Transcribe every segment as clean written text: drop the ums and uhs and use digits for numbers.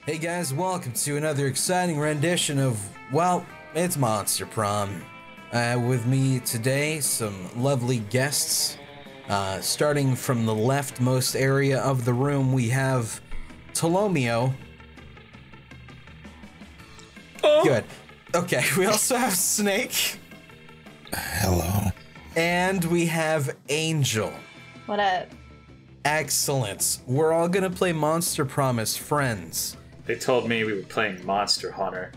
Hey guys, welcome to another exciting rendition of, well, it's Monster Prom. With me today, some lovely guests. Starting from the leftmost area of the room, we have Tolomeo. Oh. Good. Okay, we also have Snake. Hello. And we have Angel. What up? Excellent. We're all gonna play Monster Prom as friends. They told me we were playing Monster Hunter.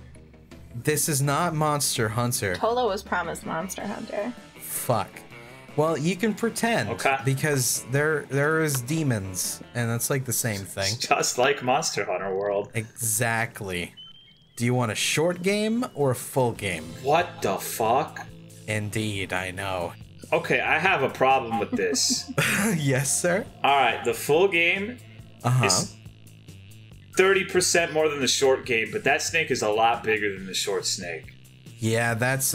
This is not Monster Hunter. Tolo was promised Monster Hunter. Fuck. Well, you can pretend, Okay. because there is demons, and that's like the same thing. Just like Monster Hunter World. Exactly. Do you want a short game or a full game? What the fuck? Indeed, I know. Okay, I have a problem with this. Yes, sir. Alright, the full game Uh-huh. is 30% more than the short game, but that snake is a lot bigger than the short snake. Yeah, that's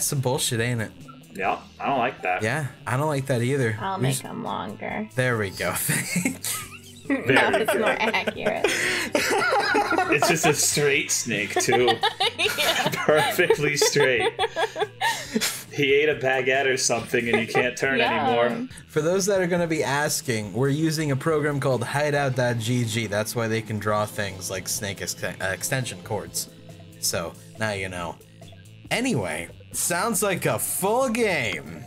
some bullshit, ain't it? Yeah, I don't like that. Yeah, I don't like that either. I'll make them longer. There we go. Now it's more accurate. It's just a straight snake, too. Perfectly straight. He ate a baguette or something and you can't turn anymore. For those that are going to be asking, we're using a program called Hideout.gg. That's why they can draw things like snake extension cords. So, now you know. Anyway, sounds like a full game.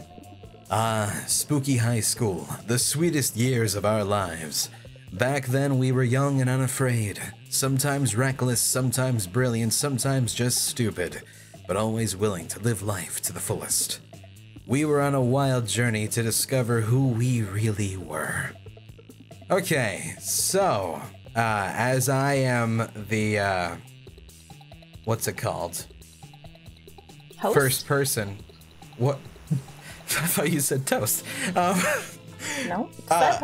Spooky high school, the sweetest years of our lives. Back then we were young and unafraid, sometimes reckless, sometimes brilliant, sometimes just stupid, but always willing to live life to the fullest. We were on a wild journey to discover who we really were. Okay, so, as I am the, what's it called? Host? First person. What? I thought you said toast. No. Host.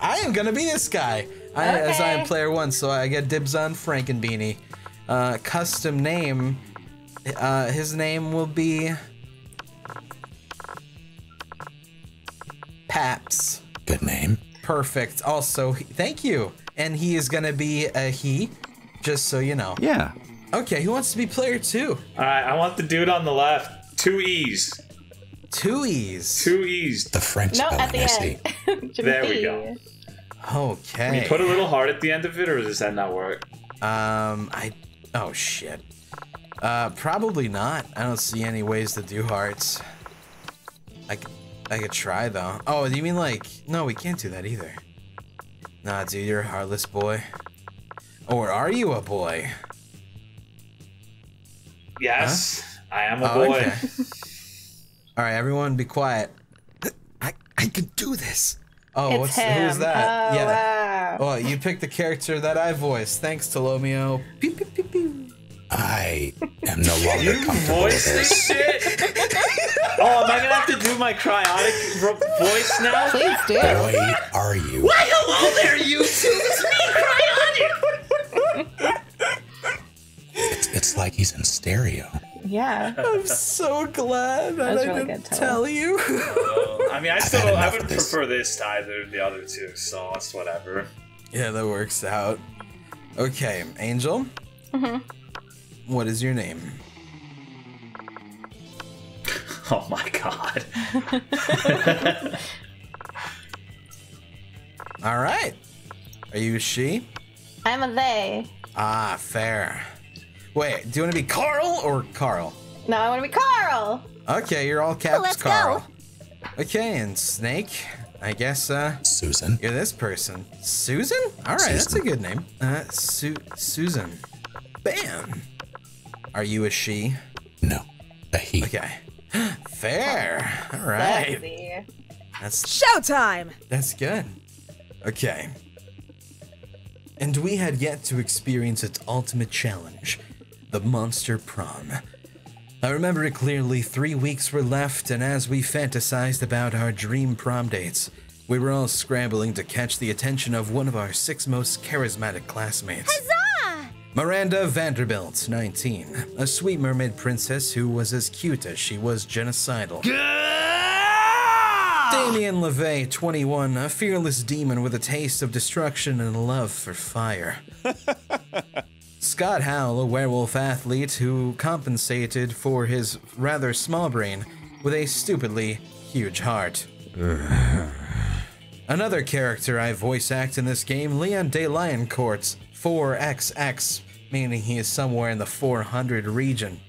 I am gonna be this guy. As I am player one, so I get dibs on Frankenbeanie. Custom name. His name will be Paps. Good name. Perfect. Also, thank you. And he is gonna be a he, just so you know. Yeah. Okay, who wants to be player two? Alright, I want the dude on the left. 2 E's. 2 E's. 2 E's. The French No, at the spelling, I see. end. There we go. Okay. Can you put a little heart at the end of it, or does that not work? Oh shit. Probably not. I don't see any ways to do hearts. I could try though. Oh, you mean like, no, we can't do that either. Nah, dude, you're a heartless boy. Or are you a boy? Yes, I am a boy. Okay. All right, everyone be quiet. I could do this. Oh, It's him. who's that? Oh, Yeah. wow. Oh, you picked the character that I voiced. Thanks, Tolomeo. Pew, pew, pew, pew. I am no longer You comfortable with voice this this. shit? Oh, am I gonna have to do my cryotic voice now? Please do. Boy, are you? Why, hello there, you two! It's me, cryotic! It's like he's in stereo. Yeah. I'm so glad that was I really didn't good, Tolo. tell you. I mean, had I enough would of this. prefer this to either of the other two, so it's whatever. Yeah, that works out. Okay, Angel. What is your name? Oh my god. All right. Are you a she? I'm a they. Ah, fair. Wait, do you want to be Carl or Carl? No, I want to be Carl. Okay, you're all caps, let's go. Carl. Okay, and Snake, I guess, Susan. you're this person. Susan? All right, that's a Susan. good name. Susan. Bam. Are you a she? No. A he. Okay. Fair. All right. Sexy. Showtime! That's good. Okay. And we had yet to experience its ultimate challenge, the Monster Prom. I remember it clearly. 3 weeks were left, and as we fantasized about our dream prom dates, we were all scrambling to catch the attention of one of our 6 most charismatic classmates. Huzzah! Miranda Vanderbilt, 19, a sweet mermaid princess who was as cute as she was genocidal. Damien LeVay, 21, a fearless demon with a taste of destruction and a love for fire. Scott Howell, a werewolf athlete who compensated for his rather small brain with a stupidly huge heart. Another character I voice act in this game, Leon de Lioncourts, 4XX, meaning he is somewhere in the 400 region.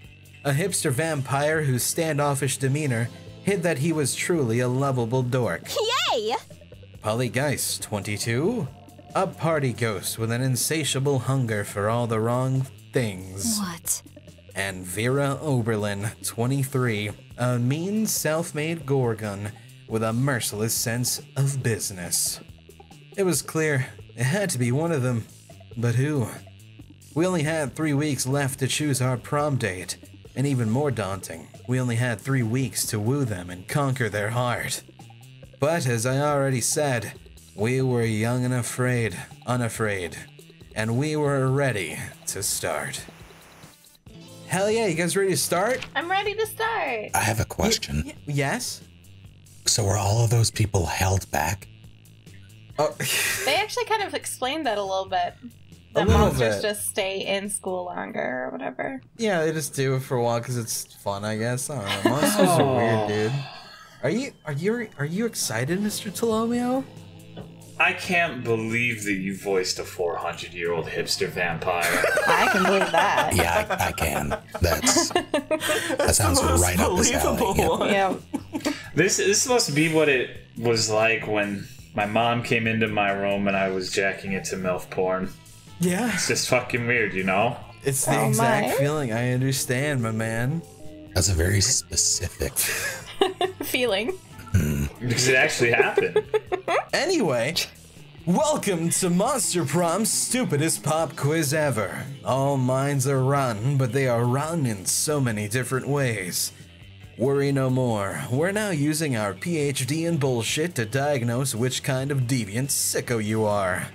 A hipster vampire whose standoffish demeanor hid that he was truly a lovable dork. Yay! Polly Geist, 22, a party ghost with an insatiable hunger for all the wrong things. What? And Vera Oberlin, 23, a mean self-made Gorgon with a merciless sense of business. It was clear it had to be one of them, but who? We only had 3 weeks left to choose our prom date, and even more daunting, we only had 3 weeks to woo them and conquer their heart. But as I already said, we were young and unafraid, and we were ready to start. Hell yeah, you guys ready to start? I'm ready to start. I have a question. Yes? So were all of those people held back? Oh, They actually kind of explained that a little bit. A That little monsters bit. just stay in school longer or whatever. yeah, they just do it for a while because it's fun, I guess. I don't know. Monsters are weird, dude. Are you excited, Mr. Tolomeo? I can't believe that you voiced a 400-year-old hipster vampire. I can believe that. Yeah, I can. That sounds right up his alley. Yeah. Yeah. This must be what it was like when my mom came into my room and I was jacking it to MILF porn. Yeah. It's just fucking weird, you know? It's the Oh, exact my. feeling. I understand, my man. That's a very specific. Feeling. Because it actually happened. Anyway, welcome to Monster Prom's stupidest pop quiz ever. All minds are run, but they are run in so many different ways. Worry no more. We're now using our PhD in bullshit to diagnose which kind of deviant sicko you are.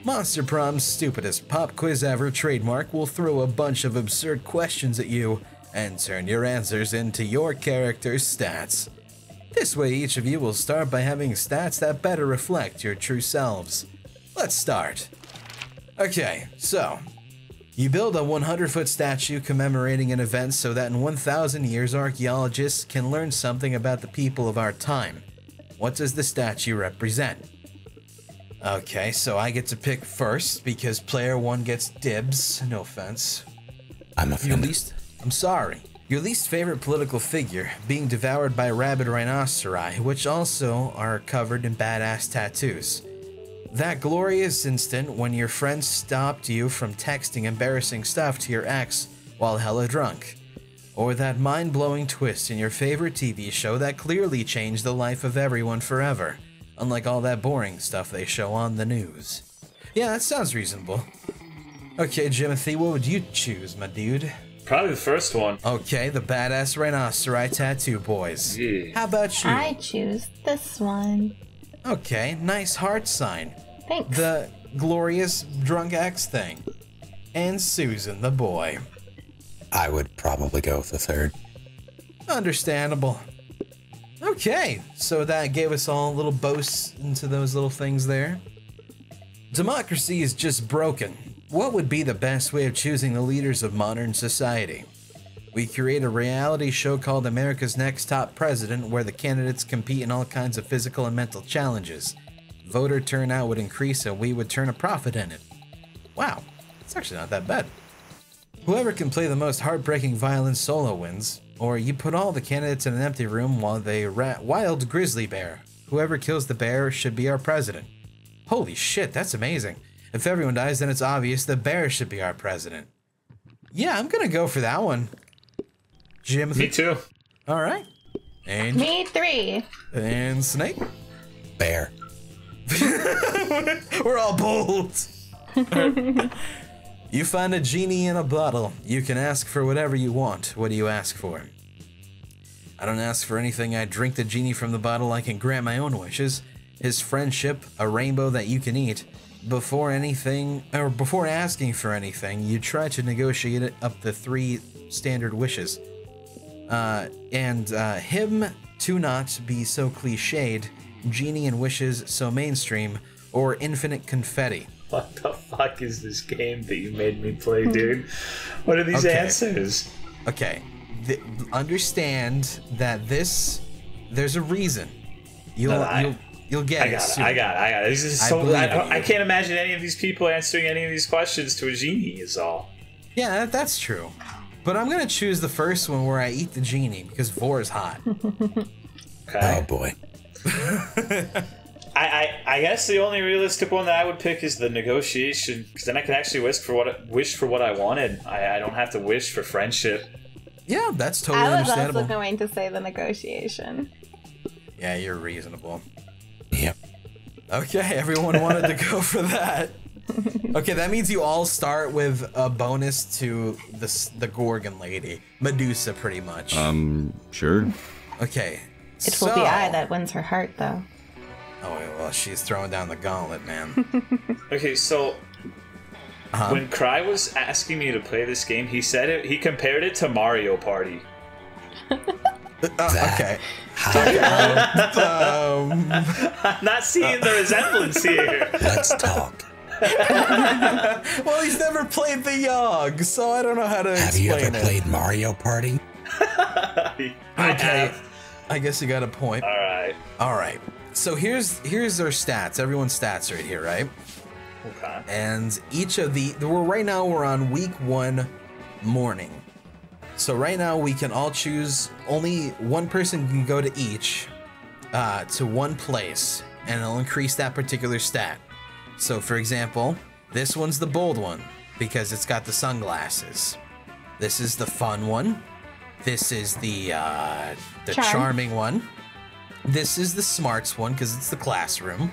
Monster Prom's stupidest pop quiz ever trademark will throw a bunch of absurd questions at you and turn your answers into your character's stats. This way, each of you will start by having stats that better reflect your true selves. Let's start. Okay, so you build a 100-foot statue commemorating an event so that in 1,000 years archaeologists can learn something about the people of our time. What does the statue represent? Okay, so I get to pick first because player 1 gets dibs. No offense. I'm offended. I'm sorry. Your least favorite political figure, being devoured by rabid rhinoceri, which also are covered in badass tattoos. That glorious instant when your friend stopped you from texting embarrassing stuff to your ex while hella drunk. Or that mind-blowing twist in your favorite TV show that clearly changed the life of everyone forever, unlike all that boring stuff they show on the news. Yeah, that sounds reasonable. Okay, Jimothy, what would you choose, my dude? Probably the first one. Okay, the badass rhinoceri tattoo boys. Yeah. How about you? I choose this one. Okay, nice heart sign. Thanks. The glorious drunk ex thing. And Susan, the boy. I would probably go with the third. Understandable. Okay, so that gave us all little boasts into those little things there. Democracy is just broken. What would be the best way of choosing the leaders of modern society? We create a reality show called America's Next Top President where the candidates compete in all kinds of physical and mental challenges. Voter turnout would increase and we would turn a profit in it. Wow, it's actually not that bad. Whoever can play the most heartbreaking violin solo wins, or you put all the candidates in an empty room while they wild grizzly bear. Whoever kills the bear should be our president. Holy shit, that's amazing. If everyone dies, then it's obvious the bear should be our president. Yeah, I'm gonna go for that one. Jim. Me too. All right. And Me 3. and Snake. Bear. We're all bold. You find a genie in a bottle. You can ask for whatever you want. What do you ask for? I don't ask for anything. I drink the genie from the bottle. I can grant my own wishes. His friendship, a rainbow that you can eat. Before asking for anything, you try to negotiate it up to 3 standard wishes. Him To Not Be So Cliched, Genie and Wishes So Mainstream, or Infinite Confetti? What the fuck is this game that you made me play, dude? What are these answers? Okay, understand that there's a reason. You'll get it. I got it. This is so. I can't imagine any of these people answering any of these questions to a genie. Is all. Yeah, that's true. But I'm gonna choose the first one where I eat the genie because Vor is hot. Okay. Oh boy. I guess the only realistic one that I would pick is the negotiation, because then I can actually wish for what I wanted. I don't have to wish for friendship. Yeah, that's totally I was understandable. also going to say the negotiation. Yeah, you're reasonable. Yep. Okay, everyone wanted to go for that. Okay, that means you all start with a bonus to the Gorgon lady, Medusa, pretty much. Sure. Okay. It will be I that wins her heart, though. Oh, well, she's throwing down the gauntlet, man. Okay, so when Cry was asking me to play this game, he said he compared it to Mario Party. Okay. I'm not seeing the resemblance here. Let's talk. Well, he's never played the Yogg, so I don't know how to Have explain you ever it. played Mario Party? I have. I guess you got a point. All right. So here's our stats. Everyone's stats right here, right? Okay. And each of right now we're on week 1 morning. So right now we can all choose, only one person can go to each to one place, and it'll increase that particular stat. So for example, this one's the bold one because it's got the sunglasses. This is the fun one. This is the charming one. This is the smarts one because it's the classroom.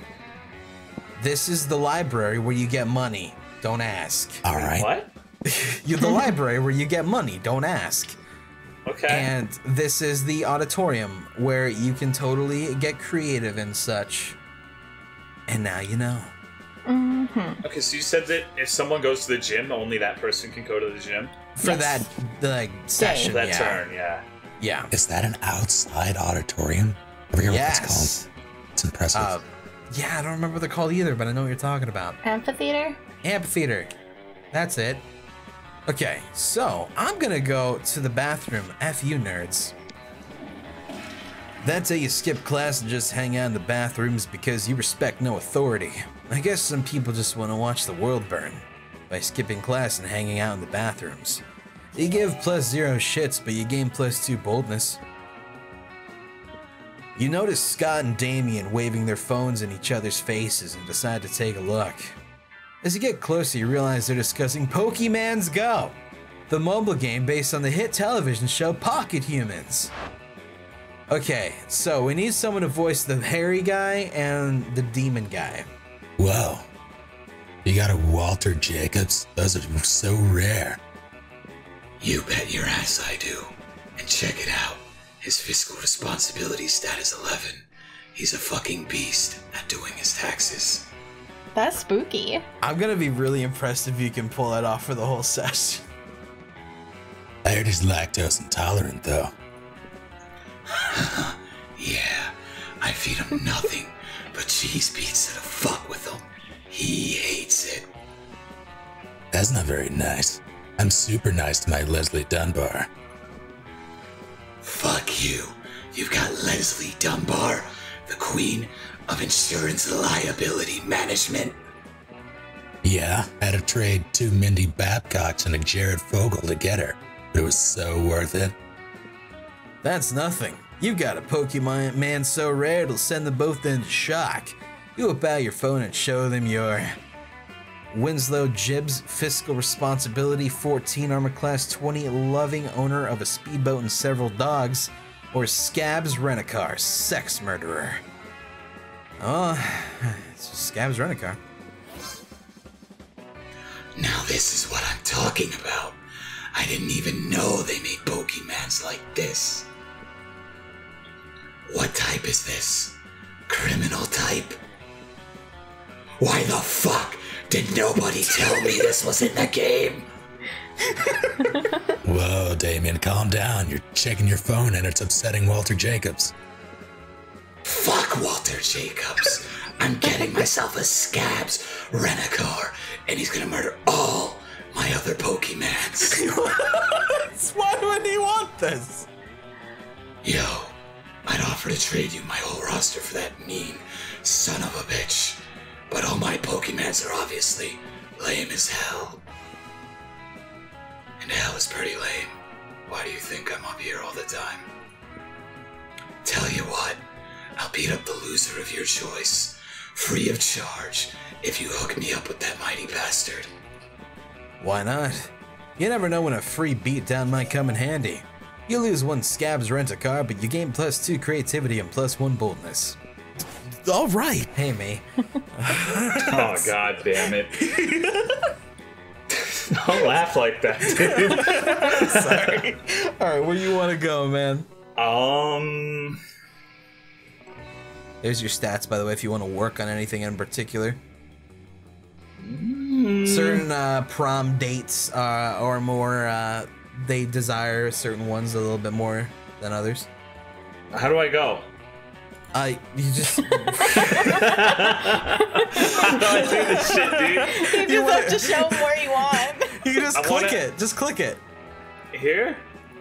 This is the library where you get money. Don't ask. All right. What? You're the library where you get money. Don't ask. Okay. And this is the auditorium where you can totally get creative and such. And now you know. Okay, so you said that if someone goes to the gym, only that person can go to the gym? For that session, That yeah. turn, yeah. Yeah. Is that an outside auditorium? I forget what it's called. It's impressive. Yeah, I don't remember what they're called either, but I know what you're talking about. Amphitheater? Amphitheater. That's it. Okay, so I'm gonna go to the bathroom. F you nerds. That's how you skip class and just hang out in the bathrooms because you respect no authority. I guess some people just want to watch the world burn by skipping class and hanging out in the bathrooms. You give +0 shits, but you gain +2 boldness. You notice Scott and Damien waving their phones in each other's faces and decide to take a look. As you get closer, you realize they're discussing Pokémon's Go, the mobile game based on the hit television show Pocket Humans. Okay, so we need someone to voice the hairy guy and the demon guy. Whoa. You got a Walter Jacobs? Those are so rare. You bet your ass I do. And check it out. His fiscal responsibility stat is 11. He's a fucking beast at doing his taxes. That's spooky. I'm gonna be really impressed if you can pull that off for the whole session. I heard he's lactose intolerant, though. Yeah, I feed him nothing but cheese pizza to fuck with him. He hates it. That's not very nice. I'm super nice to my Leslie Dunbar. Fuck you. You've got Leslie Dunbar, the queen of insurance liability management. Yeah, I had to trade 2 Mindy Babcocks and a Jared Fogle to get her, but it was so worth it. That's nothing. You've got a Pokemon man so rare it'll send them both into shock. You whip out your phone and show them your Winslow Jibbs, fiscal responsibility, 14 armor class, 20 loving owner of a speedboat and several dogs, or Scabs Rent-A-Car, sex murderer. Oh, it's Scabs Rent-A-Car. Now this is what I'm talking about. I didn't even know they made Pokemans like this. What type is this? Criminal type? Why the fuck did nobody tell me this was in the game? Whoa, Damien, calm down. You're checking your phone and it's upsetting Walter Jacobs. Fuck Walter Jacobs. I'm getting myself a Scabs Rent-A-Car, and he's gonna murder all my other Pokemans. Why would he want this? Yo, I'd offer to trade you my whole roster for that mean son of a bitch. But all my Pokemans are obviously lame as hell. And hell is pretty lame. Why do you think I'm up here all the time? Tell you what, I'll beat up the loser of your choice, free of charge, if you hook me up with that mighty bastard. Why not? You never know when a free beatdown might come in handy. You lose 1 Scabs Rent-A-Car, but you gain +2 creativity and +1 boldness. All right. Hey, me. Oh, god damn it. Don't laugh like that, dude. Sorry. All right, where do you want to go, man? There's your stats, by the way, if you want to work on anything in particular. Certain prom dates or more, they desire certain ones a little bit more than others. How do I go? You just... How do I do this shit, dude? You just have to show them where you want. You can just click it. Just click it. Here?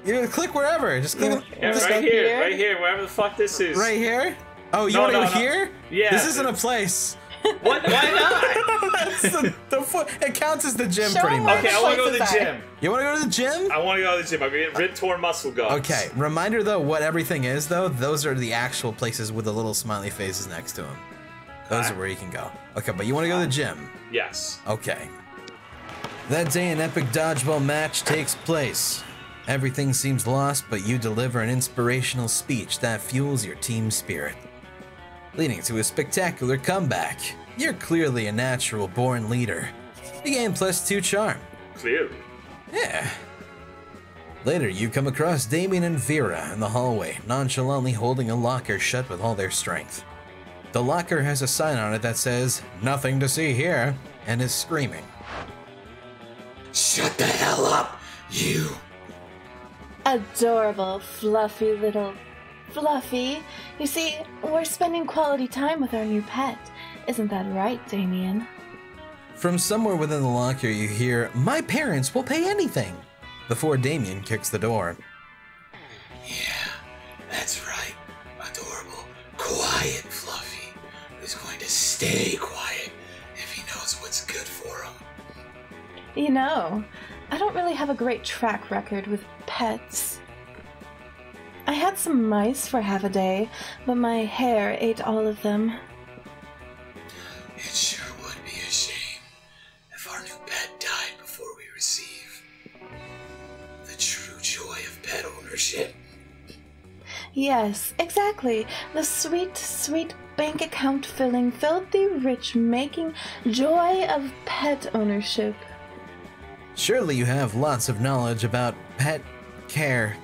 You click wherever. Just click Yeah, just right here, right here, wherever the fuck this is. right here. Oh, you No, want to no, go no. here? Yeah. This isn't a place. What? Why not? That's the foot. It counts as the gym Show pretty him much. where Okay, I want to go to the Places are. gym. You want to go to the gym? I want to go to the gym. I'm gonna get rib torn muscle guns. Okay. Reminder though, what everything is though. Those are the actual places with the little smiley faces next to them. Those are where you can go. Okay, but you want to go to the gym. Yes. Okay. That day, an epic dodgeball match takes place. Everything seems lost, but you deliver an inspirational speech that fuels your team spirit, leading to a spectacular comeback. You're clearly a natural born leader. You gain +2 charm. Clearly. Yeah. Later, you come across Damien and Vera in the hallway, nonchalantly holding a locker shut with all their strength. The locker has a sign on it that says, "Nothing to see here," and is screaming. Shut the hell up, you. Adorable, fluffy little Fluffy. You see, we're spending quality time with our new pet. Isn't that right, Damien? From somewhere within the locker, you hear, "My parents will pay anything," before Damien kicks the door. Yeah, that's right. Adorable, quiet Fluffy, who's going to stay quiet if he knows what's good for him. You know, I don't really have a great track record with pets. I had some mice for half a day, but my hair ate all of them. It sure would be a shame if our new pet died before we receive the true joy of pet ownership. Yes, exactly. The sweet, sweet bank account filling, filthy rich making joy of pet ownership. Surely you have lots of knowledge about pet care.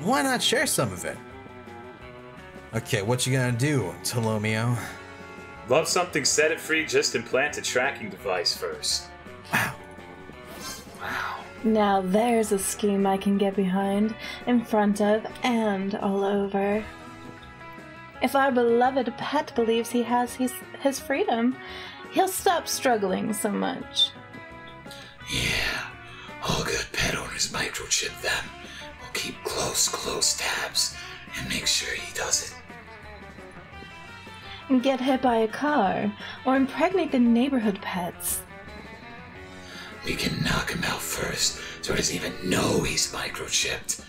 Why not share some of it? Okay, what you gonna do, Tolomeo? Love something, set it free, just implant a tracking device first. Wow. Now there's a scheme I can get behind, in front of, and all over. If our beloved pet believes he has his freedom, he'll stop struggling so much. Yeah, all good pet owners microchip them. We'll keep close tabs and make sure he does it. And get hit by a car, or impregnate the neighborhood pets. We can knock him out first so he doesn't even know he's microchipped.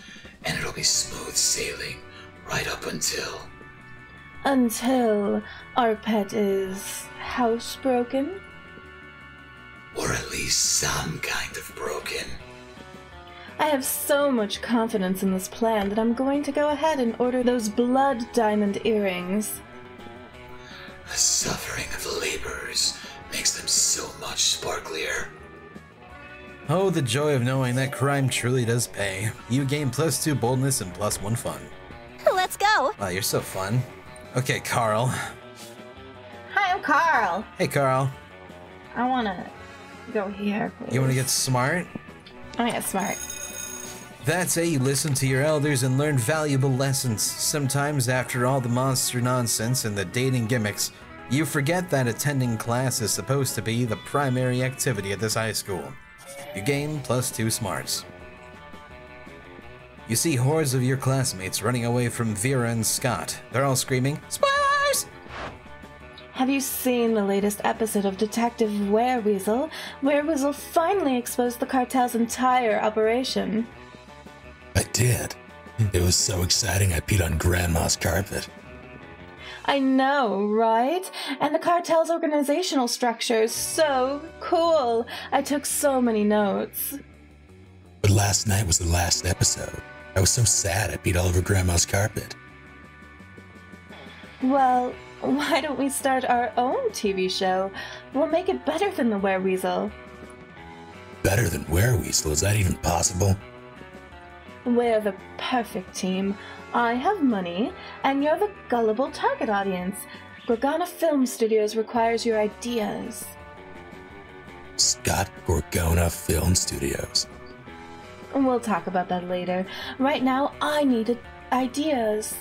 And it'll be smooth sailing right up until... Until our pet is housebroken. Or at least some kind of broken. I have so much confidence in this plan that I'm going to go ahead and order those blood diamond earrings. The suffering of the laborers makes them so much sparklier. Oh, the joy of knowing that crime truly does pay. You gain +2 boldness and +1 fun. Let's go. Wow, you're so fun. Okay, Carl. Hi, I'm Carl. Hey, Carl. I wanna go here, please. You want to get smart? Oh yeah, smart. That's how you listen to your elders and learn valuable lessons. Sometimes after all the monster nonsense and the dating gimmicks, you forget that attending class is supposed to be the primary activity at this high school. You gain +2 smarts. You see hordes of your classmates running away from Vera and Scott. They're all screaming, "Spoilers!" Have you seen the latest episode of Detective Wereweasel? Wereweasel finally exposed the cartel's entire operation. I did. It was so exciting I peed on Grandma's carpet. I know, right? And the cartel's organizational structure is so cool. I took so many notes. But last night was the last episode. I was so sad I peed all over Grandma's carpet. Well, why don't we start our own TV show? We'll make it better than the Wereweasel. Better than Wereweasel? Is that even possible? We're the perfect team. I have money, and you're the gullible target audience. Gorgana Film Studios requires your ideas. Scott Gorgona Film Studios. We'll talk about that later. Right now, I need ideas.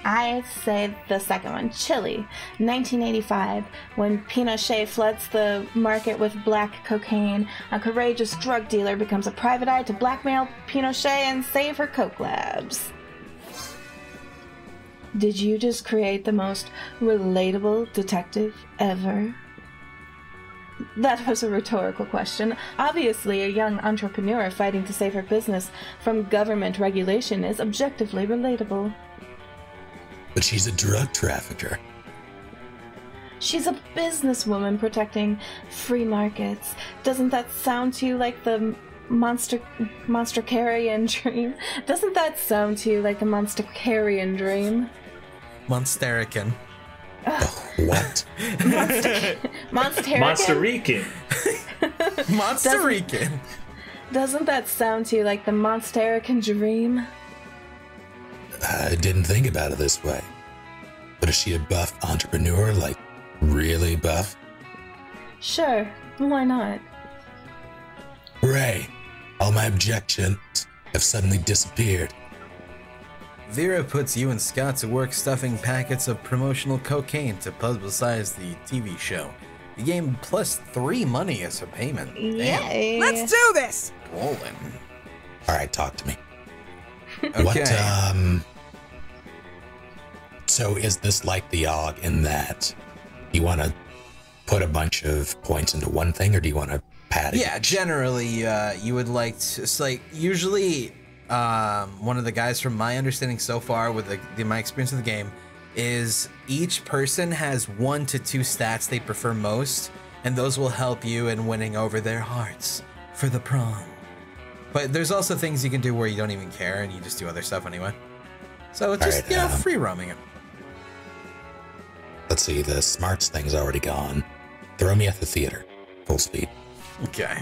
I'd say the second one, Chile, 1985, when Pinochet floods the market with black cocaine. A courageous drug dealer becomes a private eye to blackmail Pinochet and save her coke labs. Did you just create the most relatable detective ever? That was a rhetorical question. Obviously, a young entrepreneur fighting to save her business from government regulation is objectively relatable. But she's a drug trafficker. She's a businesswoman protecting free markets. Doesn't that sound to you like the Monster-Carrion dream? Doesn't that sound to you like the Monster-Carrion dream? Monsterican. What? Monster-Rican. Monster-Rican. Doesn't that sound to you like the Monsterican dream? I didn't think about it this way. But is she a buff entrepreneur, like really buff? Sure, why not? Hooray! All my objections have suddenly disappeared. Vera puts you and Scott to work stuffing packets of promotional cocaine to publicize the TV show. You gain +3 money as a payment. Yay! Let's do this! Rolling. Alright, talk to me. Okay. What, so is this like the OG in that you want to put a bunch of points into one thing, or do you want to pad it? Yeah, generally, you would like to, it's like, usually, one of the guys from my understanding so far with my experience of the game is each person has 1 to 2 stats they prefer most, and those will help you in winning over their hearts for the prom. But there's also things you can do where you don't even care and you just do other stuff anyway. So it's just, Alright, free roaming it. Let's see, the smarts thing's already gone. Throw me at the theater. Full speed. Okay.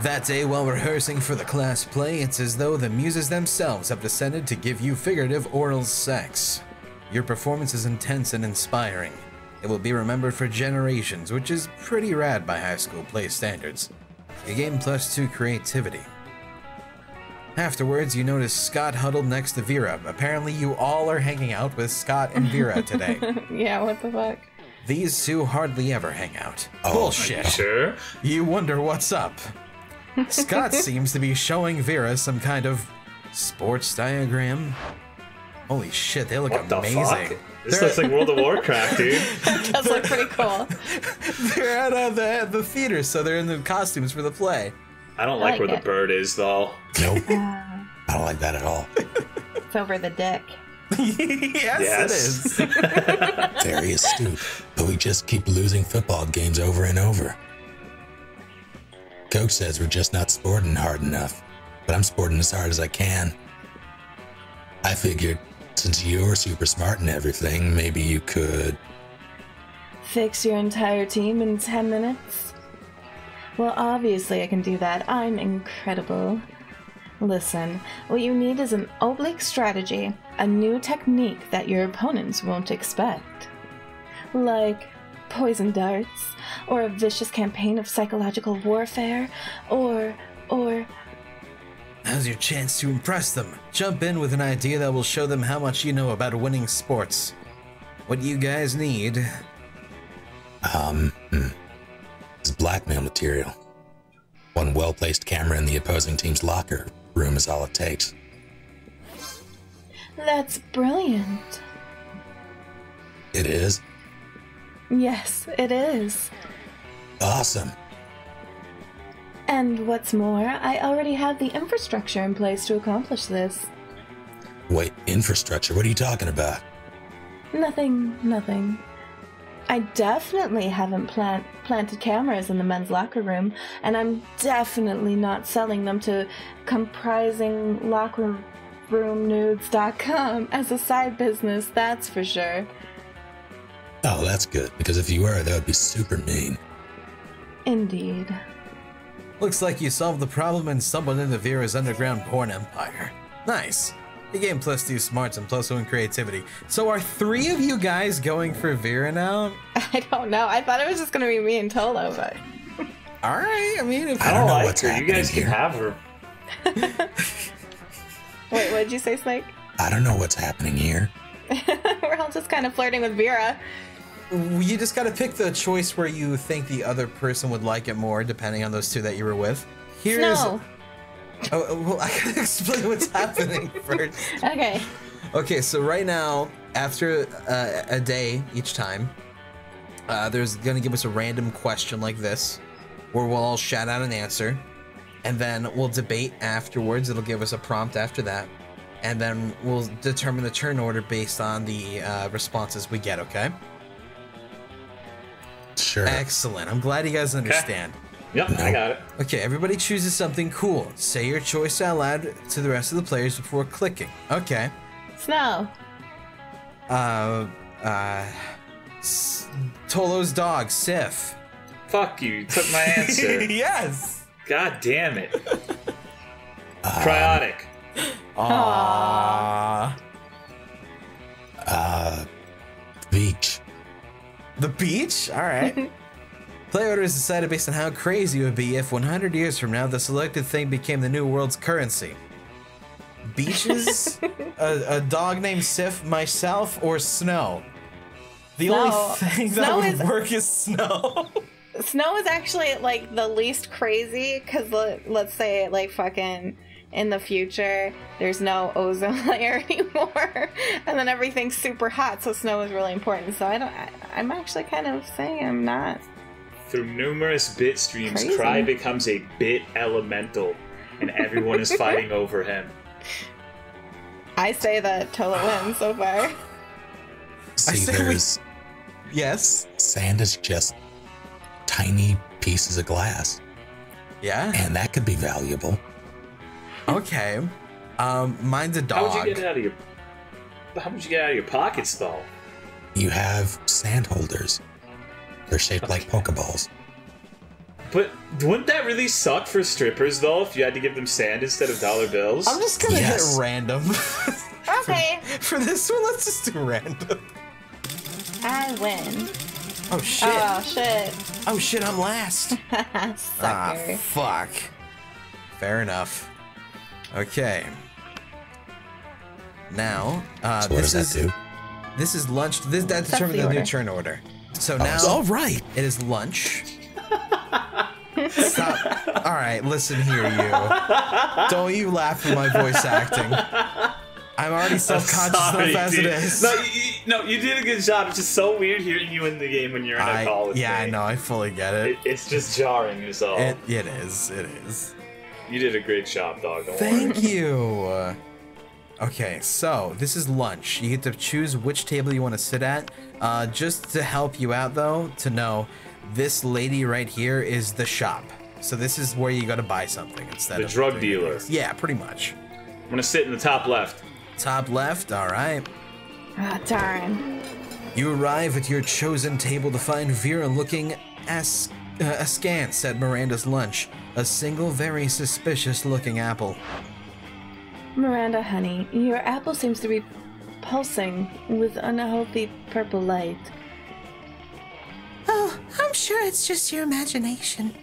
That day, while rehearsing for the class play, it's as though the muses themselves have descended to give you figurative oral sex. Your performance is intense and inspiring. It will be remembered for generations, which is pretty rad by high school play standards. You gain +2 creativity. Afterwards, you notice Scott huddled next to Vera. Apparently, you all are hanging out with Scott and Vera today. Yeah, what the fuck? These two hardly ever hang out. Oh, Bullshit. Sure. You wonder what's up. Scott seems to be showing Vera some kind of sports diagram. Holy shit, they look What the amazing. fuck? This looks like World of Warcraft, dude. Does look pretty cool. They're at the theater, so they're in the costumes for the play. I don't I like like where it. the bird is, though. Nope. I don't like that at all. It's over the dick. Yes, it is. Very astute. But we just keep losing football games over and over. Coach says we're just not sporting hard enough, but I'm sporting as hard as I can. I figured, since you're super smart and everything, maybe you could... Fix your entire team in 10 minutes? Well, obviously I can do that. I'm incredible. Listen, what you need is an oblique strategy, a new technique that your opponents won't expect. Like poison darts, or a vicious campaign of psychological warfare, or... Now's your chance to impress them. Jump in with an idea that will show them how much you know about winning sports. What you guys need... It's blackmail material. One well-placed camera in the opposing team's locker room is all it takes. That's brilliant. It is? Yes, it is. Awesome. And what's more, I already have the infrastructure in place to accomplish this. Wait, infrastructure? What are you talking about? Nothing. I definitely haven't planted cameras in the men's locker room, and I'm definitely not selling them to comprisinglockerroomnudes.com as a side business, that's for sure. Oh, that's good, because if you were, that would be super mean. Indeed. Looks like you solved the problem and stumbled into Vera's underground porn empire. Nice. You gain +2 smarts and +1 creativity. So are 3 of you guys going for Vera now? I don't know. I thought it was just going to be me and Tolo, but... Alright, I mean, if I don't know like what's her. happening You guys here. can have her. Wait, what did you say, Snake? I don't know what's happening here. We're all just kind of flirting with Vera. you just gotta pick the choice where you think the other person would like it more, depending on those 2 that you were with. Here's... Snow. Oh, well, I gotta explain what's happening first. Okay. Okay, so right now, after a day each time, there's gonna give us a random question like this, where we'll all shout out an answer, and then we'll debate afterwards. It'll give us a prompt after that, and then we'll determine the turn order based on the responses we get, okay? Sure. Excellent. I'm glad you guys understand. Yep, I got it. Okay, everybody chooses something cool. Say your choice out loud to the rest of the players before clicking. Okay. Snow. Tolo's dog, Sif. Fuck you took my answer. Yes. God damn it. Cryotic. Aww. Beach. The beach? Alright. Play order is decided based on how crazy it would be if 100 years from now the selected thing became the new world's currency. Beaches? a dog named Sif, myself, or snow? The Snow. only thing that Snow would is- work is snow. Snow is actually like the least crazy because let's say like fucking in the future there's no ozone layer anymore and then everything's super hot, so snow is really important. So I'm actually kind of saying I'm not. Through numerous bit streams, Crazy. Cry becomes a bit elemental, and everyone is fighting over him. I say that Tola wins so far. See, say we- there's Yes. sand is just tiny pieces of glass, Yeah. and that could be valuable. Okay. Mine's a How dog. would you get it out of your? How would you get it out of your pockets, though? You have sand holders. They're shaped like Pokeballs. But wouldn't that really suck for strippers, though, if you had to give them sand instead of dollar bills? I'm just gonna Yes. hit random. Okay, For this one, let's just do random. I win. Oh shit. Oh shit. Oh shit, I'm last. Ah, Sucker. fuck. Fair enough. Okay. Now, So what this does that is do? this is lunch. That determines the the new order. turn order. So now, all right. it is lunch. Stop. All right, listen here, you. Don't you laugh at my voice acting. I'm already self-conscious Sorry, enough as dude. it is. No, you did a good job. It's just so weird hearing you in the game when you're in a call with yeah, me. I know. I fully get it. It's just jarring as all. It is. It is. You did a great job, dog. Don't worry. Thank you. Okay, so this is lunch. You get to choose which table you want to sit at. Just to help you out, though, to know this lady right here is the shop. So this is where you got to buy something instead The of drug doing dealer. things. Yeah, pretty much. I'm gonna sit in the top left. Top left. All right. Ah, darn. You arrive at your chosen table to find Vera looking askance at Miranda's lunch. A single, very suspicious-looking apple. Miranda, honey, your apple seems to be pulsing with unhealthy purple light. sure it's just your imagination.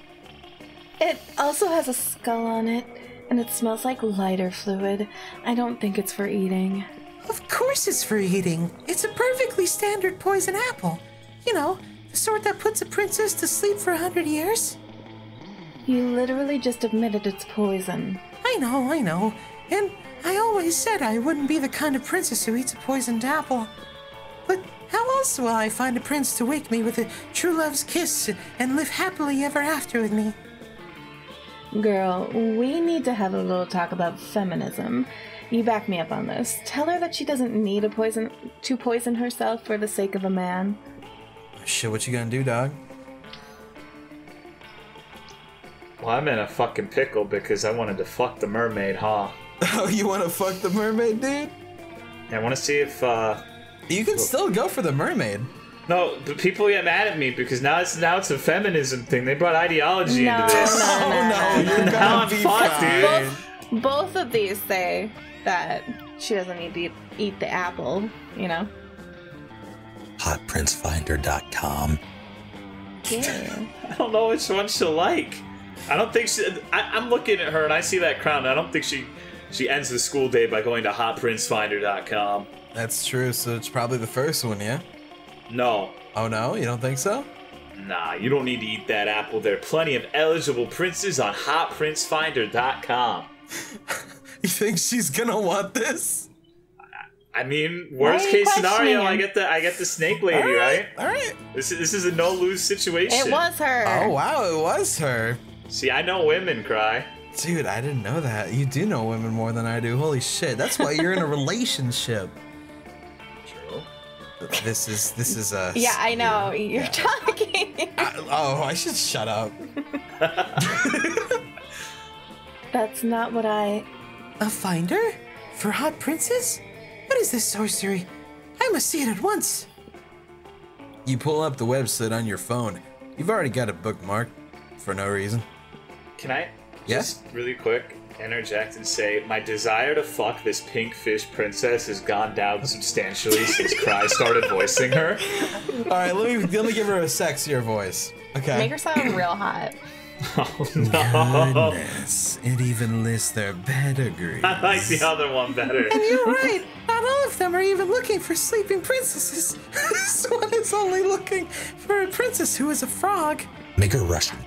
It also has a skull on it, and it smells like lighter fluid. I don't think it's for eating. Of course it's for eating. It's a perfectly standard poison apple. You know, the sort that puts a princess to sleep for 100 years. You literally just admitted it's poison. I know. And I always said I wouldn't be the kind of princess who eats a poisoned apple. But how else will I find a prince to wake me with a true love's kiss and live happily ever after with me? Girl, we need to have a little talk about feminism. You back me up on this. Tell her that she doesn't need to poison herself for the sake of a man. Shit, what you gonna do, dog? Well, I'm in a fucking pickle because I wanted to fuck the mermaid, huh? Oh, you wanna fuck the mermaid, dude? I want to see if, You can still go for the mermaid. No, but people get mad at me because now it's a feminism thing. They brought ideology into this. No, you're Now gonna I'm be fucked, dude. fine. Both of these say that she doesn't need to eat the apple, you know? Hotprincefinder.com. Yeah. I don't know which one she'll like. I don't think I'm looking at her and I see that crown. And I don't think she ends the school day by going to hotprincefinder.com. That's true, so it's probably the first one, yeah? No. Oh no, you don't think so? Nah, you don't need to eat that apple. There are plenty of eligible princes on hotprincefinder.com. You think she's gonna want this? I mean, Why worst are you case scenario, questioning I get the snake lady, right? Alright. This is a no lose situation. It was her. Oh wow, it was her. See, I know women, Cry. Dude, I didn't know that. You do know women more than I do. Holy shit. That's why you're in a relationship. True. This is a... Yeah, I know. You're talking. I should shut up. That's not what I... A finder? For hot princes? What is this sorcery? I must see it at once. You pull up the website on your phone. You've already got it bookmarked for no reason. Can I Yes? just really quick interject and say my desire to fuck this pink fish princess has gone down substantially since Cry started voicing her. Alright, let me give her a sexier voice. Okay. Make her sound real hot. Oh no. Goodness, it even lists their pedigrees. I like the other one better. And you're right, not all of them are even looking for sleeping princesses. This one is only looking for a princess who is a frog. Make her Russian.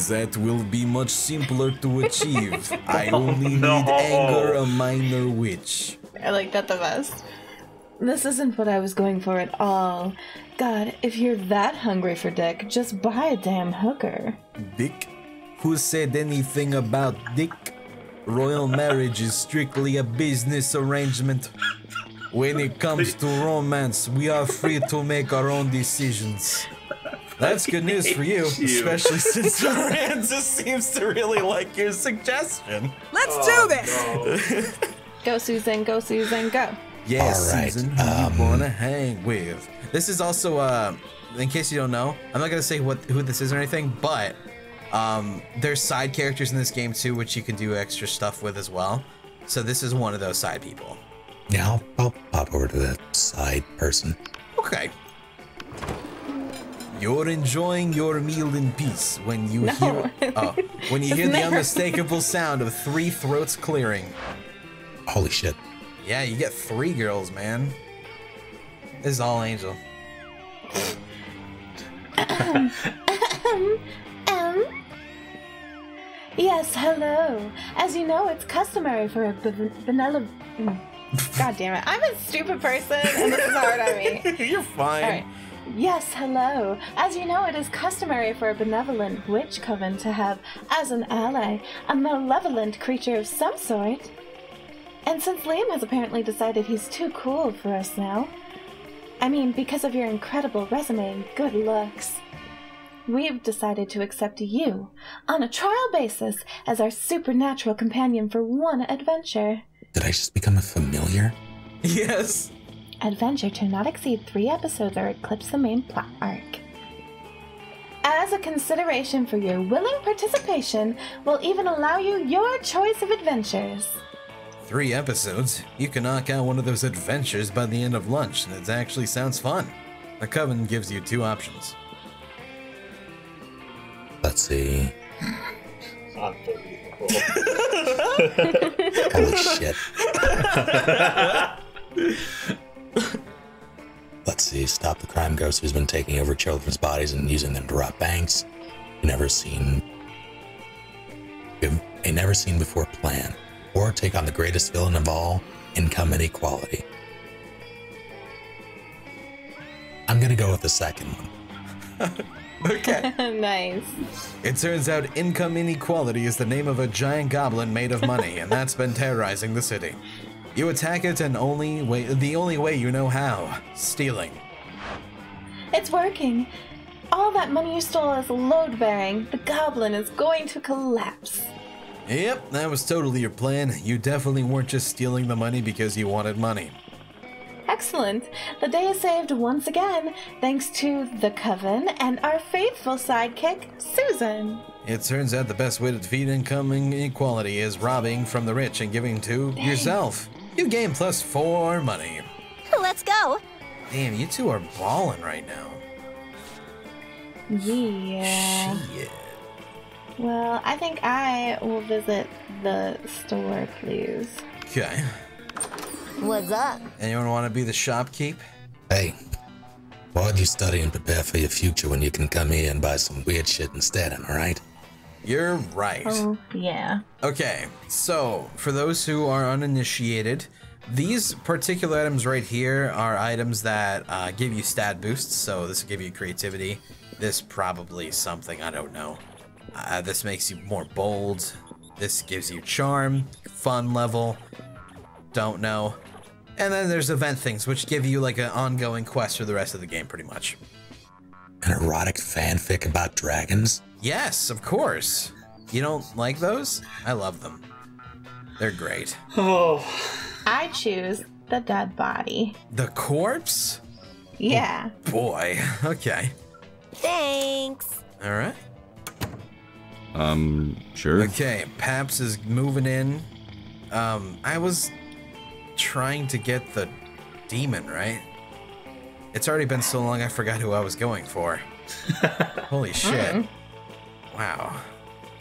That will be much simpler to achieve. I only no. need anger a minor witch. I like that the best. This isn't what I was going for at all. God, if you're that hungry for dick, just buy a damn hooker. Dick? Who said anything about dick? Royal marriage is strictly a business arrangement. When it comes to romance, we are free to make our own decisions. That's good news for you, especially since Miranda seems to really like your suggestion. Let's do this! Go, Susan, go, Susan, go. Yes, All right, Susan, who you wanna hang with? This is also, in case you don't know, I'm not gonna say who this is or anything, but there's side characters in this game too, which you can do extra stuff with as well. So this is one of those side people. Yeah, I'll pop over to that side person. Okay. You're enjoying your meal in peace when you hear when you hear the Never. unmistakable sound of 3 throats clearing. Holy shit. Yeah, you get 3 girls, man. This is all Angel. Yes, hello. As you know, it's customary for a vanilla... God damn it. I'm a stupid person, and this is hard on me. You're fine. All right. Yes, hello. As you know, it is customary for a benevolent witch coven to have, as an ally, a malevolent creature of some sort. And since Liam has apparently decided he's too cool for us now, I mean, because of your incredible resume and good looks, we've decided to accept you, on a trial basis, as our supernatural companion for one adventure. Did I just become a familiar? Yes. Adventure to not exceed 3 episodes or eclipse the main plot arc. As a consideration for your willing participation, we'll even allow you your choice of adventures. 3 episodes? You can knock out one of those adventures by the end of lunch, and it actually sounds fun. The Coven gives you 2 options. Let's see. Unbelievable. Holy shit. Let's see. Stop the crime ghost who's been taking over children's bodies and using them to rob banks. A never seen before plan. Or take on the greatest villain of all, income inequality. I'm gonna go with the second one. Okay. Nice. It turns out income inequality is the name of a giant goblin made of money, and that's been terrorizing the city. You attack it and the only way you know how, stealing. It's working. All that money you stole is load-bearing. The goblin is going to collapse. Yep, that was totally your plan. You definitely weren't just stealing the money because you wanted money. Excellent. The day is saved once again, thanks to the Coven and our faithful sidekick, Susan. It turns out the best way to defeat income inequality is robbing from the rich and giving to yourself. You gain +4 money. Let's go. Damn, you two are balling right now. Yeah. Shit. Well, I think I will visit the store, please. Okay. What's up? Anyone want to be the shopkeep? Hey, why'd you study and prepare for your future when you can come here and buy some weird shit instead, am I right? You're right. Oh, yeah. Okay, so for those who are uninitiated, these particular items right here are items that give you stat boosts. So this will give you creativity. This probably something, I don't know. This makes you more bold. This gives you charm, fun level, don't know. And then there's event things, which give you like an ongoing quest for the rest of the game, pretty much. An erotic fanfic about dragons? Yes, of course. You don't like those? I love them. They're great. Oh. I choose the dead body. The corpse? Yeah. Boy, okay. Thanks. All right. Sure. Okay, Paps is moving in. I was trying to get the demon, right? It's already been so long I forgot who I was going for. Holy shit. Wow.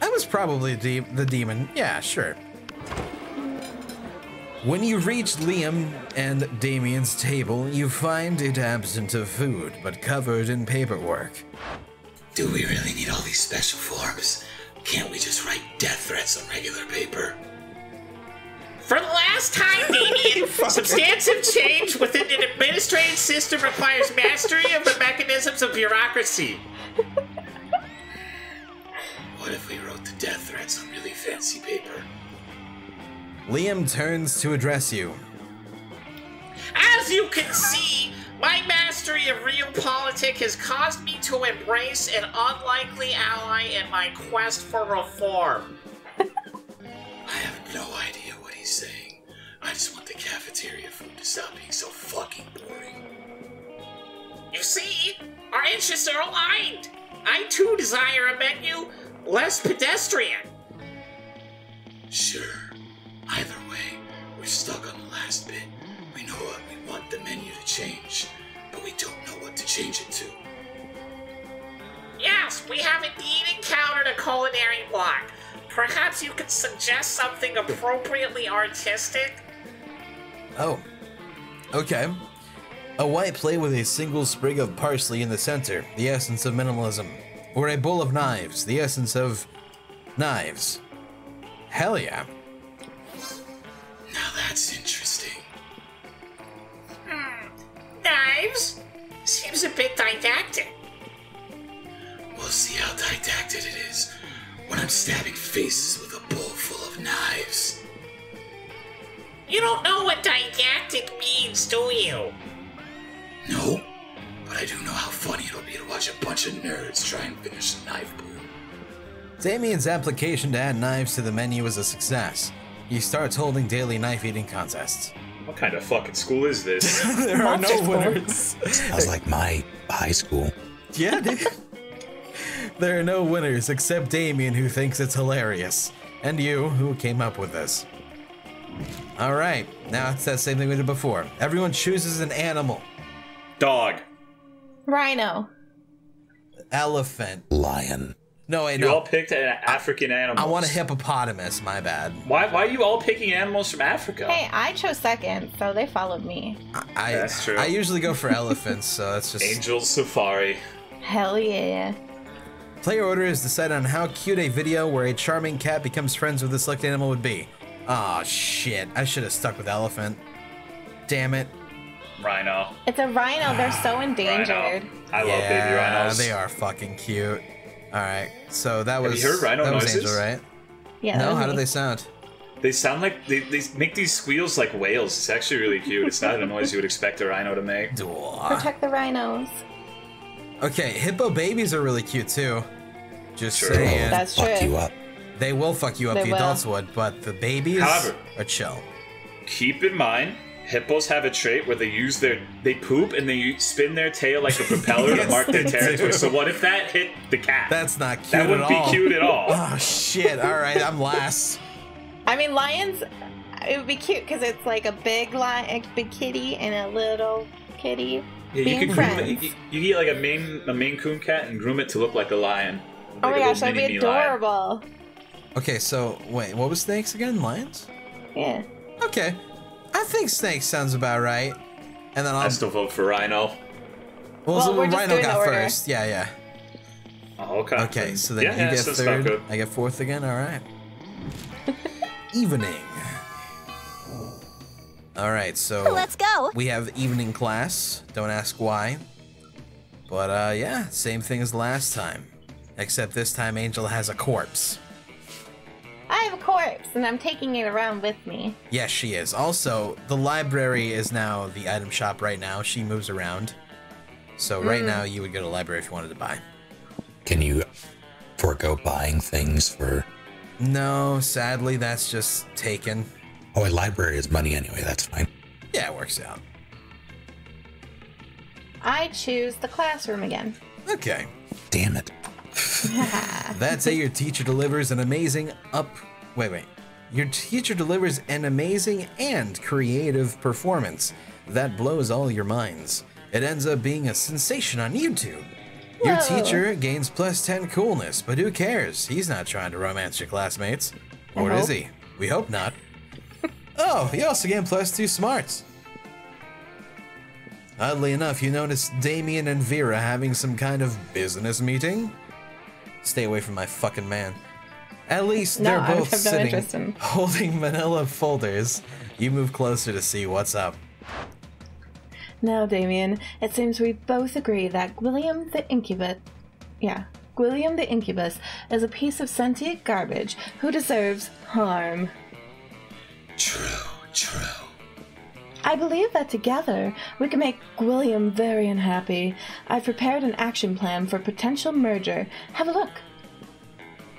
I was probably the demon. Yeah, sure. When you reach Liam and Damien's table, you find it absent of food, but covered in paperwork. Do we really need all these special forms? Can't we just write death threats on regular paper? For the last time, Damien, substantive change within an administrative system requires mastery of the mechanisms of bureaucracy. What if we wrote the death threats on really fancy paper? Liam turns to address you. As you can see, my mastery of realpolitik has caused me to embrace an unlikely ally in my quest for reform. I have no idea what he's saying. I just want the cafeteria food to stop being so fucking boring. You see, our interests are aligned. I too desire a menu less pedestrian. Sure. Either way, we're stuck on the last bit. We know what we want the menu to change, but we don't know what to change it to. Yes, we have indeed encountered a culinary block. Perhaps you could suggest something appropriately artistic? Oh, okay. A white plate with a single sprig of parsley in the center, the essence of minimalism. Or a bowl of knives, the essence of knives. Hell yeah. Now that's interesting. Knives? Seems a bit didactic. We'll see how didactic it is when I'm stabbing faces with a bowl full of knives. You don't know what didactic means, do you? No, but I do know how funny it'll be to watch a bunch of nerds try and finish a knife bowl. Damien's application to add knives to the menu is a success. He starts holding daily knife-eating contests. What kind of fucking school is this? There are no winners. Sounds like my high school. Yeah, dude. There are no winners except Damien, who thinks it's hilarious. And you, who came up with this. Alright, now it's that same thing we did before. Everyone chooses an animal. Dog. Rhino. Elephant. Lion. No, wait, You no. all picked an African animal. I want a hippopotamus. My bad. Why are you all picking animals from Africa? Hey, I chose second, so they followed me. That's true. I usually go for elephants, so that's just. Angel Safari. Hell yeah. Player order is decided on how cute a video where a charming cat becomes friends with a select animal would be. Aw, shit. I should have stuck with elephant. Damn it. Rhino. It's a rhino. They're so endangered. Rhino. I love baby rhinos. They are fucking cute. All right, so that was. you heard rhino that was noises? Angel, right? Yeah. No, that was how do me. they sound? They sound like they make these squeals like whales. It's actually really cute. It's not a noise you would expect a rhino to make. Protect the rhinos. Okay, hippo babies are really cute too. Just Sure. saying. That's Fuck true. you up. They will fuck you up. They The will. adults would, but the babies However- are chill. Keep in mind, hippos have a trait where they poop and they spin their tail like a propeller to Yes, mark their they territory. do. So what if that hit the cat? That's not cute that wouldn't at be all. cute at all. Oh shit! All right, I'm last. I mean, lions, it would be cute because it's like a big lion, a big kitty, and a little kitty Yeah, you being could friends. groom it. You get like a Maine Coon cat and groom it to look like a lion. Oh Like my a gosh, little that'd be mini-me lion. adorable. Okay, so wait, what was snakes again? Lions? Yeah. Okay, I think snakes sounds about right. And then I I'll. still vote for rhino. Well, Well, so we're just Rhino doing the got order. first. Yeah, yeah. Oh, okay. Okay, so then yeah, you yeah, get that's about third. good. I get fourth again. All right. Evening. All right, so Let's go. we have evening class. Don't ask why. But yeah, same thing as last time, except this time Angel has a corpse. I have a corpse, and I'm taking it around with me. Yes, she is. Also, the library is now the item shop right now. She moves around. So right now you would go to the library if you wanted to buy. Can you forego buying things for... No, sadly, that's just taken. Oh, a library is money anyway, that's fine. Yeah, it works out. I choose the classroom again. Okay. Damn it. That day your teacher delivers an amazing Your teacher delivers an amazing and creative performance that blows all your minds. It ends up being a sensation on YouTube. Your Whoa. teacher gains plus 10 coolness, but who cares? He's not trying to romance your classmates. Or I is hope. he? We hope not. Oh, he also gained plus 2 smarts. Oddly enough, you notice Damien and Vera having some kind of business meeting. Stay away from my fucking man. At least No, they're I both have no sitting, interest in- holding manila folders. You move closer to see what's up. Now, Damien, it seems we both agree that Gwilliam the Incubus is a piece of sentient garbage who deserves harm. True, true. I believe that together we can make Gwilliam very unhappy. I've prepared an action plan for potential merger. Have a look.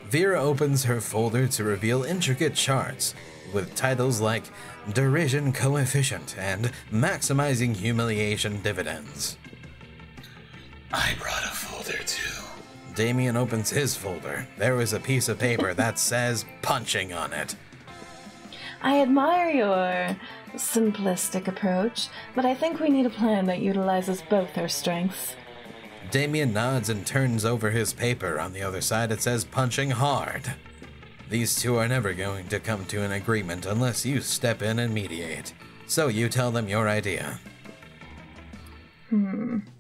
Vera opens her folder to reveal intricate charts with titles like Derision Coefficient and Maximizing Humiliation Dividends. I brought a folder too. Damien opens his folder. There is a piece of paper that says punching on it. I admire your simplistic approach, but I think we need a plan that utilizes both our strengths. Damien nods and turns over his paper. On the other side it says punching hard. These two are never going to come to an agreement unless you step in and mediate. So you tell them your idea.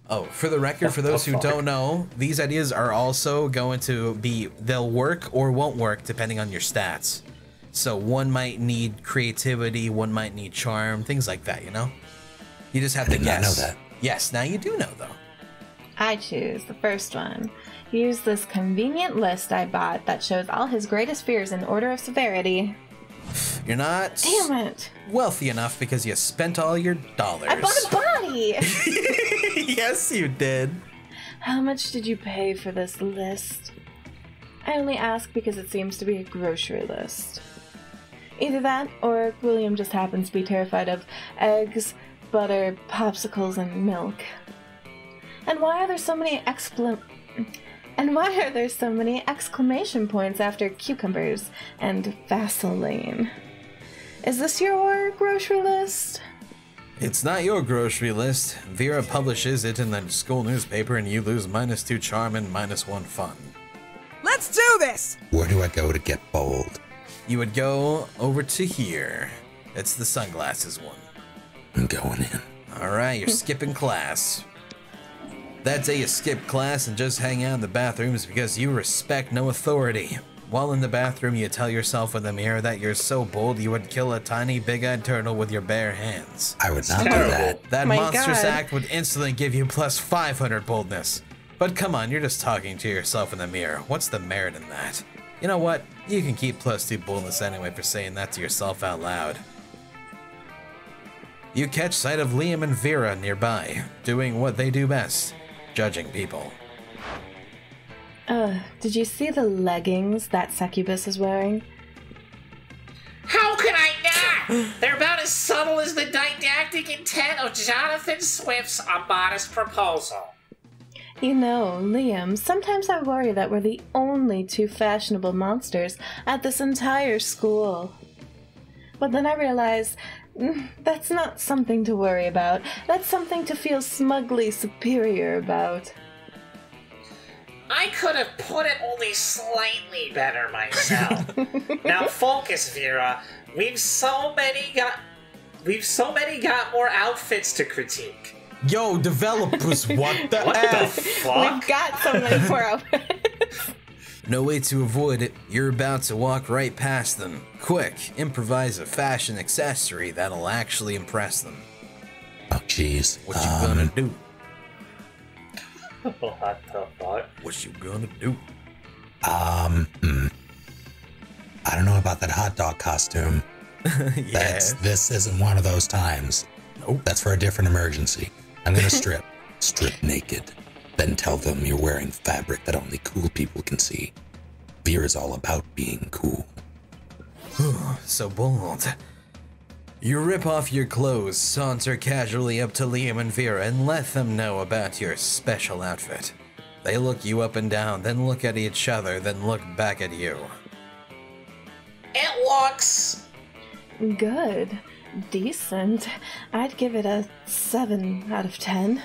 Oh, for the record, for those who don't know, these ideas are also going to be, they'll work or won't work depending on your stats. So one might need creativity, one might need charm, things like that, you know? You just have to did not guess. know that. Yes, now you do know though. I choose the first one. Use this convenient list I bought that shows all his greatest fears in order of severity. You're not Damn it! wealthy enough because you spent all your dollars. I bought a body! Yes, you did. How much did you pay for this list? I only ask because it seems to be a grocery list. Either that, or William just happens to be terrified of eggs, butter, popsicles, and milk. And why are there so many exclamation points after cucumbers and Vaseline? Is this your grocery list? It's not your grocery list. Vera publishes it in the school newspaper and you lose -2 charm and -1 fun. Let's Let's do this! Where do I go to get bold? You would go over to here. It's the sunglasses one. I'm going in. Alright, you're skipping class. That day you skip class and just hang out in the bathrooms because you respect no authority. While in the bathroom, you tell yourself in the mirror that you're so bold you would kill a tiny big-eyed turtle with your bare hands. I would not do terrible. that. That My monstrous God. act would instantly give you plus 500 boldness. But come on, you're just talking to yourself in the mirror. What's the merit in that? You know what? You can keep plus 2 boldness anyway for saying that to yourself out loud. You catch sight of Liam and Vera nearby, doing what they do best, judging people. Did you see the leggings that Succubus is wearing? How can I not? They're about as subtle as the didactic intent of Jonathan Swift's A Modest Proposal. You know, Liam, sometimes I worry that we're the only 2 fashionable monsters at this entire school. But then I realize that's not something to worry about. That's something to feel smugly superior about. I could have put it only slightly better myself. Now focus, Vera. We've so many got more outfits to critique. Yo, developers, what the What the F? fuck? We've got so many more outfits. No way to avoid it. You're about to walk right past them. Quick, improvise a fashion accessory that'll actually impress them. Oh, jeez. What you gonna do? What the fuck? What you gonna do? I don't know about that hot dog costume. Yeah. This isn't one of those times. Nope. That's for a different emergency. I'm gonna strip naked, then tell them you're wearing fabric that only cool people can see. Vera's all about being cool. So bold. You rip off your clothes, saunter casually up to Liam and Vera, and let them know about your special outfit. They look you up and down, then look at each other, then look back at you. It looks... Good. Decent. I'd give it a 7 out of 10.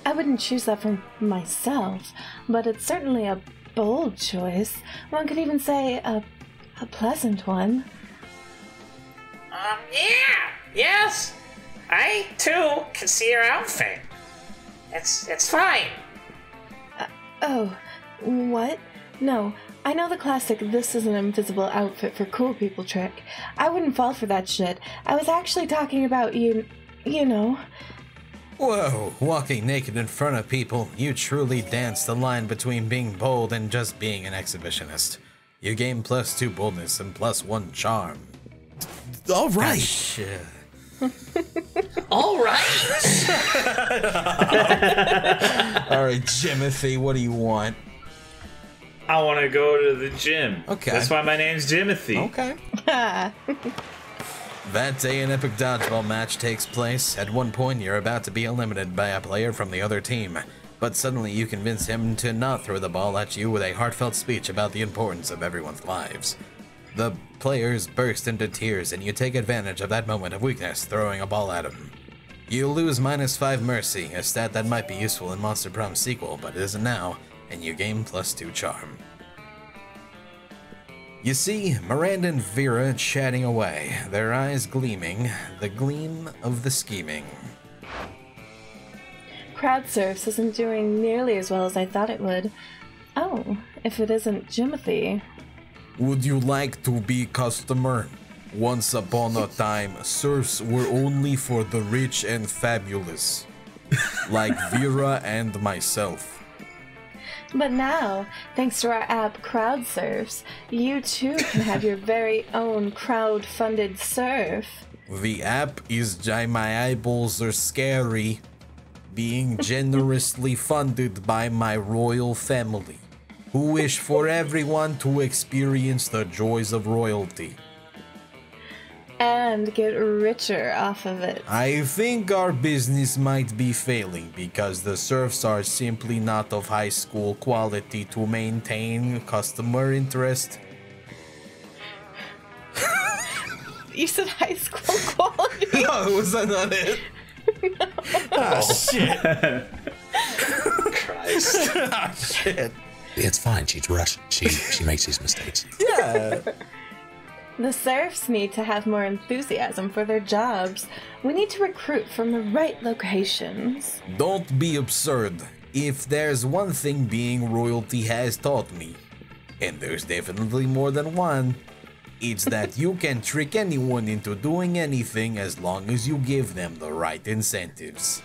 I wouldn't choose that for myself, but it's certainly a bold choice. One could even say a pleasant one. Yeah, yes. I, too, can see your outfit. It's fine. Oh, what? No, I know the classic "this is an invisible outfit for cool people" trick. I wouldn't fall for that shit. I was actually talking about you know. Whoa, walking naked in front of people, you truly dance the line between being bold and just being an exhibitionist. You gain plus 2 boldness and plus 1 charm. All right. Shit. All right. Alright, Jimothy, what do you want? I want to go to the gym. Okay. That's why my name's Jimothy. Okay. That day, an epic dodgeball match takes place. At one point, you're about to be eliminated by a player from the other team, but suddenly you convince him to not throw the ball at you with a heartfelt speech about the importance of everyone's lives. The players burst into tears, and you take advantage of that moment of weakness, throwing a ball at him. You lose minus 5 mercy, a stat that might be useful in Monster Prom sequel, but isn't now, and you gain plus 2 charm. You see Miranda and Vera chatting away, their eyes gleaming, the gleam of the scheming. Crowd Surfs isn't doing nearly as well as I thought it would. Oh, if it isn't Jimothy. Would you like to be customer? Once upon a time, surfs were only for the rich and fabulous, like Vera and myself. But now, thanks to our app Crowd Surfs, you too can have your very own crowd-funded surf. The app is my eyeballs are scary, being generously funded by my royal family, who wish for everyone to experience the joys of royalty. And get richer off of it. I think our business might be failing because the surfs are simply not of high school quality to maintain customer interest. You said high school quality? Oh, was that not it? Oh, shit. Christ. Ah, shit. It's fine. She's Russian. She makes these mistakes. Yeah. The serfs need to have more enthusiasm for their jobs. We need to recruit from the right locations. Don't be absurd. If there's one thing being royalty has taught me, and there's definitely more than one, it's that you can trick anyone into doing anything as long as you give them the right incentives.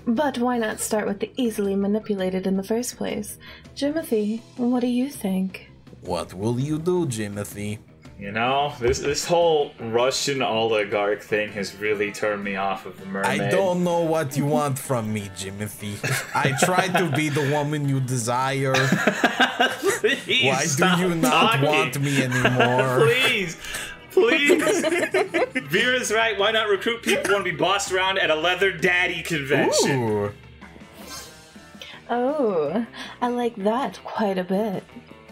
But why not start with the easily manipulated in the first place? Jimothy, what do you think? What will you do, Jimothy? You know, this whole Russian oligarch thing has really turned me off of the mermaid. I don't know what you want from me, Jimothy. I tried to be the woman you desire. Please, Why stop do you not talking. want me anymore? Please. Vera's right. Why not recruit people who want to be bossed around at a leather daddy convention? Ooh. Oh, I like that quite a bit.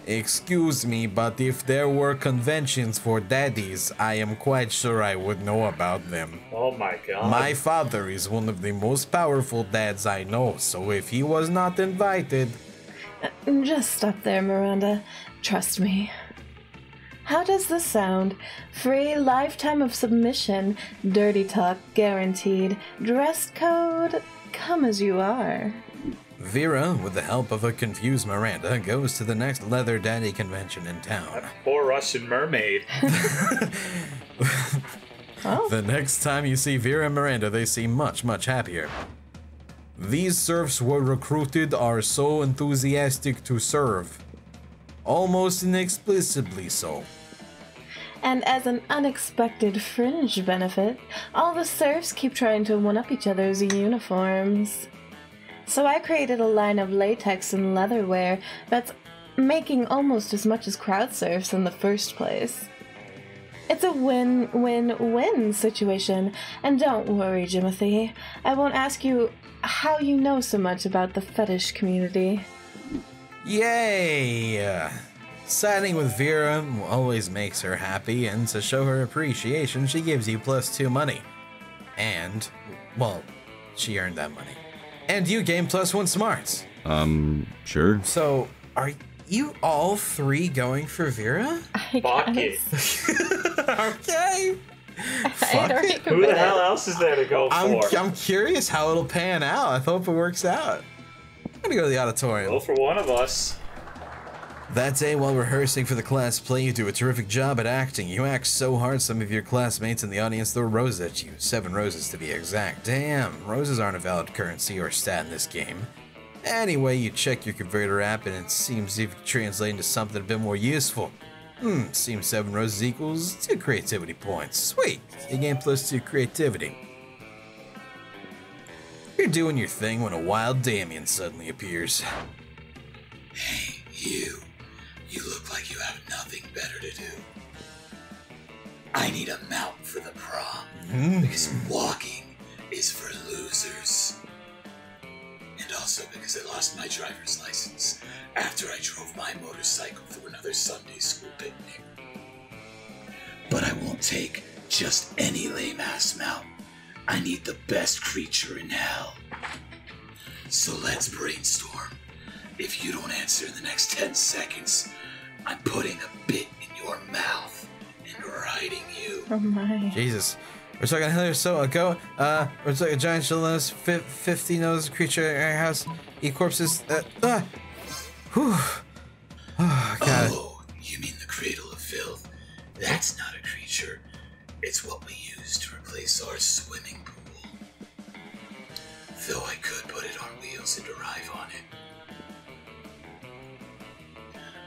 Excuse me, but if there were conventions for daddies, I am quite sure I would know about them. Oh my god. My father is one of the most powerful dads I know, so if he was not invited... Just stop there, Miranda. Trust me. How does this sound? Free lifetime of submission, dirty talk guaranteed, dress code, come as you are. Vera, with the help of a confused Miranda, goes to the next leather daddy convention in town. That poor Russian mermaid. Oh. The next time you see Vera and Miranda, they seem much, much happier. These serfs were recruited are so enthusiastic to serve. Almost inexplicably so. And as an unexpected fringe benefit, all the serfs keep trying to one-up each other's uniforms. So I created a line of latex and leatherware that's making almost as much as crowd surfs in the first place. It's a win-win-win situation, and don't worry, Jimothy. I won't ask you how you know so much about the fetish community. Yay! Siding with Vera always makes her happy, and to show her appreciation, she gives you +2 money. And, well, she earned that money. And you gain +1 smarts. Sure. So, are you all three going for Vera? I Fuck guess. Okay. I'd already Who the committed. hell else is there to go for? I'm curious how it'll pan out. I hope it works out. I'm gonna go to the auditorium. Go for one of us. That day, while rehearsing for the class play, you do a terrific job at acting. You act so hard, some of your classmates in the audience throw roses at you. 7 roses to be exact. Damn, roses aren't a valid currency or stat in this game. Anyway, you check your converter app, and it seems if you translate into something a bit more useful. Seems 7 roses equals 2 creativity points. Sweet, you gain +2 creativity. You're doing your thing when a wild Damien suddenly appears. Hey, you. You look like you have nothing better to do. I need a mount for the prom. Because walking is for losers. And also because I lost my driver's license after I drove my motorcycle through another Sunday school picnic. But I won't take just any lame-ass mount. I need the best creature in hell. So let's brainstorm. If you don't answer in the next 10 seconds, I'm putting a bit in your mouth and riding you. Oh my. Jesus. We're talking another we're talking a giant nose, 50 nose creature in our house, eat corpses, whew. Oh, God. Oh, you mean the cradle of filth? That's not a creature. It's what we use to replace our swimming pool. Though I could put it on wheels and arrive on it.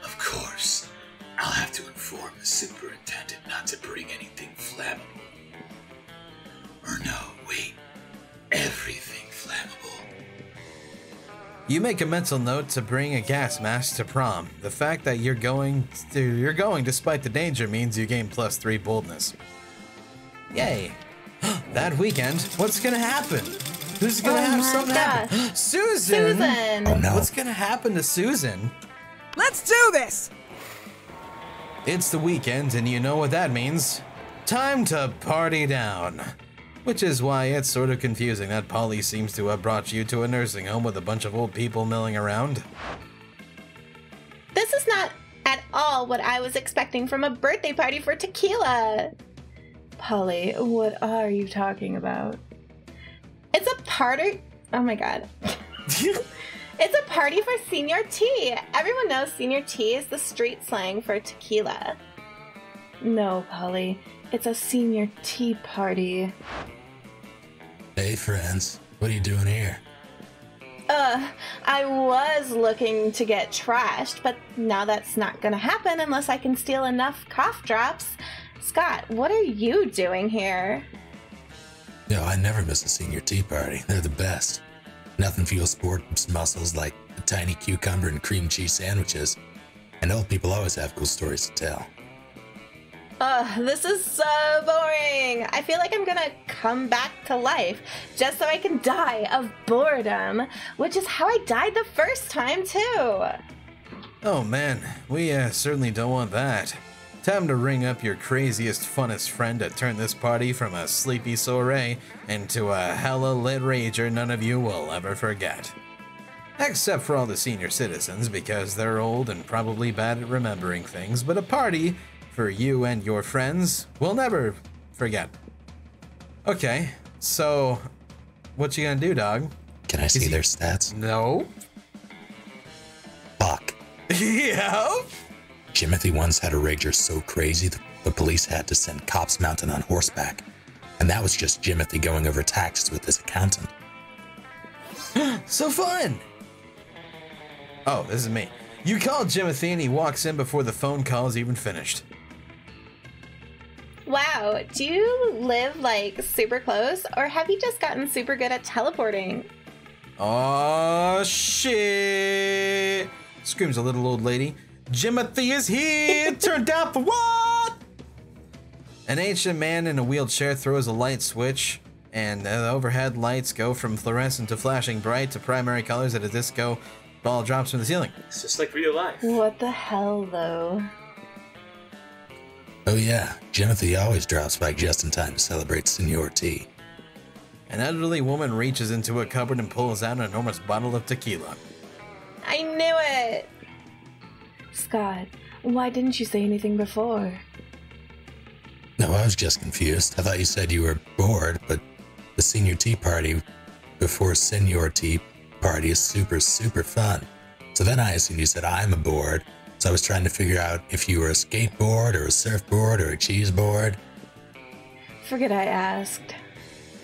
Of course, I'll have to inform the superintendent not to bring anything flammable. Or no, wait, everything flammable. You make a mental note to bring a gas mask to prom. The fact that you're going despite the danger means you gain +3 boldness. Yay. That weekend, what's gonna happen? Who's gonna have something happen? Susan! Susan! Oh no. What's gonna happen to Susan? Let's do this! It's the weekend, and you know what that means. Time to party down. Which is why it's sort of confusing that Polly seems to have brought you to a nursing home with a bunch of old people milling around. all what I was expecting from a birthday party for Tequila. Polly, what are you talking about? It's a party. Oh my god. It's a party for Senior T. Everyone knows Senior T is the street slang for tequila. No, Polly. It's a Senior Tea party. Hey, friends. What are you doing here? I was looking to get trashed, but now that's not gonna happen unless I can steal enough cough drops. Scott, what are you doing here? Yo, I never miss a senior tea party. They're the best. Nothing fuels sports muscles like a tiny cucumber and cream cheese sandwiches. And old people always have cool stories to tell. This is so boring. I feel like I'm gonna come back to life just so I can die of boredom, which is how I died the first time too. Oh man, we certainly don't want that. Time to ring up your craziest, funnest friend to turn this party from a sleepy soiree into a hella lit rager none of you will ever forget. Except for all the senior citizens, because they're old and probably bad at remembering things, but a party for you and your friends we'll never forget. Okay, so what you gonna do, dog? Can I see their stats? No. Fuck. Yeah. Jimothy once had a rager so crazy the police had to send cops mounted on horseback. And that was just Jimothy going over taxes with his accountant. So fun! Oh, this is me. You call Jimothy and he walks in before the phone call is even finished. Wow, do you live like super close, or have you just gotten super good at teleporting? Oh shit! Screams a little old lady. Jimothy is here! Turned down for what? An ancient man in a wheelchair throws a light switch, and the overhead lights go from fluorescent to flashing bright to primary colors at a disco ball drops from the ceiling. It's just like real life. What the hell, though? Oh yeah, Jimothy always drops by just in time to celebrate Senior Tea. An elderly woman reaches into a cupboard and pulls out an enormous bottle of tequila. I knew it! Scott, why didn't you say anything before? No, I was just confused. I thought you said you were bored, but the Senior Tea party before Senior Tea party is super, super fun. So then I assumed you said I'm bored. So I was trying to figure out if you were a skateboard or a surfboard or a cheese board. Forget I asked.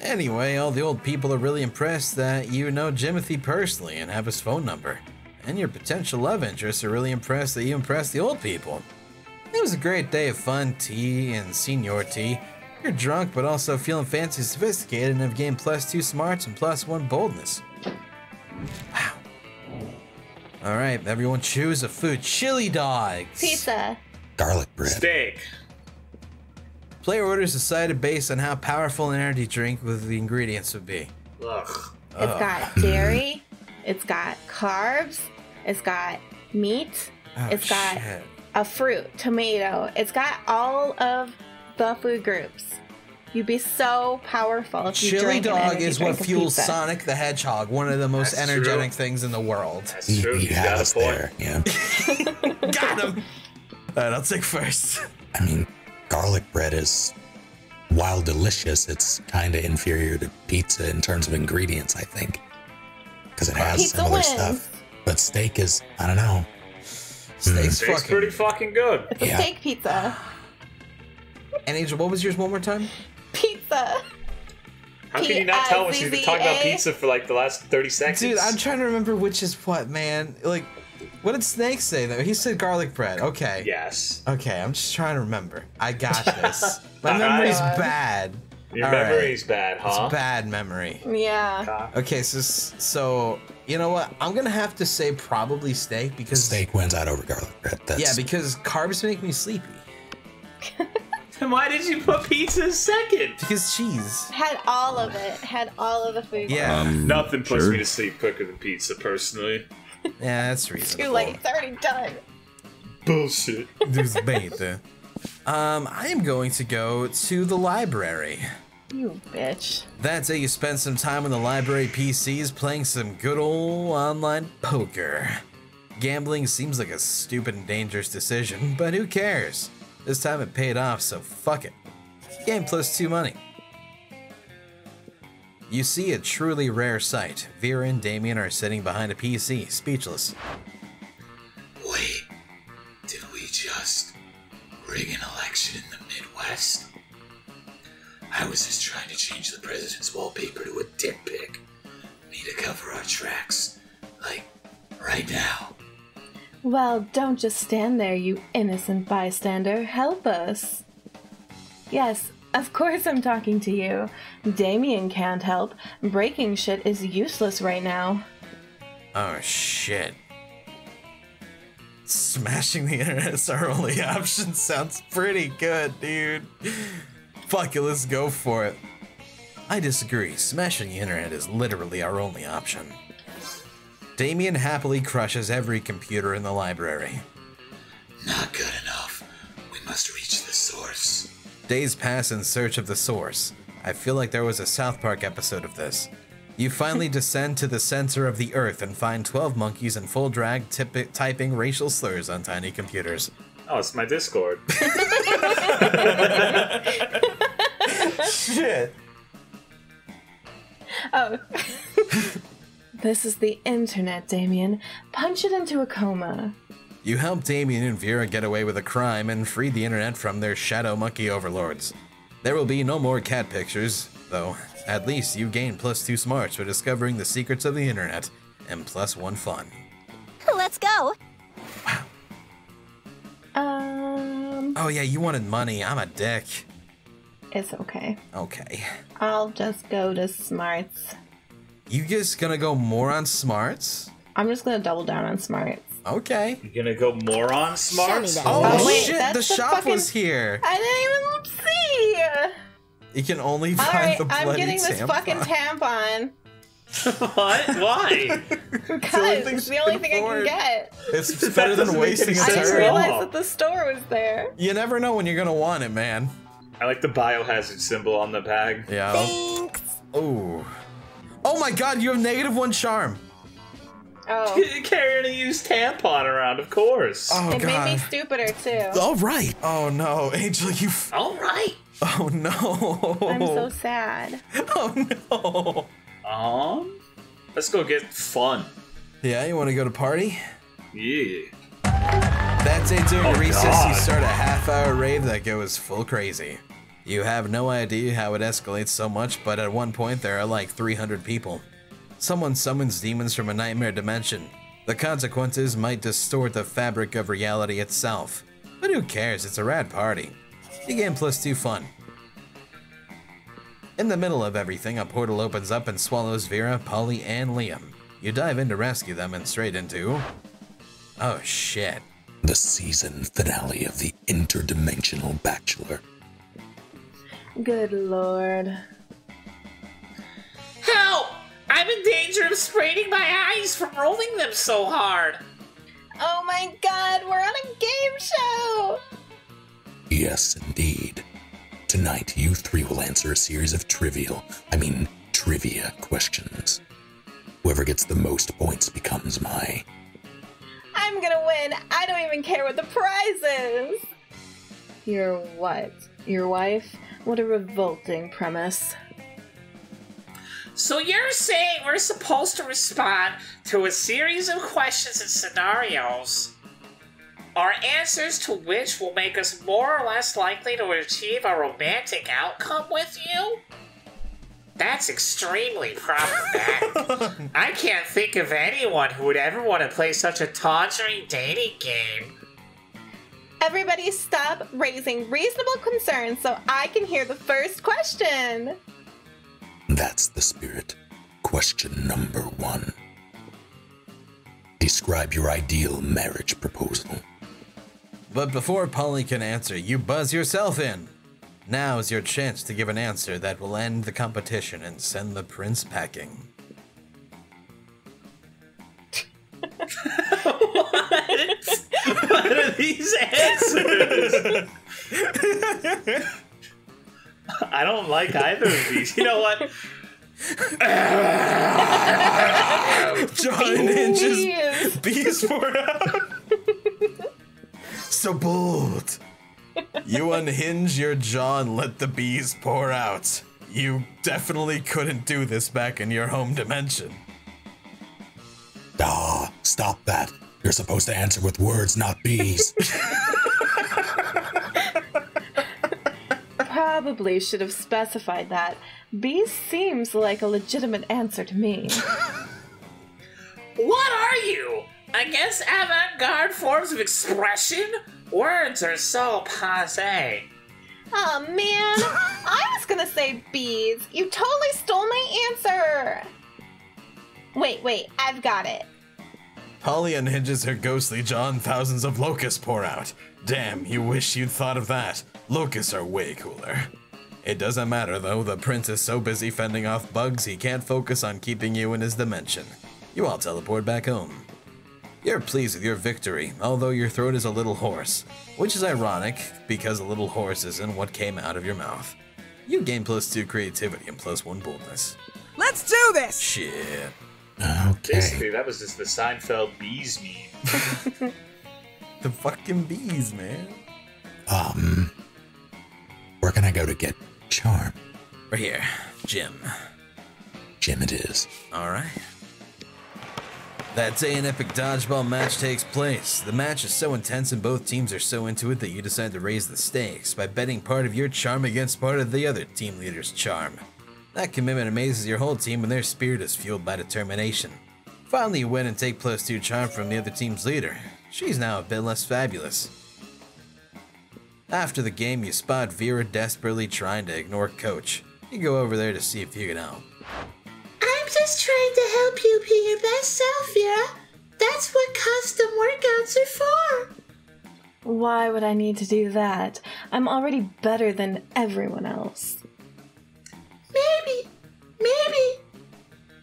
Anyway, all the old people are really impressed that you know Jimothy personally and have his phone number. And your potential love interests are really impressed that you impressed the old people. It was a great day of fun, tea, and Senior Tea. You're drunk, but also feeling fancy and sophisticated and have gained +2 smarts and +1 boldness. Wow. Alright, everyone choose a food. Chili dogs. Pizza. Garlic bread. Steak. Player orders decided based on how powerful an energy drink with the ingredients would be. Ugh. It's got dairy. It's got carbs. It's got meat. Oh, it's got shit. a fruit, tomato. It's got all of the food groups. You'd be so powerful if you Chili drank an dog energy is drink what of fuels pizza. Sonic the Hedgehog, one of the most That's energetic true. things in the world. That's true. You You have got us a point. there, yeah. Got him! Alright, I'll take first. I mean, garlic bread is, while delicious, it's kind of inferior to pizza in terms of ingredients, I think. Because it has Pizza similar wins. stuff. But steak is, I don't know. Steak's Steak's fucking... pretty fucking good. It's a Yeah. steak pizza. And Angel, what was yours one more time? Pizza. How can you not tell when she's been talking about Pizza. pizza for like the last 30 seconds? Dude, I'm trying to remember which is what, man. Like, what did Snake say, though? He said garlic bread. Okay. Yes. Okay, I'm just trying to remember. I got this. My Alright. memory's bad. Your Alright. memory's bad, huh? It's bad memory. Yeah. Okay, so you know what? I'm gonna have to say probably steak because Steak wins out over garlic bread. That's, yeah, because carbs make me sleepy. Then why did you put pizza second? Because cheese. Had all of it. Had all of the food. Yeah, Nothing puts Sure. me to sleep quicker than pizza, personally. yeah, that's reasonable. Too late. It's already done. Bullshit. This beta. I am going to go to the library. You bitch. That's it. You spend some time on the library PCs playing some good old online poker. Gambling seems like a stupid and dangerous decision, but who cares? This time it paid off, so fuck it. Game +2 money. You see a truly rare sight. Vera and Damien are sitting behind a PC, speechless. Wait, did we just rig an election in the Midwest? I was just trying to change the president's wallpaper to a dick pic. Need to cover our tracks. Like, right now. Well, don't just stand there, you innocent bystander. Help us. Yes, of course I'm talking to you. Damien can't help. Breaking shit is useless right now. Oh shit. Smashing the internet is our only option sounds pretty good, dude. Fuck it, let's go for it. I disagree. Smashing the internet is literally our only option. Damien happily crushes every computer in the library. Not good enough. We must reach the source. Days pass in search of the source. I feel like there was a South Park episode of this. You finally descend to the center of the earth and find 12 monkeys in full drag typing racial slurs on tiny computers. Oh, it's my Discord. Shit. Oh. This is the internet, Damien. Punch it into a coma. You help Damien and Vera get away with a crime and free the internet from their shadow monkey overlords. There will be no more cat pictures, though. At least you gain +2 smarts for discovering the secrets of the internet, and +1 fun. Let's go. Oh yeah, you wanted money. I'm a dick. It's okay. Okay. I'll just go to smarts. You just gonna go more on smarts? I'm just gonna double down on smarts. Okay. You're gonna go more on smarts? Show me Oh, that. wait, shit, that's the the shop fucking- was here. I didn't even see! You can only find Alright, the bloody I'm getting this tampon. fucking tampon. What? Why? Because thing it's the only she thing I can afford. get. It's That better than doesn't make wasting any a I sense didn't at turn. all. realize that the store was there. You never know when you're gonna want it, man. I like the biohazard symbol on the bag. Yeah. Thanks. Oh. Oh my god, you have -1 charm. Oh. Carrying a used tampon around, of course. Oh It god. made me stupider, too. All right. Oh no, Angel, you. All right. Oh no. I'm so sad. Oh no. Let's go get fun. Yeah, you want to go to party? Yeah. That day during Oh, recess, you God. start a half-hour rave that goes full crazy. You have no idea how it escalates so much, but at one point there are like 300 people. Someone summons demons from a nightmare dimension. The consequences might distort the fabric of reality itself. But who cares, it's a rad party. You gain +2 fun. In the middle of everything, a portal opens up and swallows Vera, Polly, and Liam. You dive in to rescue them and straight into... Oh shit. The season finale of The Interdimensional Bachelor. Good lord. Help! I'm in danger of spraining my eyes from rolling them so hard. Oh my god, we're on a game show! Yes, indeed. Tonight, you three will answer a series of trivia questions. Whoever gets the most points becomes my... I'm gonna win! I don't even care what the prize is! Your what? Your wife? What a revolting premise. So you're saying we're supposed to respond to a series of questions and scenarios, our answers to which will make us more or less likely to achieve a romantic outcome with you? That's extremely problematic. I can't think of anyone who would ever want to play such a tawdry dating game. Everybody stop raising reasonable concerns so I can hear the first question! That's the spirit. Question number 1. Describe your ideal marriage proposal. But before Polly can answer, you buzz yourself in. Now is your chance to give an answer that will end the competition and send the prince packing. What are these answers? I don't like either of these. You know what? John hinges. Bees. Bees pour out. So bold. You unhinge your jaw and let the bees pour out. You definitely couldn't do this back in your home dimension. Ah, stop that. You're supposed to answer with words, not bees. Probably should have specified that. Bees seems like a legitimate answer to me. What are you? I guess avant-garde forms of expression? Words are so passé. Oh man, I was gonna say bees. You totally stole my answer. Wait, I've got it. Polly unhinges her ghostly jaw and thousands of locusts pour out. Damn, you wish you'd thought of that. Locusts are way cooler. It doesn't matter though, the prince is so busy fending off bugs he can't focus on keeping you in his dimension. You all teleport back home. You're pleased with your victory, although your throat is a little hoarse, which is ironic because a little hoarse isn't what came out of your mouth. You gain +2 creativity and +1 boldness. Let's do this! Shit. Okay. Basically, that was just the Seinfeld bees meme. The fucking bees, man. Where can I go to get charm? Right here, Jim. Jim it is. Alright. That day an epic dodgeball match takes place. The match is so intense and both teams are so into it that you decide to raise the stakes by betting part of your charm against part of the other team leader's charm. That commitment amazes your whole team and their spirit is fueled by determination. Finally you win and take +2 charm from the other team's leader. She's now a bit less fabulous. After the game you spot Vera desperately trying to ignore Coach. You go over there to see if you can help. I'm just trying to help you be your best self, Vera. That's what custom workouts are for. Why would I need to do that? I'm already better than everyone else. Maybe.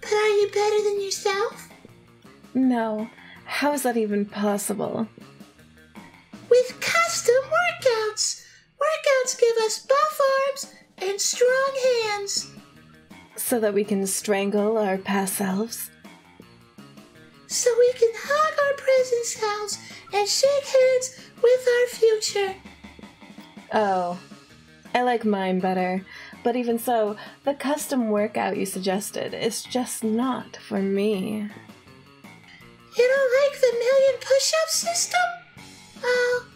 But are you better than yourself? No. How is that even possible? With custom workouts. Workouts give us buff arms and strong hands. So that we can strangle our past selves? So we can hug our present selves and shake hands with our future. Oh. I like mine better. But even so, the custom workout you suggested is just not for me. You don't like the million push-up system? Oh,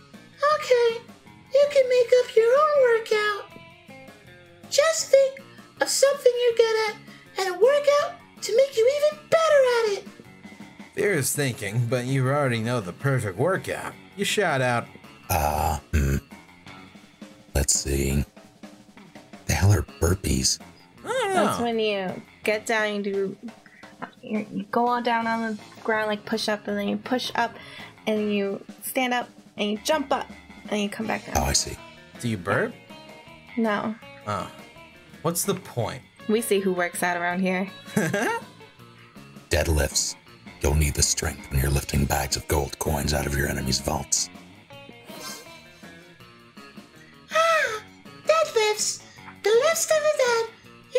okay. You can make up your own workout. Just think of something you're good at and a workout to make you even better at it. Vera's thinking, but you already know the perfect workout. You shout out, Let's see. The hell are burpees? I don't That's know. when you get down, you go all down on the ground like push up, and then you push up, and you stand up, and you jump up, and you come back Oh, down. I see. Do you burp? No. Oh. What's the point? We see who works out around here. Deadlifts. You'll need the strength when you're lifting bags of gold coins out of your enemy's vaults. Deadlifts. The lifts of the dead.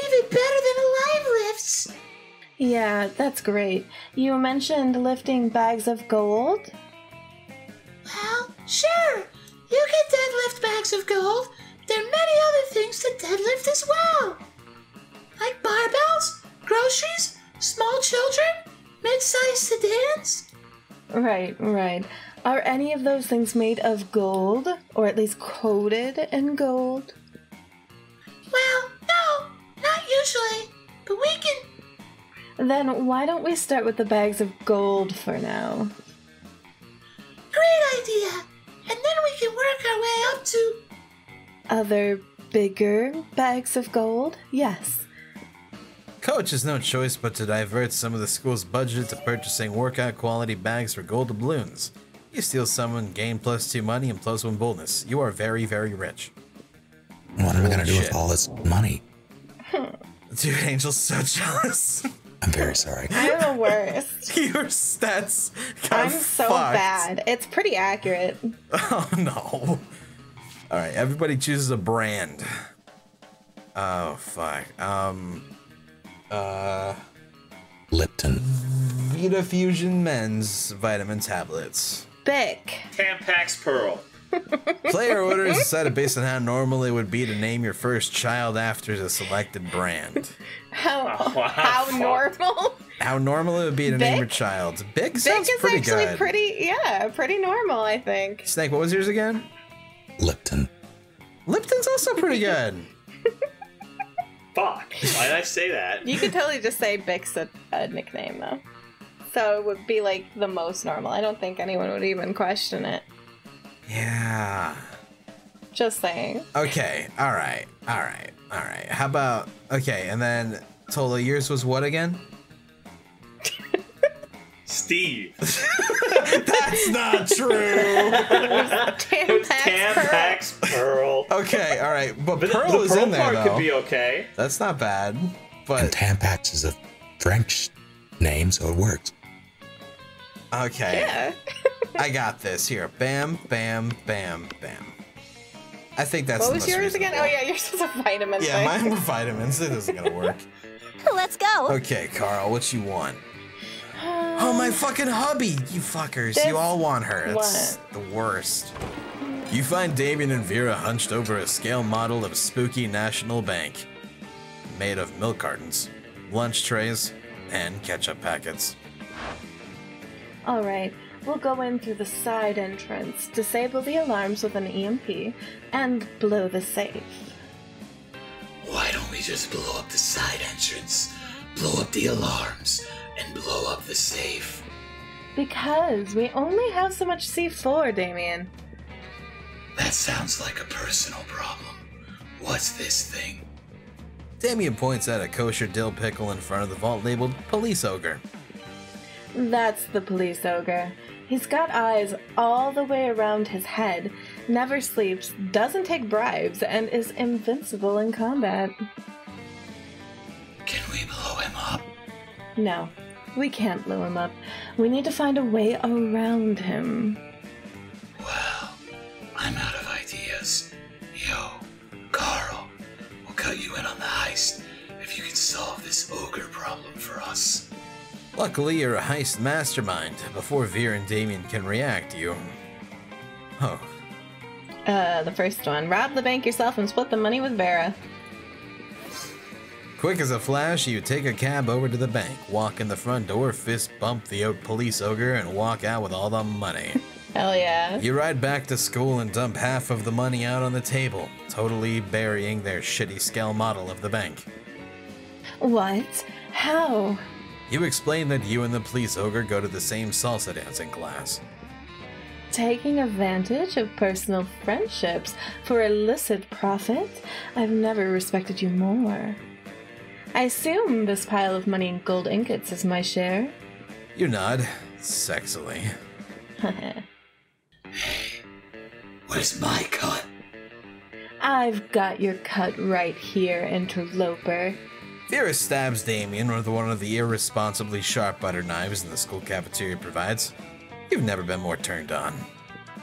Even better than alive lifts. Yeah, that's great. You mentioned lifting bags of gold? Well, sure. You can deadlift bags of gold. There are many other things to deadlift as well. Like barbells, groceries, small children, mid-sized sedans. Right. Are any of those things made of gold? Or at least coated in gold? Well, no, not usually. But we can... Then why don't we start with the bags of gold for now? Great idea. And then we can work our way up to... Other bigger bags of gold? Yes. Coach has no choice but to divert some of the school's budget to purchasing workout quality bags for gold doubloons. You steal some and gain +2 money and +1 boldness. You are very, very rich. What am I going to do Shit. with all this money? Dude, Angel's so jealous. I'm very sorry. I'm the worst. Your stats got I'm so fucked. bad. It's pretty accurate. Oh no. Alright, everybody chooses a brand. Oh fuck. Lipton. Vita Fusion Men's vitamin tablets. Bic. Tampax Pearl. Player orders a set based on how normal it would be to name your first child after the selected brand. How normal? How normal it would be to name Bic? your child. Bic Bic sounds is pretty actually good. pretty normal, I think. Snake, what was yours again? Lipton. Lipton's also pretty good. Fuck. Why did I say that? You could totally just say Bic's a nickname, though. So it would be like the most normal. I don't think anyone would even question it. Yeah. Just saying. Okay, alright. How about, okay, and then Tola, yours was what again? Steve. That's not true! Tampax Pearl. Okay, alright, but But Pearl the is Pearl in there, part though. could be okay. That's not bad, And but, Tampax is a French name, so it works. okay. Yeah. I got this. Here, bam, bam, bam, bam. I think that's What the was most yours again? reasonable. Oh, yeah, yours was a vitamin Yeah, thing. mine were vitamins. It isn't gonna work. Let's go. Okay, Carl, what you want? Oh, my fucking hubby! You fuckers. This You all want her. It's one. the worst. You find Damien and Vera hunched over a scale model of Spooky National Bank. Made of milk cartons, lunch trays, and ketchup packets. All right, we'll go in through the side entrance, disable the alarms with an EMP, and blow the safe. Why don't we just blow up the side entrance, blow up the alarms, and blow up the safe? Because we only have so much C4, Damien. That sounds like a personal problem. What's this thing? Damien points at a kosher dill pickle in front of the vault labeled Police Ogre. That's the police ogre. He's got eyes all the way around his head, never sleeps, doesn't take bribes, and is invincible in combat. Can we blow him up? No, we can't blow him up. We need to find a way around him. Well, I'm out of ideas. Yo, Carl, we'll cut you in on the heist if you can solve this ogre problem for us. Luckily, you're a heist mastermind. Before Veer and Damien can react, you... Oh. The first one. Rob the bank yourself and split the money with Vera. Quick as a flash, you take a cab over to the bank, walk in the front door, fist bump the police ogre, and walk out with all the money. Hell yeah. You ride back to school and dump half of the money out on the table, totally burying their shitty scale model of the bank. What? How? You explain that you and the police ogre go to the same salsa dancing class. Taking advantage of personal friendships for illicit profit? I've never respected you more. I assume this pile of money in gold ingots is my share? You nod, sexily. Where's my cut? I've got your cut right here, interloper. Vera stabs Damien with one of the irresponsibly sharp butter knives the school cafeteria provides. You've never been more turned on.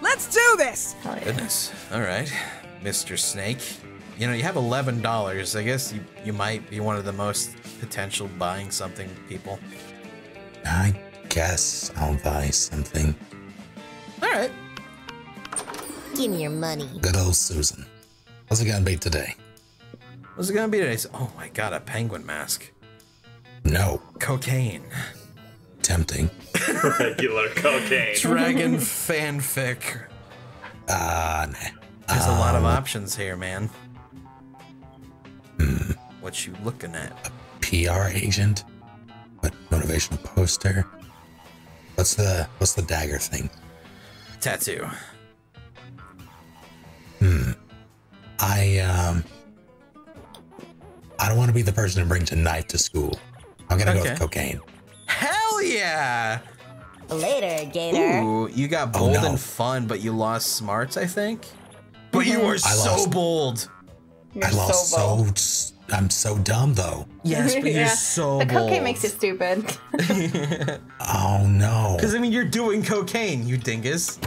Let's do this! Hell yeah. Goodness. Alright, Mr. Snake. You know, you have $11. I guess you might be one of the most potential buying something people. I guess I'll buy something. Alright. Give me your money. Good old Susan. What's it gonna be today? What's it gonna be today? Oh my god, a penguin mask. No. Cocaine. Tempting. Regular cocaine. Dragon fanfic. Nah. There's a lot of options here, man. What you looking at? PR agent? What motivational poster? What's the dagger thing? Tattoo. I don't want to be the person who brings a knife to school. I'm gonna go Okay. with cocaine. Hell yeah! Later, Gator. Ooh, you got bold no. and fun, but you lost smarts, I think. But you were I so lost- bold. I lost I'm so dumb though. Yes, but Yeah. you're so The bold. cocaine makes you stupid. Oh no. Because I mean, you're doing cocaine, you dingus.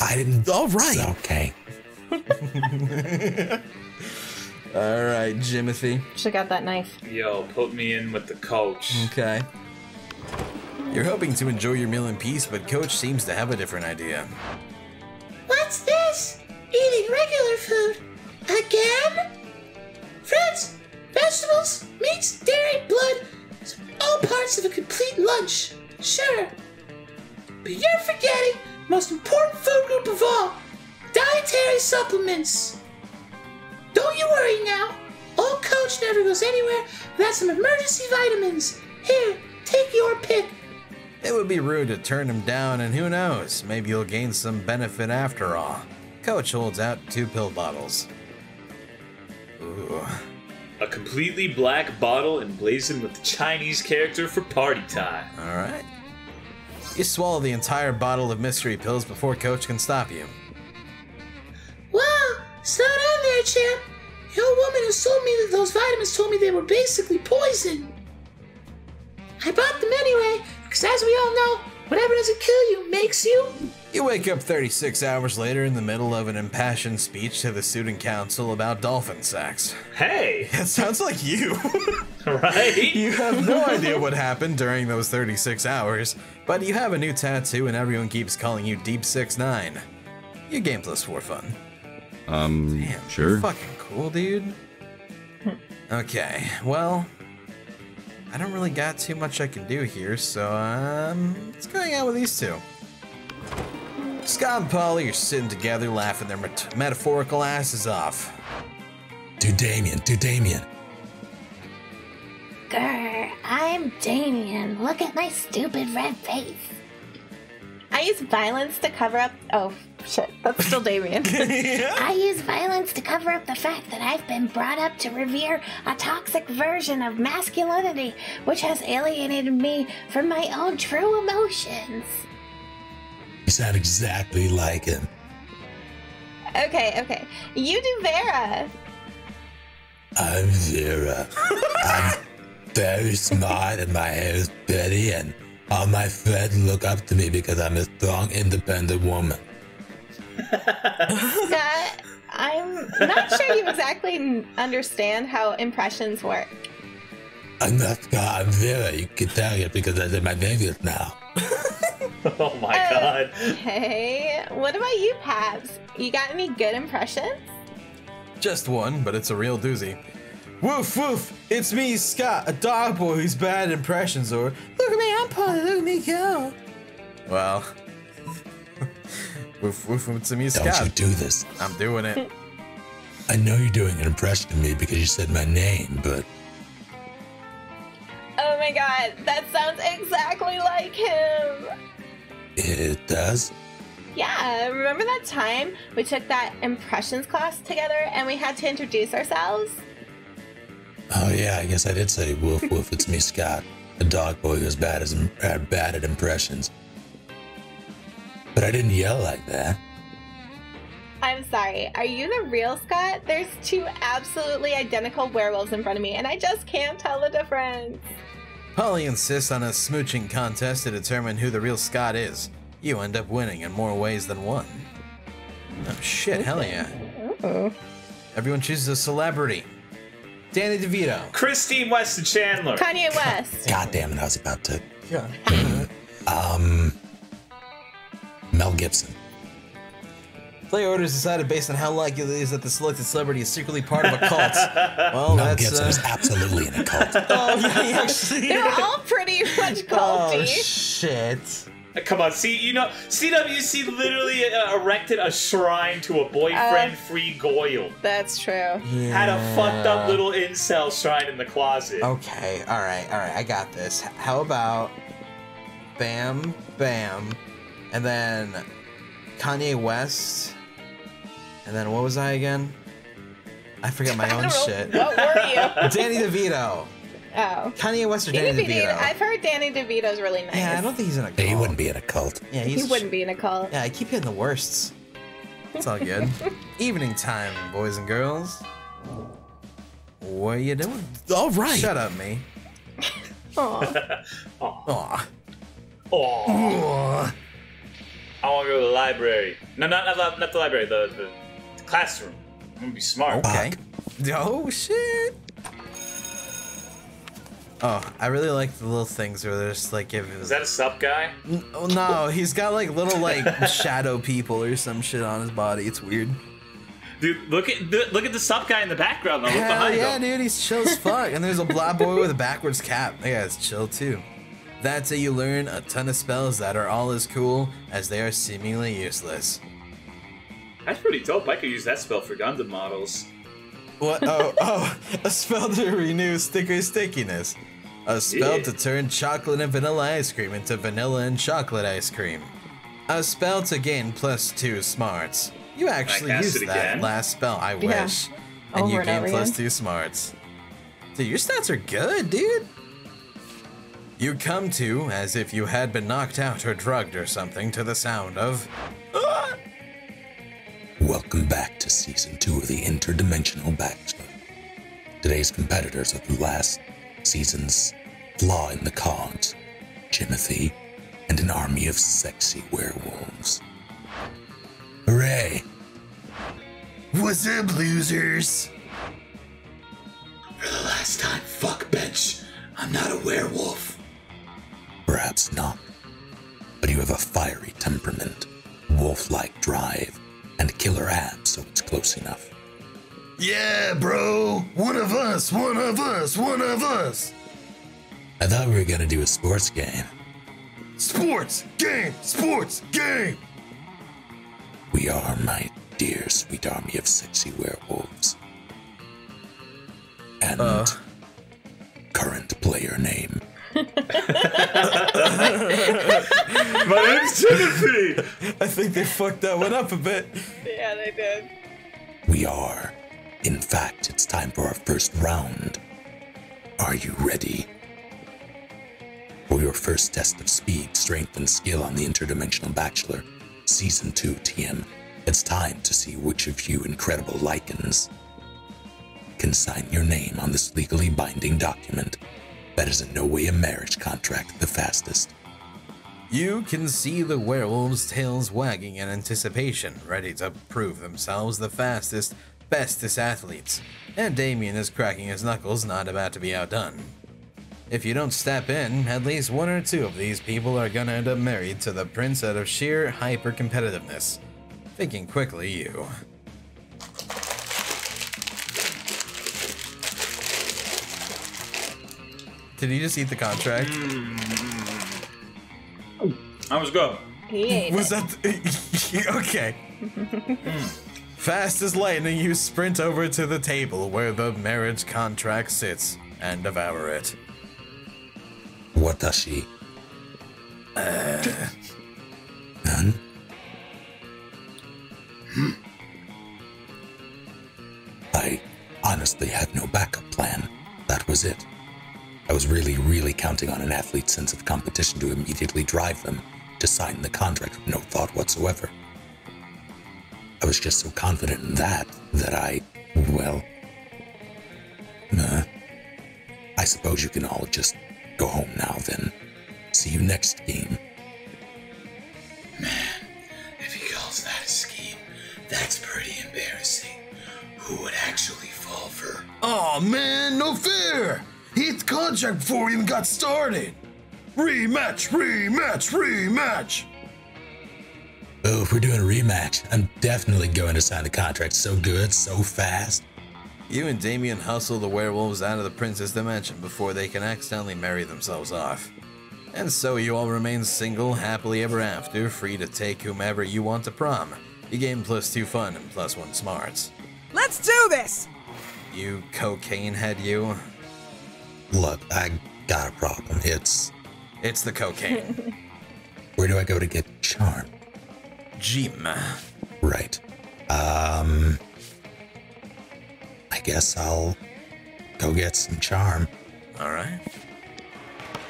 I didn't. All right. Okay. All right, Jimothy. Should've got that knife. Yo, put me in with the coach. Okay. You're hoping to enjoy your meal in peace, but Coach seems to have a different idea. What's this? Eating regular food. Again? Fruits, vegetables, meats, dairy, blood. All parts of a complete lunch. Sure. But you're forgetting the most important food group of all. Dietary supplements. Don't you worry now. Old Coach never goes anywhere without some emergency vitamins. Here, take your pick. It would be rude to turn him down, and who knows, maybe you'll gain some benefit after all. Coach holds out 2 pill bottles. Ooh. A completely black bottle emblazoned with the Chinese character for party time. Alright. You swallow the entire bottle of mystery pills before Coach can stop you. Wow, slow down there, champ. The old woman who sold me those vitamins told me they were basically poison. I bought them anyway, because as we all know, whatever doesn't kill you makes you. You wake up 36 hours later in the middle of an impassioned speech to the student council about dolphin sacks. Hey! It sounds like you. Right? You have no idea what happened during those 36 hours, but you have a new tattoo and everyone keeps calling you Deep 6'9". You game plus for fun. Damn, Sure. Fucking cool, dude. Okay, well, I don't really got too much I can do here, so let's go hang out with these two. Scott and Polly are sitting together laughing their metaphorical asses off. Do Damien. Grr, I'm Damien. Look at my stupid red face. I use violence to cover up. Oh, shit. That's still Damien. I use violence to cover up the fact that I've been brought up to revere a toxic version of masculinity, which has alienated me from my own true emotions. You sound exactly like him. Okay. You do Vera. I'm Vera. I'm very smart and my hair is pretty and all my friends look up to me because I'm a strong, independent woman. Scott, I'm not sure you exactly understand how impressions work. I'm not Scott, I'm Vera. You can tell you because I said my name is now. Oh my god. Okay, what about you, Pabs? You got any good impressions? Just one, but it's a real doozy. Woof woof, it's me, Scott, a dog boy who's bad at impressions, or look at me, I'm Polly, look at me go. Well, woof woof, it's me, Scott. Don't you do this. I'm doing it. I know you're doing an impression of me because you said my name, but Oh my god, that sounds exactly like him! it does? Yeah, remember that time we took that impressions class together and we had to introduce ourselves? Oh yeah, I guess I did say woof woof, it's me, Scott, a dog boy who's bad at impressions. But I didn't yell like that. I'm sorry, are you the real Scott? There's 2 absolutely identical werewolves in front of me and I just can't tell the difference. Polly insists on a smooching contest to determine who the real Scott is. You end up winning in more ways than one. Oh shit, hell yeah. Ooh. Everyone chooses a celebrity. Danny DeVito. Christine Weston Chandler. Kanye West. God damn it, I was about to. Yeah. Mel Gibson. Play order is decided based on how likely it is that the selected celebrity is secretly part of a cult. Well, Mel that's Gibson is absolutely in a cult. Oh, yeah, actually. They're all pretty much culty. Oh, shit. Come on, see, you know, CWC literally erected a shrine to a boyfriend-free Goyle. That's true. Yeah. Had a fucked up little incel shrine in the closet. Okay, alright, I got this. How about Bam Bam, and then Kanye West, and then what was I again? I forget my own shit. What were you? Danny DeVito. Oh. Kanye West or Danny DeVito? I've heard Danny DeVito's really nice. Yeah, I don't think he's in a cult. He wouldn't be in a cult. Yeah, He wouldn't be in a cult. Yeah, I keep hitting the worsts. It's all good. Evening time, boys and girls. What are you doing? All right. Shut up, me. Aw. Aw. Oh. I want to go to the library. No, not the library. The classroom. I'm gonna be smart. Okay. Oh shit. Oh, I really like the little things where they're just like give. Is that a sup guy? Oh no, he's got like little like shadow people or some shit on his body. It's weird. Dude, look at the sup guy in the background. Though. Look Hell behind yeah, him. dude, he's chill as fuck. And there's a black boy with a backwards cap. That guy's chill too. That's how you learn a ton of spells that are all as cool as they are seemingly useless. That's pretty dope. I could use that spell for Gundam models. What? Oh, a spell to renew sticker stickiness. A spell to turn chocolate and vanilla ice cream into vanilla and chocolate ice cream. A spell to gain +2 smarts. You actually used that last spell, I wish. And you gain +2 smarts. Dude, your stats are good, dude. You come to as if you had been knocked out or drugged or something to the sound of... Welcome back to Season 2 of the Interdimensional Bachelor. Today's competitors are the last season's flaw in the cards, Jimothy, and an army of sexy werewolves. Hooray! What's up, losers? For the last time, fuck bench. I'm not a werewolf. Perhaps not, but you have a fiery temperament, wolf-like drive, and killer abs, so it's close enough. Yeah, bro. One of us, one of us, one of us. I thought we were gonna do a sports game. Sports game, sports game. We are, my dear sweet army of sexy werewolves. And current player name. My name's Timothy! I think they fucked that one up a bit. Yeah, they did. We are. In fact, it's time for our first round. Are you ready? For your first test of speed, strength, and skill on the Interdimensional Bachelor, Season 2 TM, it's time to see which of you incredible Lycans can sign your name on this legally binding document that is in no way a marriage contract the fastest. You can see the werewolves' tails wagging in anticipation, ready to prove themselves the fastest, bestest athletes, and Damien is cracking his knuckles, not about to be outdone. If you don't step in, at least one or two of these people are gonna end up married to the prince out of sheer hyper-competitiveness. Thinking quickly, you. Did he just eat the contract? That was good. He ate Was it. that... okay. Fast as lightning, you sprint over to the table where the marriage contract sits and devour it. Watashi. None? I honestly had no backup plan. That was it. I was really counting on an athlete's sense of competition to immediately drive them to sign the contract with no thought whatsoever. I was just so confident in that I, well... I suppose you can all just go home now then. See you next game. Man, if he calls that a scheme, that's pretty embarrassing. Who would actually fall for... Oh man, no fair! He hit the contract before we even got started! Rematch, rematch, rematch! Oh, if we're doing a rematch, I'm definitely going to sign the contract so good, so fast. You and Damien hustle the werewolves out of the Princess Dimension before they can accidentally marry themselves off. And so you all remain single, happily ever after, free to take whomever you want to prom. You gain +2 fun and +1 smarts. Let's do this! You cocaine head, you. Look, I got a problem. It's the cocaine. where do I go to get charm? Jim. Right. I guess I'll go get some charm. Alright.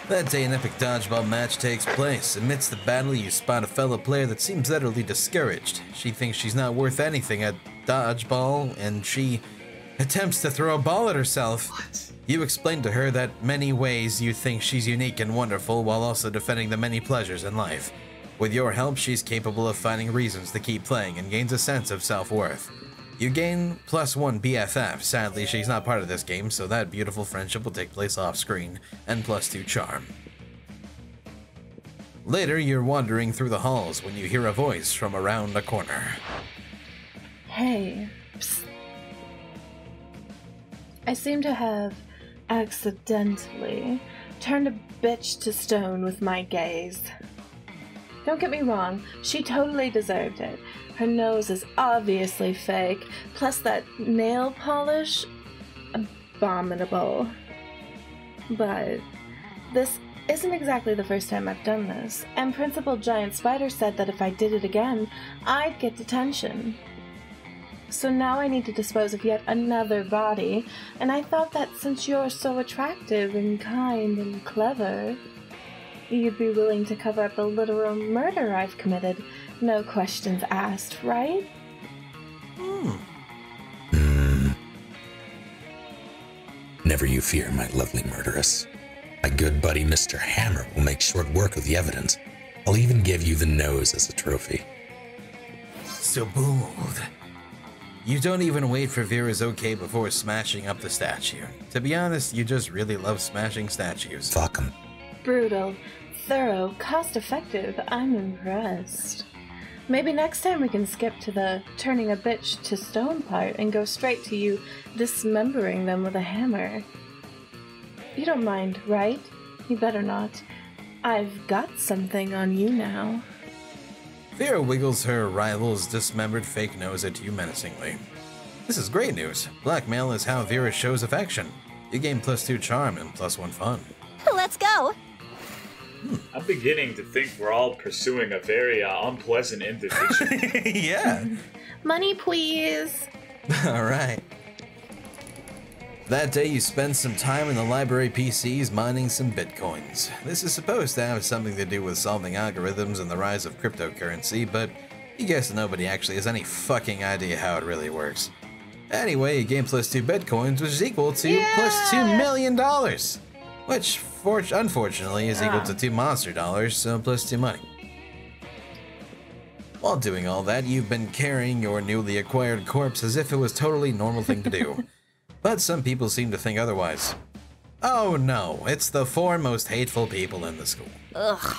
That day, an epic dodgeball match takes place. Amidst the battle, you spot a fellow player that seems utterly discouraged. She thinks she's not worth anything at dodgeball, and she attempts to throw a ball at herself. What? You explain to her that many ways you think she's unique and wonderful while also defending the many pleasures in life. With your help, she's capable of finding reasons to keep playing and gains a sense of self-worth. You gain +1 BFF. Sadly, she's not part of this game, so that beautiful friendship will take place off screen, and +2 charm. Later, you're wandering through the halls when you hear a voice from around the corner. Hey. Psst. I seem to have accidentally turned a bitch to stone with my gaze. Don't get me wrong, she totally deserved it. Her nose is obviously fake, plus that nail polish, abominable. But this isn't exactly the first time I've done this, and Principal Giant Spider said that if I did it again, I'd get detention. So now I need to dispose of yet another body, and I thought that since you're so attractive and kind and clever, you'd be willing to cover up the literal murder I've committed. No questions asked, right? Never you fear, my lovely murderess. My good buddy Mr. Hammer will make short work of the evidence. I'll even give you the nose as a trophy. So bold. You don't even wait for Vera's okay before smashing up the statue. To be honest, you just really love smashing statues. Fuck 'em. Brutal, thorough, cost-effective. I'm impressed. Maybe next time we can skip to the turning a bitch to stone part and go straight to you dismembering them with a hammer. You don't mind, right? You better not. I've got something on you now. Vera wiggles her rival's dismembered fake nose at you menacingly. This is great news. Blackmail is how Vera shows affection. You gain +2 charm and +1 fun. Let's go. I'm beginning to think we're all pursuing a very unpleasant individual. Yeah. Money, please. All right. That day, you spend some time in the library PCs mining some bitcoins. This is supposed to have something to do with solving algorithms and the rise of cryptocurrency, but you guess nobody actually has any fucking idea how it really works. Anyway, you gain +2 bitcoins, which is equal to +2 million dollars, which unfortunately is equal to 2 monster dollars, so +2 money. While doing all that, you've been carrying your newly acquired corpse as if it was totally normal thing to do. But some people seem to think otherwise. Oh no, it's the 4 most hateful people in the school. Ugh.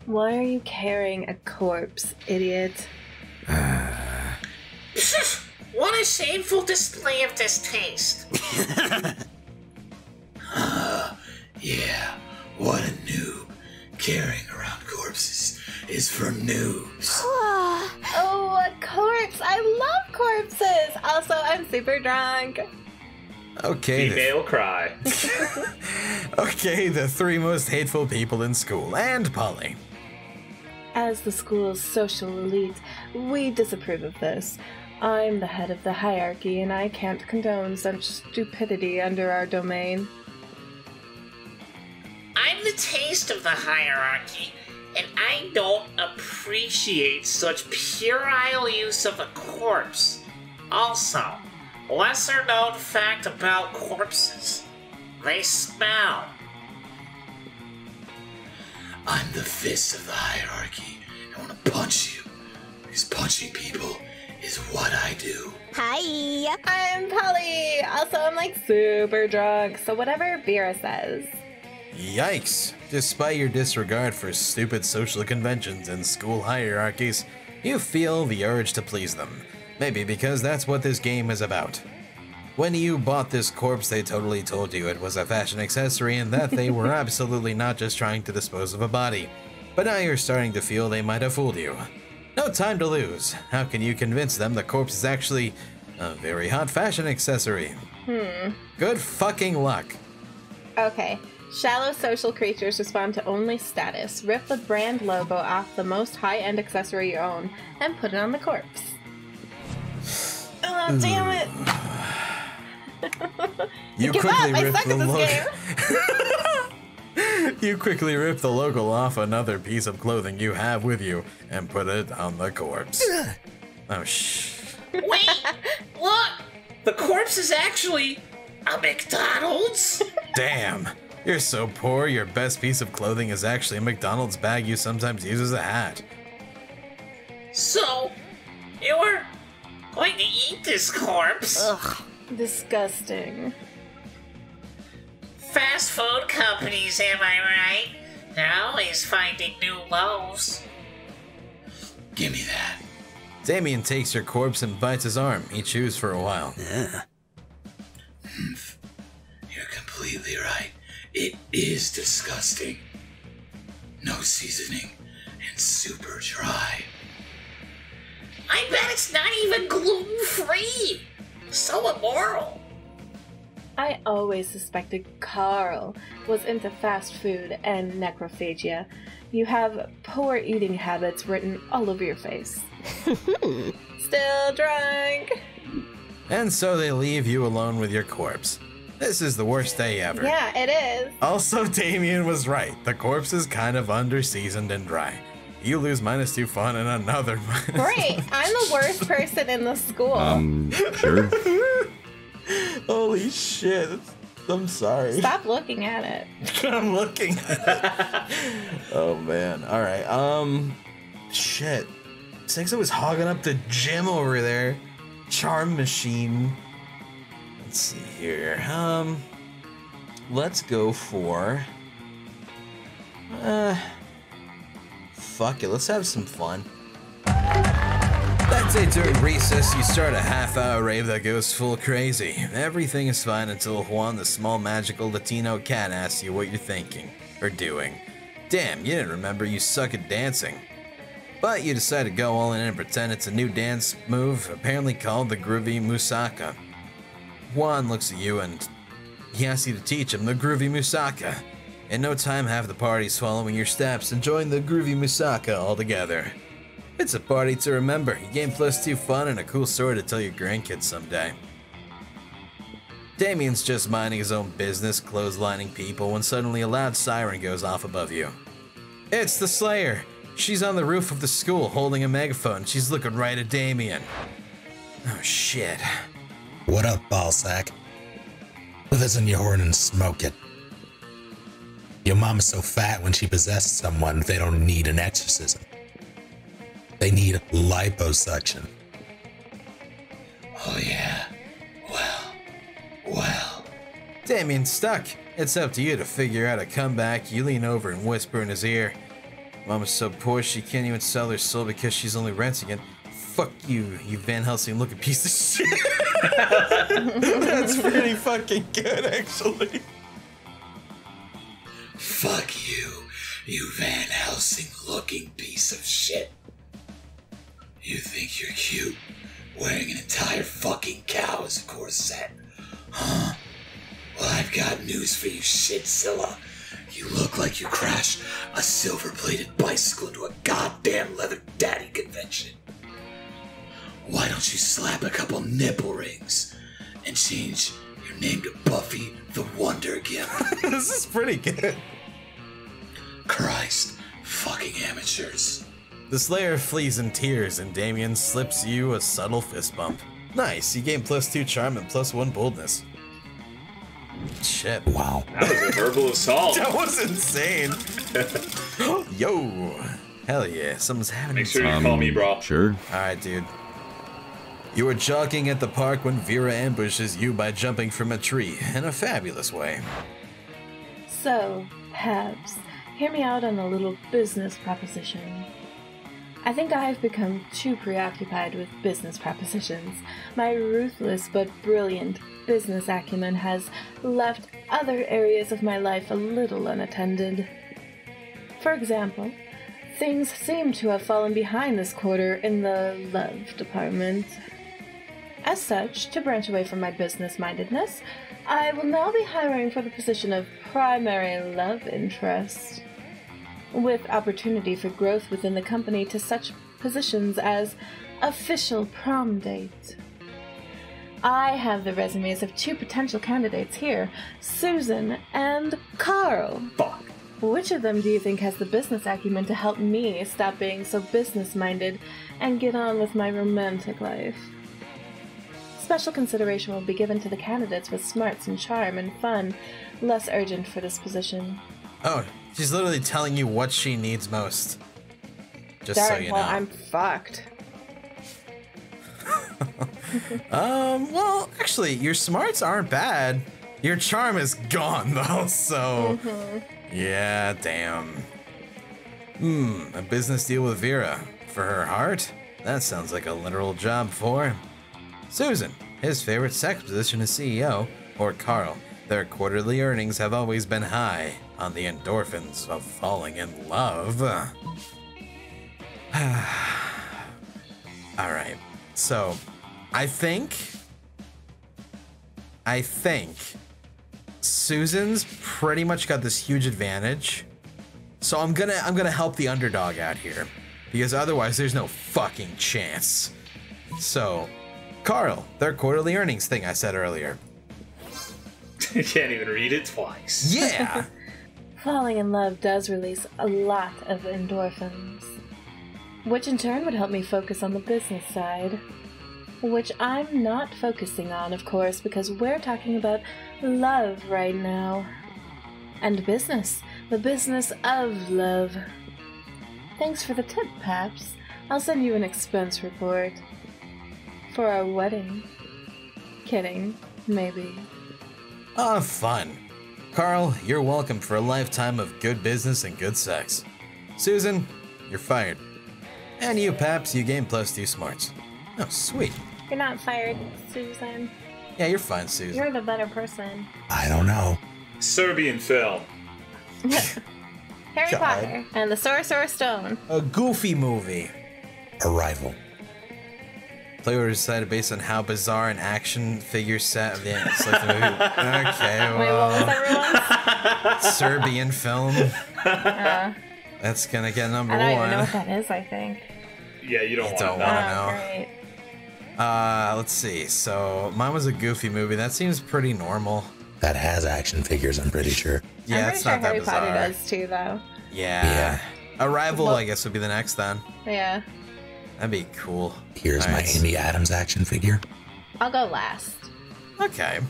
Why are you carrying a corpse, idiot? What a shameful display of distaste. Yeah, what a noob. Carrying around corpses is for noobs. Oh, a corpse! I love corpses! Also, I'm super drunk. Okay. Female cry. Okay, the 3 most hateful people in school, and Polly. As the school's social elite, we disapprove of this. I'm the head of the hierarchy, and I can't condone such stupidity under our domain. I'm the taste of the hierarchy, and I don't appreciate such puerile use of a corpse. Also, lesser known fact about corpses, they smell. I'm the fist of the hierarchy. I want to punch you, because punching people is what I do. Hi. I'm Polly! Also, I'm like super drunk, so whatever Vera says. Yikes! Despite your disregard for stupid social conventions and school hierarchies, you feel the urge to please them. Maybe because that's what this game is about. When you bought this corpse, they totally told you it was a fashion accessory and that they were absolutely not just trying to dispose of a body. But now you're starting to feel they might have fooled you. No time to lose. How can you convince them the corpse is actually a very hot fashion accessory? Good fucking luck. Okay. Shallow social creatures respond to only status. Rip the brand logo off the most high-end accessory you own and put it on the corpse. Oh, damn it! You Give quickly up! I rip suck the at this logo. You quickly rip the logo off another piece of clothing you have with you and put it on the corpse. Oh shh. Wait! Look! The corpse is actually a McDonald's? Damn. You're so poor, your best piece of clothing is actually a McDonald's bag you sometimes use as a hat. So, you're going to eat this corpse. Ugh. Disgusting. Fast food companies, am I right? They're always finding new lows. Give me that. Damien takes your corpse and bites his arm. He chews for a while. Yeah. You're completely right. It is disgusting. No seasoning and super dry. I bet it's not even gluten-free. So immoral. I always suspected Carl was into fast food and necrophagia. You have poor eating habits written all over your face. Still drunk. And so they leave you alone with your corpse. This is the worst day ever. Yeah, it is. Also, Damien was right. The corpse is kind of under-seasoned and dry. You lose -2 fun and another -. Great. I'm the worst person in the school. Sure. Holy shit. I'm sorry. Stop looking at it. I'm looking at it. Oh, man. All right. Shit. Sixo was hogging up the gym over there. Charm machine. Let's see here. Let's go for... fuck it. Let's have some fun. That day during recess, you start a half-hour rave that goes full crazy. Everything is fine until Juan, the small magical Latino cat, asks you what you're thinking or doing. Damn, you didn't remember you suck at dancing. But you decide to go all in and pretend it's a new dance move, apparently called the Groovy Musaka. Juan looks at you and he asks you to teach him the Groovy Musaka. In no time, half the party's following your steps and join the Groovy Musaka all together. It's a party to remember. You gain +2 fun and a cool story to tell your grandkids someday. Damien's just minding his own business, clotheslining people, when suddenly a loud siren goes off above you. It's the Slayer! She's on the roof of the school holding a megaphone. She's looking right at Damien. Oh shit. What up, ballsack? Put this in your horn and smoke it. Your mama's so fat when she possessed someone, they don't need an exorcism. They need liposuction. Oh yeah. Well. Damien's stuck. It's up to you to figure out a comeback. You lean over and whisper in his ear. Mama's so poor she can't even sell her soul because she's only renting it. Fuck you, you Van Helsing looking piece of shit. That's pretty fucking good, actually. Fuck you, you Van Helsing looking piece of shit. You think you're cute, wearing an entire fucking cow as a corset, huh? Well, I've got news for you, Shitzilla. You look like you crashed a silver-bladed bicycle into a goddamn leather daddy convention. Why don't you slap a couple nipple rings and change your name to Buffy the Wonder Gimp? This is pretty good. Christ, fucking amateurs. The Slayer flees in tears and Damien slips you a subtle fist bump. Nice, you gain +2 charm and +1 boldness. Shit. Wow. That was a verbal assault. That was insane. Yo. Hell yeah, someone's having Make sure you call me, bro. Sure. Alright, dude. You are jogging at the park when Vera ambushes you by jumping from a tree in a fabulous way. So, Habs, hear me out on a little business proposition. I think I have become too preoccupied with business propositions. My ruthless but brilliant business acumen has left other areas of my life a little unattended. For example, things seem to have fallen behind this quarter in the love department. As such, to branch away from my business-mindedness, I will now be hiring for the position of primary love interest, with opportunity for growth within the company to such positions as official prom date. I have the resumes of 2 potential candidates here, Susan and Carl. Fuck. Which of them do you think has the business acumen to help me stop being so business-minded and get on with my romantic life? Special consideration will be given to the candidates with smarts and charm and fun, less urgent for this position. Oh, she's literally telling you what she needs most. Just so Darn, you well, know. I'm fucked. Well, actually, your smarts aren't bad. Your charm is gone, though, so... Yeah, damn. A business deal with Vera. For her heart? That sounds like a literal job for him. Susan, his favorite sex position is CEO, or Carl. Their quarterly earnings have always been high on the endorphins of falling in love. Alright, so I think Susan's pretty much got this huge advantage. So I'm gonna help the underdog out here, because otherwise there's no fucking chance. So, Carl, their quarterly earnings thing I said earlier. You can't even read it twice. Yeah. Falling in love does release a lot of endorphins, which in turn would help me focus on the business side. Which I'm not focusing on, of course, because we're talking about love right now. And business. The business of love. Thanks for the tip, Paps. I'll send you an expense report. For our wedding. Kidding. Maybe. Oh, fun. Carl, you're welcome for a lifetime of good business and good sex. Susan, you're fired. And you, Paps, you gain +2 smarts. Oh, sweet. You're not fired, Susan. Yeah, you're fine, Susan. You're the better person. I don't know. Serbian film. Harry God. Potter and the Sorcerer's Stone. A Goofy movie. Arrival. Play was decided based on how bizarre an action figure set of the it's like the movie. Okay, Wait, what was well, everyone's? Serbian film. That's gonna get number I don't one. even know what that is, I think. Yeah, you don't want to Don't know. wanna Oh, know. great. Let's see. So mine was a Goofy movie. That seems pretty normal. That has action figures, I'm pretty sure. Yeah, I'm it's pretty sure not that Harry bizarre. Potter does too, though. Yeah. Arrival, Well- I guess, would be the next then. Yeah. That'd be cool. Here's my Alright. Amy Adams action figure. I'll go last. Okay.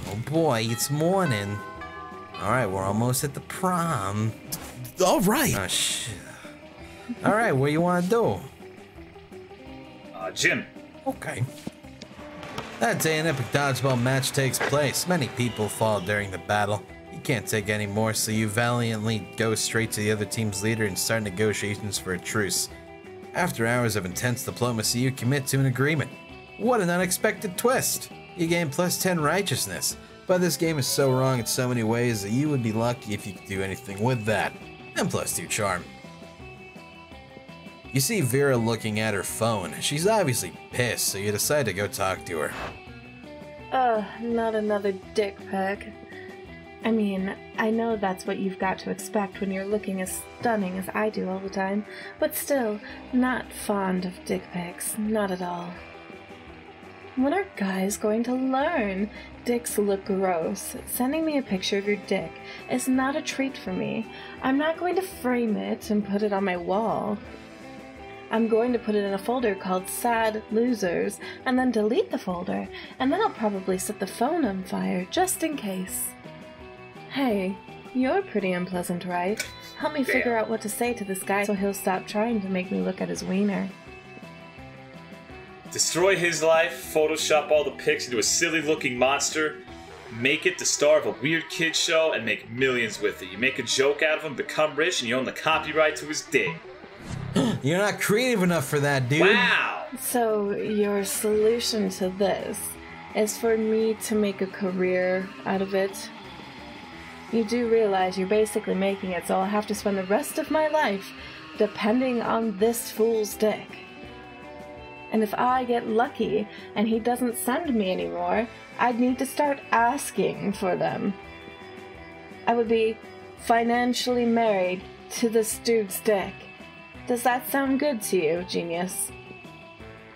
Oh boy, it's morning. Alright, we're almost at the prom. All right. Oh shit. Alright, what do you want to do? Jim. Okay. That day, an epic dodgeball match takes place. Many people fall during the battle. You can't take any more, so you valiantly go straight to the other team's leader and start negotiations for a truce. After hours of intense diplomacy, you commit to an agreement. What an unexpected twist! You gain +10 righteousness, but this game is so wrong in so many ways that you would be lucky if you could do anything with that. And +2 charm. You see Vera looking at her phone. She's obviously pissed, so you decide to go talk to her. Ugh, not another dick pic. I mean, I know that's what you've got to expect when you're looking as stunning as I do all the time, but still, not fond of dick pics, not at all. When are guys going to learn? Dicks look gross. Sending me a picture of your dick is not a treat for me. I'm not going to frame it and put it on my wall. I'm going to put it in a folder called Sad Losers, and then delete the folder, and then I'll probably set the phone on fire, just in case. Hey, you're pretty unpleasant, right? Help me figure out what to say to this guy so he'll stop trying to make me look at his wiener. Destroy his life, Photoshop all the pics into a silly-looking monster, make it the star of a weird kid show, and make millions with it. You make a joke out of him, become rich, and you own the copyright to his dick. You're not creative enough for that, dude. Wow! So, your solution to this is for me to make a career out of it? You do realize you're basically making it so I'll have to spend the rest of my life depending on this fool's dick. And if I get lucky and he doesn't send me anymore, I'd need to start asking for them. I would be financially married to this dude's dick. Does that sound good to you, genius?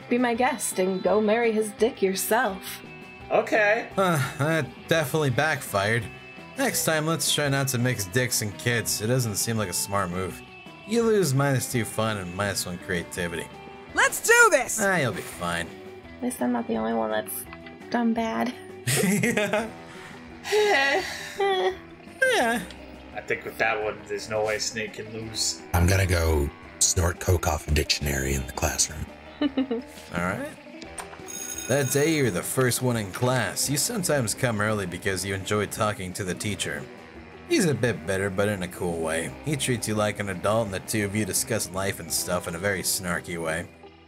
Be my guest and go marry his dick yourself. Okay. That definitely backfired. Next time, let's try not to mix dicks and kids. It doesn't seem like a smart move. You lose -2 fun and -1 creativity. Let's do this! You'll be fine. At least I'm not the only one that's done bad. Yeah. I think with that one, there's no way Snake can lose. I'm gonna go snort coke off a dictionary in the classroom. Alright. That day you're the first one in class. You sometimes come early because you enjoy talking to the teacher. He's a bit bitter, but in a cool way. He treats you like an adult and the two of you discuss life and stuff in a very snarky way.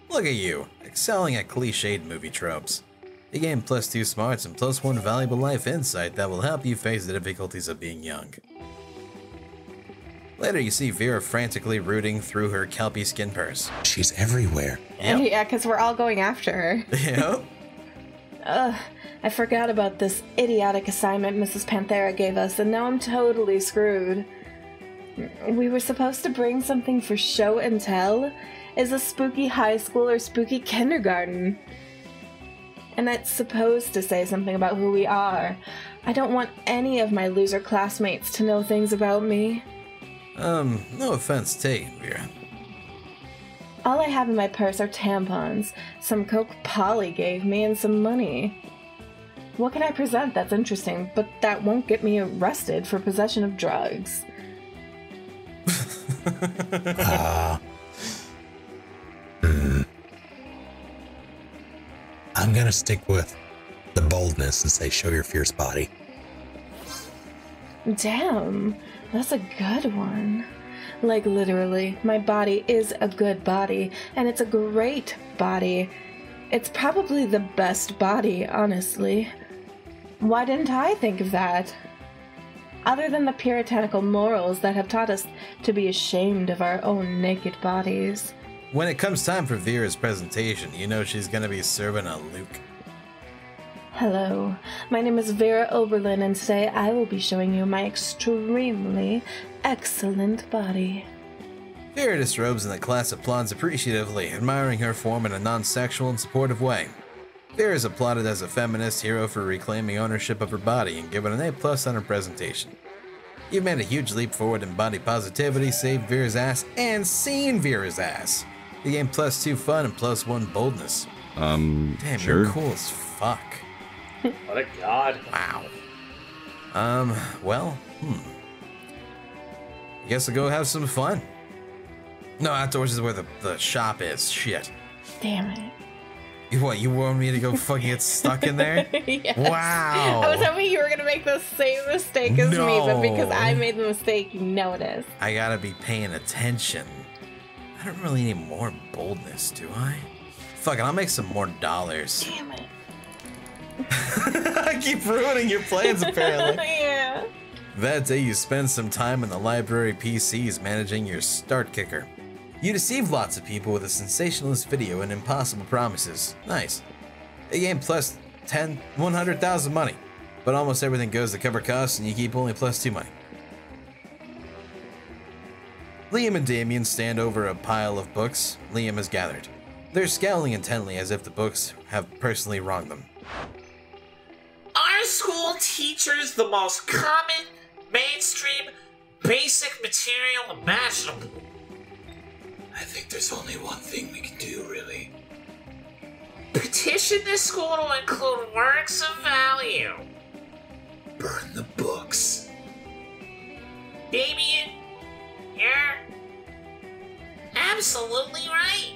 Look at you, excelling at cliched movie tropes. You gain +2 smarts and +1 valuable life insight that will help you face the difficulties of being young. Later, you see Vera frantically rooting through her kelpie skin purse. She's everywhere. Yep. Yeah, because we're all going after her. Yep. Ugh, I forgot about this idiotic assignment Mrs. Panthera gave us, and now I'm totally screwed. We were supposed to bring something for show and tell? Is a spooky high school or spooky kindergarten? And it's supposed to say something about who we are. I don't want any of my loser classmates to know things about me. No offense taken, Vera. All I have in my purse are tampons, some Coke Polly gave me, and some money. What can I present that's interesting, but that won't get me arrested for possession of drugs? I'm gonna stick with the boldness and say show your fierce body. Damn, that's a good one. Like literally, my body is a good body, and it's a great body. It's probably the best body, honestly. Why didn't I think of that? Other than the puritanical morals that have taught us to be ashamed of our own naked bodies. When it comes time for Vera's presentation, you know she's gonna be serving a Luke. Hello, my name is Vera Oberlin, and today I will be showing you my extremely excellent body. Vera disrobes and the class applauds appreciatively, admiring her form in a non-sexual and supportive way. Vera is applauded as a feminist hero for reclaiming ownership of her body and given an A+ on her presentation. You've made a huge leap forward in body positivity, saved Vera's ass, and seen Vera's ass. You gain +2 fun and +1 boldness. Damn, sure. you're cool as fuck. What a god. Wow. Well, Guess I'll go have some fun. No, outdoors is where the shop is. Shit. Damn it. What, you want me to go fucking get stuck in there? Yes. Wow. I was hoping you were going to make the same mistake as me, but because I made the mistake, you noticed. I gotta be paying attention. I don't really need more boldness, do I? Fuck it, I'll make some more dollars. Damn it. I keep ruining your plans, apparently. Yeah. That day, you spend some time in the library PCs managing your start kicker. You deceive lots of people with a sensationalist video and impossible promises. Nice. A game plus 100,000 money, but almost everything goes to cover costs and you keep only +2 money. Liam and Damien stand over a pile of books Liam has gathered. They're scowling intently as if the books have personally wronged them. Our school teaches the most common, mainstream, basic material imaginable. I think there's only one thing we can do, really. Petition this school to include works of value. Burn the books. Damien, you're absolutely right.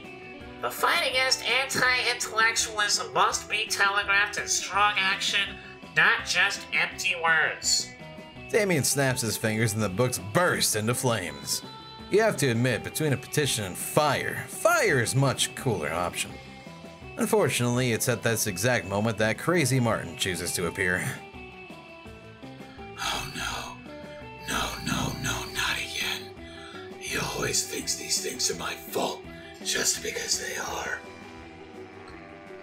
The fight against anti-intellectualism must be telegraphed in strong action, not just empty words. Damien snaps his fingers and the books burst into flames. You have to admit, between a petition and fire is a much cooler option. Unfortunately, it's at this exact moment that Crazy Martin chooses to appear. Oh no. No, not again. He always thinks these things are my fault, just because they are.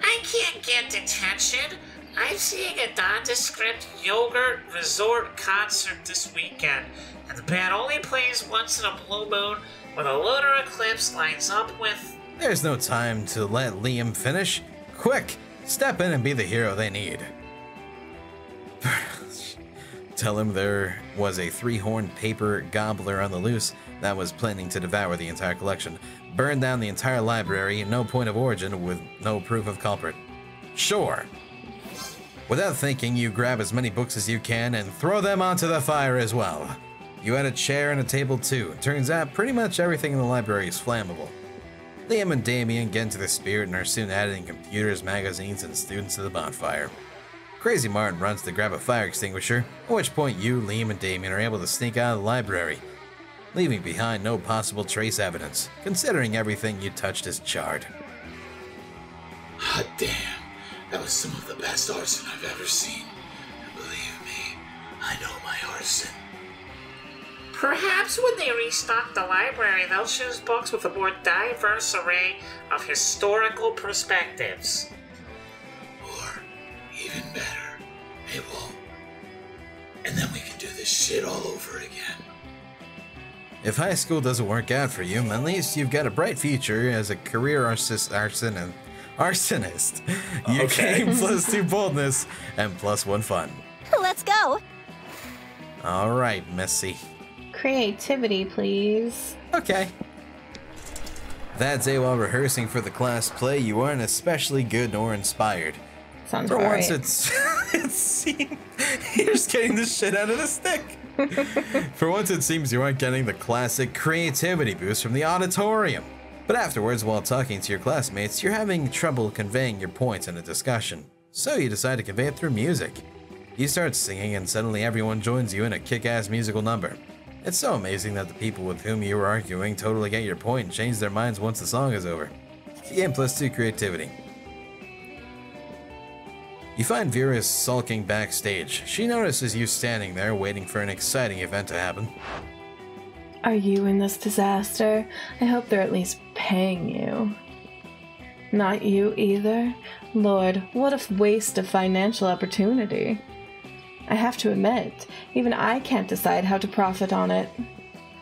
I can't get detention. I'm seeing a nondescript yogurt resort concert this weekend, and the band only plays once in a blue moon when a lunar eclipse lines up with... There's no time to let Liam finish. Quick, step in and be the hero they need. Tell him there was a 3-horned paper gobbler on the loose that was planning to devour the entire collection. Burn down the entire library, no point of origin with no proof of culprit. Sure. Without thinking, you grab as many books as you can and throw them onto the fire as well. You add a chair and a table too. Turns out pretty much everything in the library is flammable. Liam and Damien get into the spirit and are soon adding computers, magazines, and students to the bonfire. Crazy Martin runs to grab a fire extinguisher, at which point you, Liam, and Damien are able to sneak out of the library, leaving behind no possible trace evidence, considering everything you touched is charred. Hot damn, that was some of the best arson I've ever seen. And believe me, I know my arson. Perhaps when they restock the library, they'll choose books with a more diverse array of historical perspectives. Or, even better, they won't. And then we can do this shit all over again. If high school doesn't work out for you, at least you've got a bright future as a career arsonist. You Okay. gain +2 boldness and +1 fun. Let's go. Alright, Missy. Creativity, please. Okay. That day while rehearsing for the class play, you aren't especially good nor inspired. Sounds For right. once, you're just getting the shit out of the stick. For once, it seems you aren't getting the classic creativity boost from the auditorium. But afterwards, while talking to your classmates, you're having trouble conveying your points in a discussion. So you decide to convey it through music. You start singing, and suddenly everyone joins you in a kick-ass musical number. It's so amazing that the people with whom you were arguing totally get your point and change their minds once the song is over. You gain +2 creativity. You find Vera sulking backstage. She notices you standing there waiting for an exciting event to happen. Are you in this disaster? I hope they're at least paying you. Not you either? Lord, what a waste of financial opportunity. I have to admit, even I can't decide how to profit on it.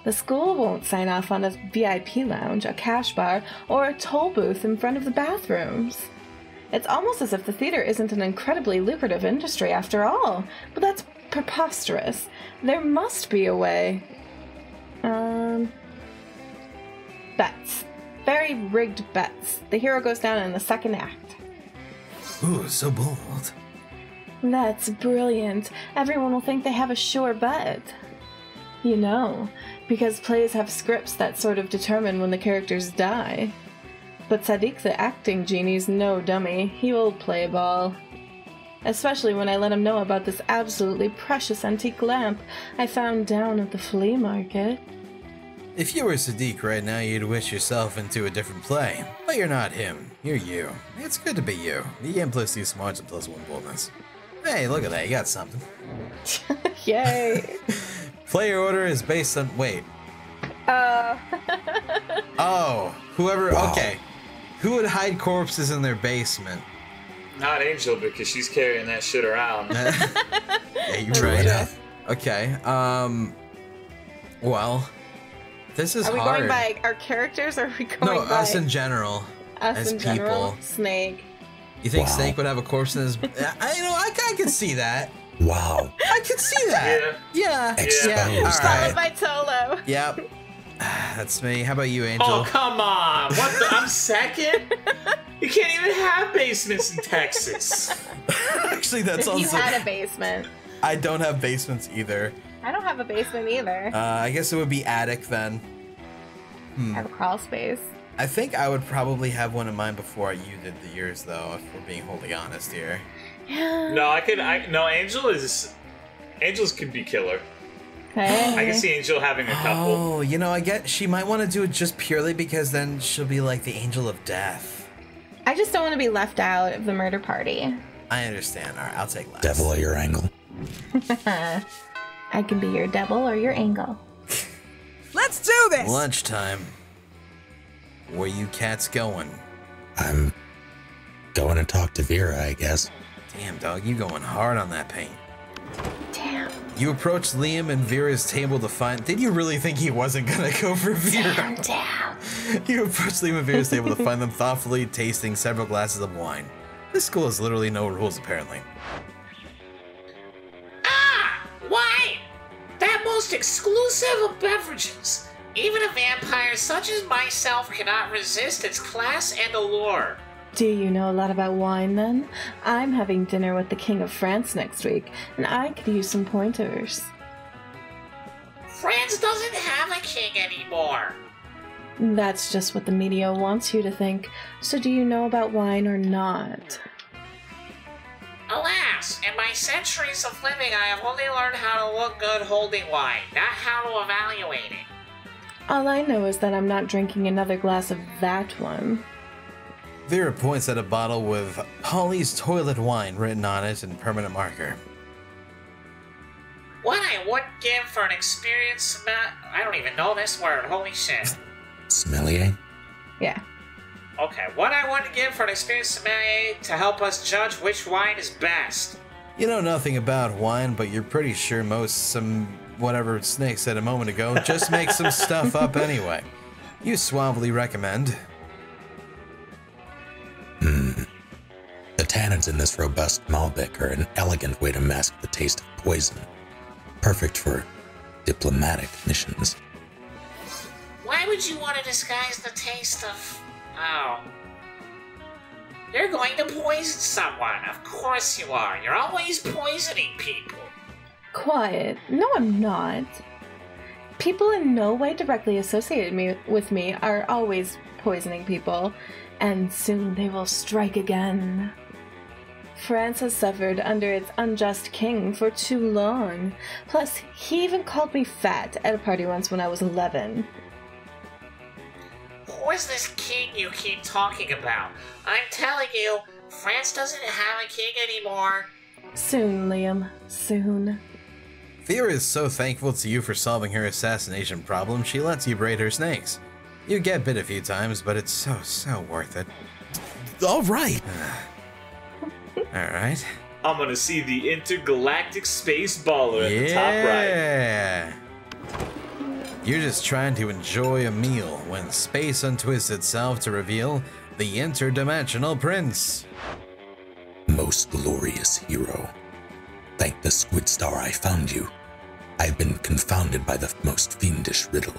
The school won't sign off on a VIP lounge, a cash bar, or a toll booth in front of the bathrooms. It's almost as if the theater isn't an incredibly lucrative industry after all, but that's preposterous. There must be a way. Bets. Very rigged bets. The hero goes down in the second act. Ooh, so bold. That's brilliant. Everyone will think they have a sure bet. You know, because plays have scripts that sort of determine when the characters die. But Sadiq the acting genie's no dummy. He will play ball. Especially when I let him know about this absolutely precious antique lamp I found down at the flea market. If you were Sadiq right now, you'd wish yourself into a different play. But you're not him. You're you. It's good to be you. You gain +2 smarts and +1 boldness. Hey, look at that. You got something. Yay! Player order is based on... Wait. Oh, whoever... Wow. Okay. Who would hide corpses in their basement? Not Angel, because she's carrying that shit around. Yeah, you're True right. enough. Okay. Well, this is Are we hard. going by our characters or are we going No, by us in general. us as in general? people. Snake. You think Wow. Snake would have a corpse in his... I could see that. Wow. I could see that. Yeah. Exposed. Yeah. All Followed right. by Tolo. Yep. That's me. How about you, Angel? Oh, come on. What the? I'm second? You can't even have basements in Texas. Actually, that's If you also... had a basement. I don't have basements either. I don't have a basement either. I guess it would be attic then. I have a crawl space. I think I would probably have one in mind before you did the yours, though, if we're being wholly honest here. No, Angels could be killer. Okay. I can see Angel having a couple. Oh, you know, I get she might want to do it just purely because then she'll be like the angel of death. I just don't want to be left out of the murder party. I understand. All right, I'll take less. Devil at your angle. I can be your devil or your angel. Let's do this! Lunchtime. Where you cats going? I'm going to talk to Vera, I guess. Damn, dog, you going hard on that paint. Damn. You approach Liam and Vera's table to find... Did you really think he wasn't gonna go for Vera? Damn. You approach Liam and Vera's table to find them thoughtfully tasting several glasses of wine. This school has literally no rules, apparently. Ah! Wine! That most exclusive of beverages. Even a vampire such as myself cannot resist its class and allure. Do you know a lot about wine then? I'm having dinner with the King of France next week, and I could use some pointers. France doesn't have a king anymore. That's just what the media wants you to think. So do you know about wine or not? Alas, in my centuries of living, I have only learned how to look good holding wine, not how to evaluate it. All I know is that I'm not drinking another glass of that one. Vera points at a bottle with Polly's Toilet Wine written on it in permanent marker. What I wouldn't give for an experience, I don't even know this word, holy shit. Sommelier? Yeah. Okay, what I wouldn't give for an experienced sommelier to help us judge which wine is best. You know nothing about wine, but you're pretty sure whatever Snake said a moment ago, just make some stuff up anyway. You suavely recommend. The tannins in this robust Malbec are an elegant way to mask the taste of poison. Perfect for diplomatic missions. Why would you want to disguise the taste of... Oh. You're going to poison someone. Of course you are. You're always poisoning people. Quiet. No, I'm not. People in no way directly associated with me are always poisoning people, and soon they will strike again. France has suffered under its unjust king for too long. Plus, he even called me fat at a party once when I was 11. Who is this king you keep talking about? I'm telling you, France doesn't have a king anymore. Soon, Liam. Soon. Vera is so thankful to you for solving her assassination problem, she lets you braid her snakes. You get bit a few times, but it's so worth it. All right. Alright. I'm gonna see the intergalactic space baller at the top right. Yeah. You're just trying to enjoy a meal when space untwists itself to reveal the interdimensional prince. Most glorious hero. Thank the squid star I found you. I've been confounded by the most fiendish riddle.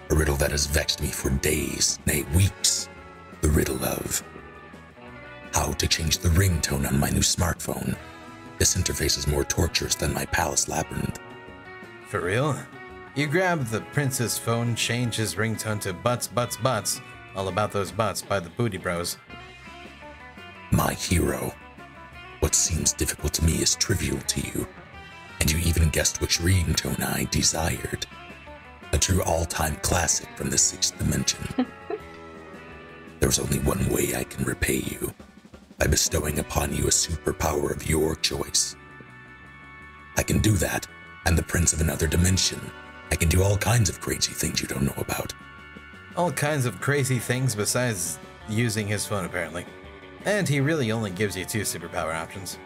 A riddle that has vexed me for days, nay weeks. The riddle of how to change the ringtone on my new smartphone. This interface is more torturous than my palace labyrinth. For real? You grab the prince's phone, change his ringtone to butts, butts, butts. All about those butts by the Booty Bros. My hero. What seems difficult to me is trivial to you. And you even guessed which ringtone I desired. A true all-time classic from the 6th dimension. There's only one way I can repay you. By bestowing upon you a superpower of your choice. I can do that, and the prince of another dimension. I can do all kinds of crazy things you don't know about. All kinds of crazy things besides using his phone, apparently. And he really only gives you 2 superpower options.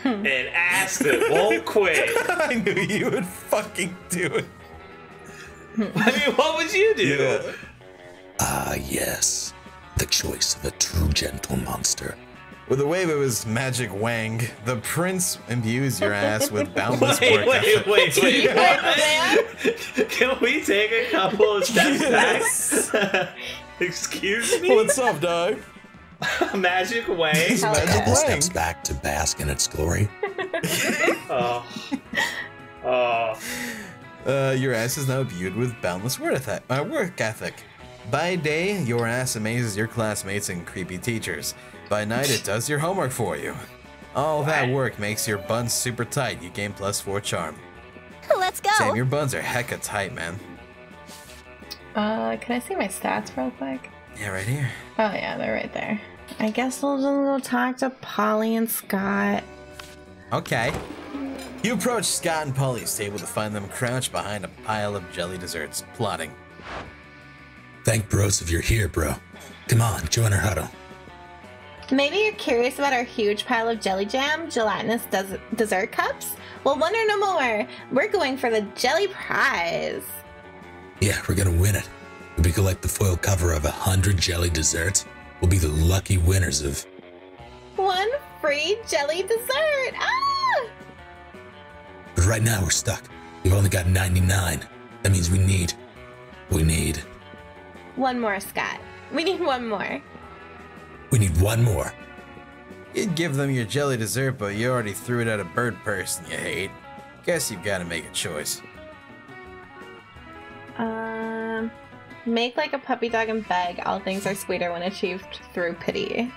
An ass that won't quit. I knew you would fucking do it. I mean, what would you do? Ah, yes. The choice of a true gentle monster. With a wave of his magic wang, the prince imbues your ass with boundless work ethic. Wait. What? Can we take a couple of steps back? Excuse me? What's up, dog? Magic wang? Couple steps back to bask in its glory. Your ass is now imbued with boundless work ethic. By day, your ass amazes your classmates and creepy teachers. By night, it does your homework for you. All that work makes your buns super tight. You gain +4 charm. Let's go. Damn, your buns are hecka tight, man. Can I see my stats real quick? Yeah, right here. Oh yeah, they're right there. I guess we'll just go talk to Polly and Scott. Okay. You approach Scott and Polly's table to find them crouched behind a pile of jelly desserts, plotting. Thank bros if you're here, bro. Come on, join our huddle. Maybe you're curious about our huge pile of jelly jam, gelatinous dessert cups? Well, wonder no more. We're going for the jelly prize. Yeah, we're gonna win it. If we collect the foil cover of 100 jelly desserts, we'll be the lucky winners of... 1 free jelly dessert! Ah! But right now we're stuck. We've only got 99. That means we need... 1 more, Scott. We need 1 more. We need 1 more. You'd give them your jelly dessert, but you already threw it at a bird person you hate. Guess you've got to make a choice. Make like a puppy dog and beg. All things are sweeter when achieved through pity.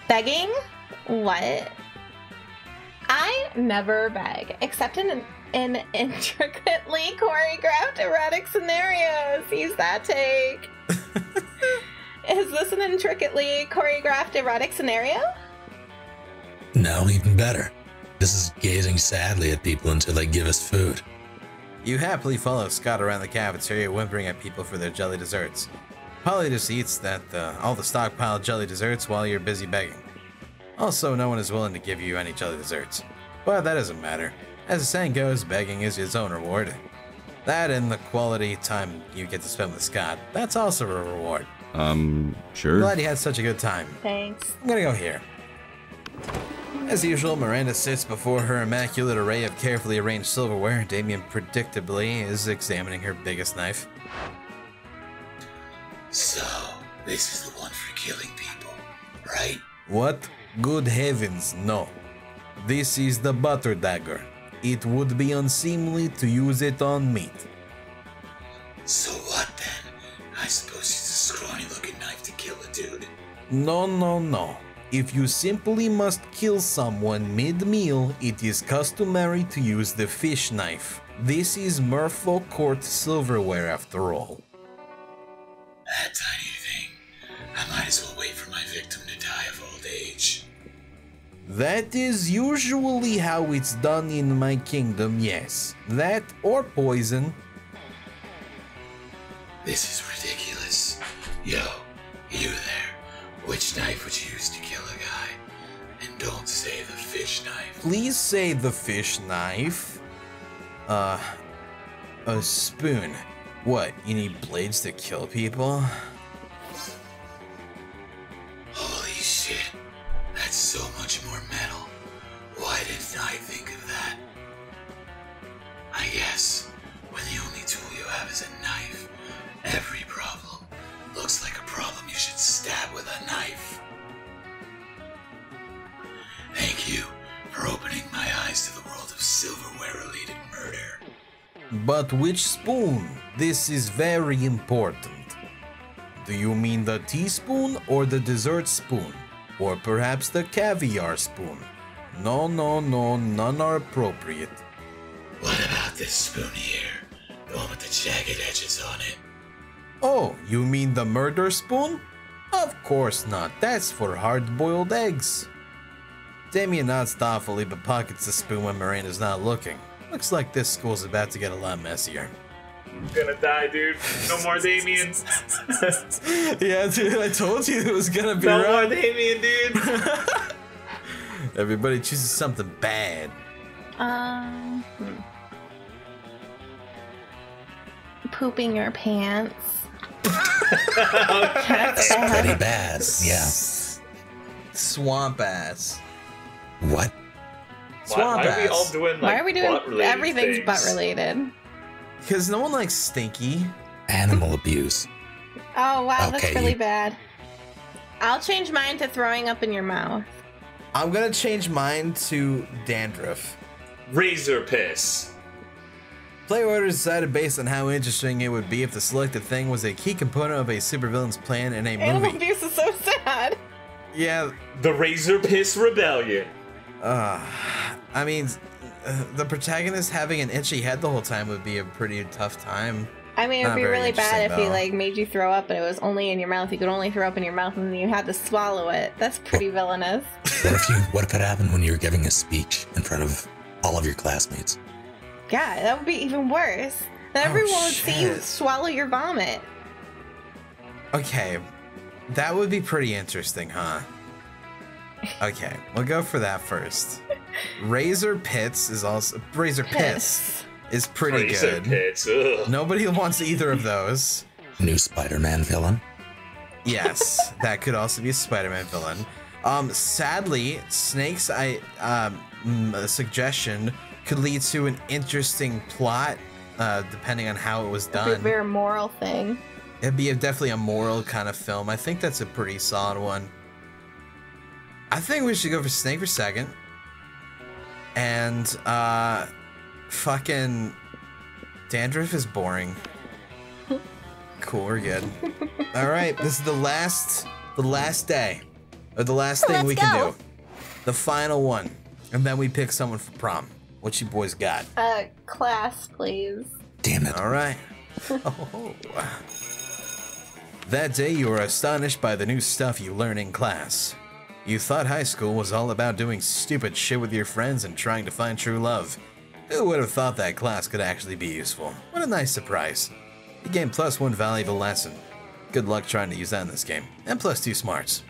Begging? What? I never beg, except in intricately choreographed erotic scenarios. Use that take. Is this an intricately choreographed erotic scenario? No, even better. This is gazing sadly at people until they give us food. You happily follow Scott around the cafeteria, whimpering at people for their jelly desserts. Polly just eats all the stockpiled jelly desserts while you're busy begging. Also, no one is willing to give you any jelly desserts. But that doesn't matter. As the saying goes, begging is its own reward. That and the quality time you get to spend with Scott, that's also a reward. Sure. Glad you had such a good time. Thanks. I'm gonna go here. As usual, Miranda sits before her immaculate array of carefully arranged silverware. Damien predictably is examining her biggest knife. So, this is the one for killing people, right? What? Good heavens, no. This is the butter dagger. It would be unseemly to use it on meat. So what then? I suppose it's a scrawny-looking knife to kill a dude. No, no, no. If you simply must kill someone mid-meal, it is customary to use the fish knife. This is Merfolk Court silverware after all. That tiny thing. I might as well wait for my victim to die of old age. That is usually how it's done in my kingdom, yes. That or poison. This is ridiculous. Yo, you there. Which knife would you use to kill a guy? And don't say the fish knife. Please say the fish knife. A spoon. What, you need blades to kill people? Holy shit. That's so much more metal. Why didn't I think of that? I guess, when the only tool you have is a knife, every problem looks like a problem you should stab with a knife. Thank you for opening my eyes to the world of silverware-related murder. But which spoon? This is very important. Do you mean the teaspoon or the dessert spoon? Or perhaps the caviar spoon? No, no, no, none are appropriate. What about this spoon here? The one with the jagged edges on it? Oh, you mean the murder spoon? Of course not, that's for hard-boiled eggs. Damien nods thoughtfully but pockets the spoon when Miranda's not looking. Looks like this school's about to get a lot messier. I'm gonna die, dude. No more Damien. Yeah, dude, I told you it was gonna be No rough. more Damien, dude. Everybody chooses something bad. Pooping your pants. That's pretty bad. Yeah. Swamp ass. What? Swamp why are we ass. all doing like Why are we doing butt-related everything's things? butt related? Because no one likes stinky. Animal abuse. Oh wow, Okay, that's really you- bad. I'll change mine to throwing up in your mouth. I'm gonna change mine to dandruff. Razor piss. Play orders decided based on how interesting it would be if the selected thing was a key component of a supervillain's plan in a Animal movie. abuse is so sad. Yeah, The Razor Piss Rebellion. I mean, the protagonist having an itchy head the whole time would be a pretty tough time. I mean, it'd Not be very really bad if interesting, he though. like made you throw up and it was only in your mouth. You could only throw up in your mouth and then you had to swallow it. That's pretty villainous. What if it happened when you were giving a speech in front of all of your classmates? Yeah, that would be even worse. Then Oh, everyone would see you shit. swallow your vomit. Okay, that would be pretty interesting, huh? Okay, we'll go for that first. Razor Pits is also Razor Piss is pretty Razor good. Pits. Ugh. Nobody wants either of those. New Spider-Man villain? Yes, that could also be a Spider-Man villain. Sadly, Snake's suggestion could lead to an interesting plot, depending on how it was It'd be a done. very moral thing. It'd be definitely a moral kind of film. I think that's a pretty solid one. I think we should go for Snake for second. And, fucking Dandruff is boring. Cool, we're good. All right, this is the last day, or the last thing we can do. The final one, and then we pick someone for prom. What you boys got? Class, please. Damn it. All right. Oh. That day, you were astonished by the new stuff you learn in class. You thought high school was all about doing stupid shit with your friends and trying to find true love. Who would have thought that class could actually be useful? What a nice surprise. You gained +1 valuable lesson. Good luck trying to use that in this game. And +2 smarts.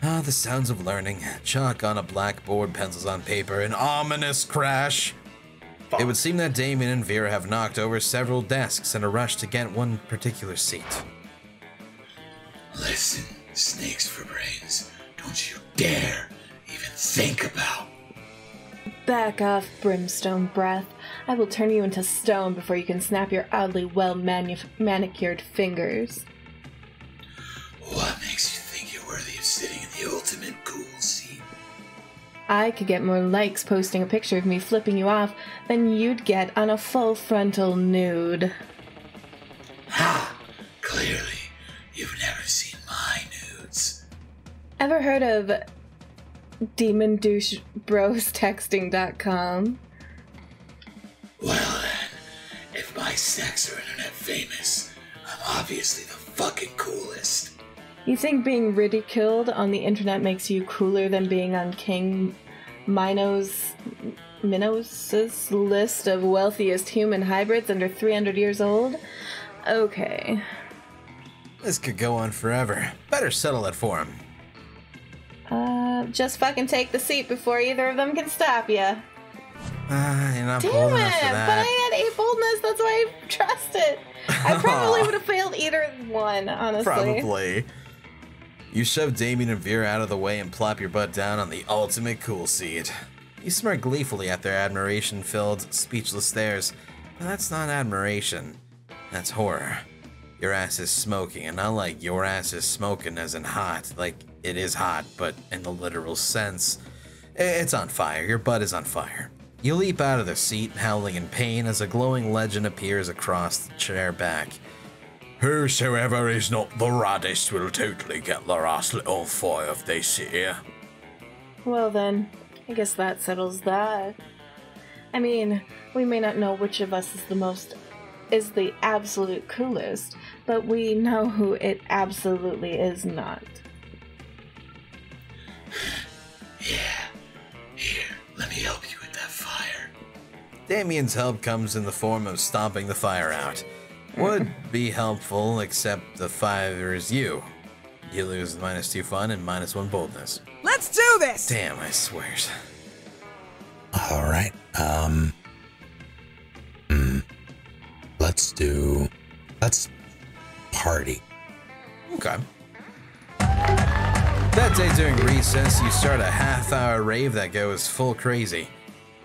Ah, the sounds of learning. Chalk on a blackboard, pencils on paper, an ominous crash. It would seem that Damien and Vera have knocked over several desks in a rush to get one particular seat. Listen, snakes for brains, don't you dare even think about. Back off, brimstone breath. I will turn you into stone before you can snap your oddly well-manicured fingers. What makes you think you're worthy of sitting in the ultimate cool seat? I could get more likes posting a picture of me flipping you off than you'd get on a full frontal nude. Ha! Clearly, you've never seen my nudes. Ever heard of DemonDoucheBrosTexting.com? Well then, if my sex are internet famous, I'm obviously the fucking coolest. You think being ridiculed on the internet makes you cooler than being on King Minos' list of wealthiest human hybrids under 300 years old? Okay. This could go on forever. Better settle it for him. Just fucking take the seat before either of them can stop you. You're not Damn bold it! enough for But that. I had 8 boldness, that's why I trust it. I probably would have failed either one, honestly. Probably. You shove Damien and Vera out of the way and plop your butt down on the ultimate cool seat. You smirk gleefully at their admiration-filled, speechless stares. But that's not admiration. That's horror. Your ass is smoking, and not like your ass is smoking as in hot. Like, it is hot, but in the literal sense. It's on fire. Your butt is on fire. You leap out of the seat, howling in pain, as a glowing legend appears across the chair back. Whosoever is not the raddest will totally get their ass lit on fire if they sit here. Well then, I guess that settles that. I mean, we may not know which of us is the absolute coolest, but we know who it absolutely is not. Yeah. Here, let me help you with that fire. Damien's help comes in the form of stomping the fire out. Would be helpful, except the fire is you. You lose -2 fun and -1 boldness. Let's do this! Damn, I swears. All right. Let's party. Okay. That day during recess, you start a half-hour rave that goes full crazy.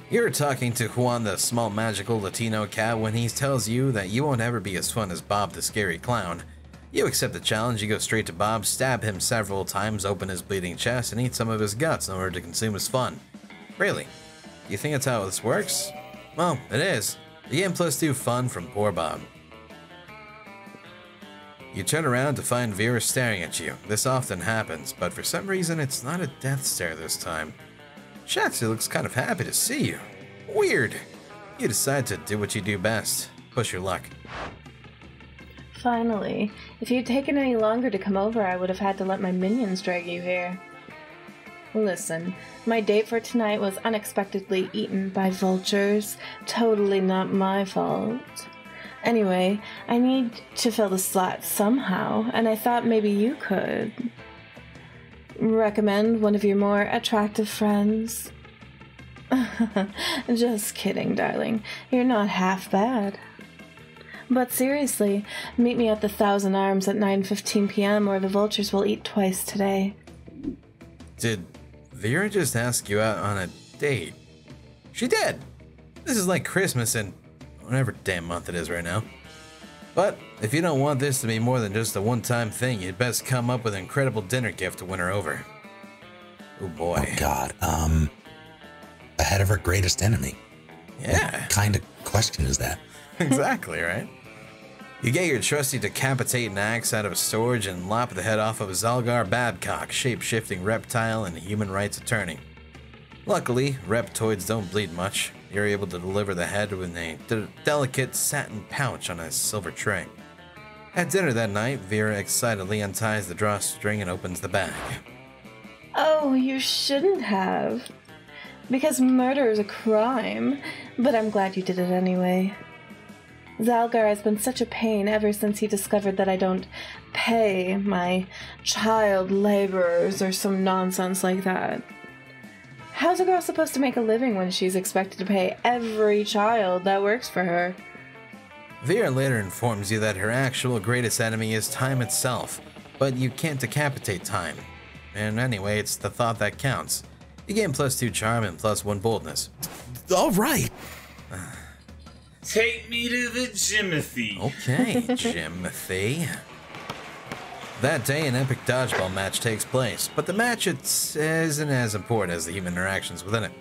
You're talking to Juan, the small magical Latino cat, when he tells you that you won't ever be as fun as Bob the scary clown. You accept the challenge, you go straight to Bob, stab him several times, open his bleeding chest, and eat some of his guts in order to consume his fun. Really? You think that's how this works? Well, it is. You gain +2 fun from poor Bob. You turn around to find Vera staring at you. This often happens, but for some reason it's not a death stare this time. She actually looks kind of happy to see you. Weird. You decide to do what you do best. Push your luck. Finally. If you'd taken any longer to come over, I would have had to let my minions drag you here. Listen, my date for tonight was unexpectedly eaten by vultures. Totally not my fault. Anyway, I need to fill the slot somehow, and I thought maybe you could. Recommend one of your more attractive friends? Just kidding, darling. You're not half bad. But seriously, meet me at the Thousand Arms at 9:15 p.m. or the vultures will eat twice today. Did Vera just ask you out on a date? She did! This is like Christmas and whatever damn month it is right now. But if you don't want this to be more than just a one-time thing, you'd best come up with an incredible dinner gift to win her over. Oh boy. Oh God. Ahead of her greatest enemy. Yeah. Kind of question is that? Exactly, right? You get your trusty decapitating axe out of a storage and lop the head off of Zalgar Babcock, shape-shifting reptile and human rights attorney. Luckily, reptoids don't bleed much. You're able to deliver the head with a delicate satin pouch on a silver tray. At dinner that night, Vera excitedly unties the drawstring and opens the bag. Oh, you shouldn't have. Because murder is a crime, but I'm glad you did it anyway. Zalgar has been such a pain ever since he discovered that I don't pay my child laborers or some nonsense like that. How's a girl supposed to make a living when she's expected to pay every child that works for her? Vera later informs you that her actual greatest enemy is time itself, but you can't decapitate time. And anyway, it's the thought that counts. You gain +2 charm and +1 boldness. All right. Take me to the Jimothy. Okay, Jimothy. That day, an epic dodgeball match takes place, but the match isn't as important as the human interactions within it.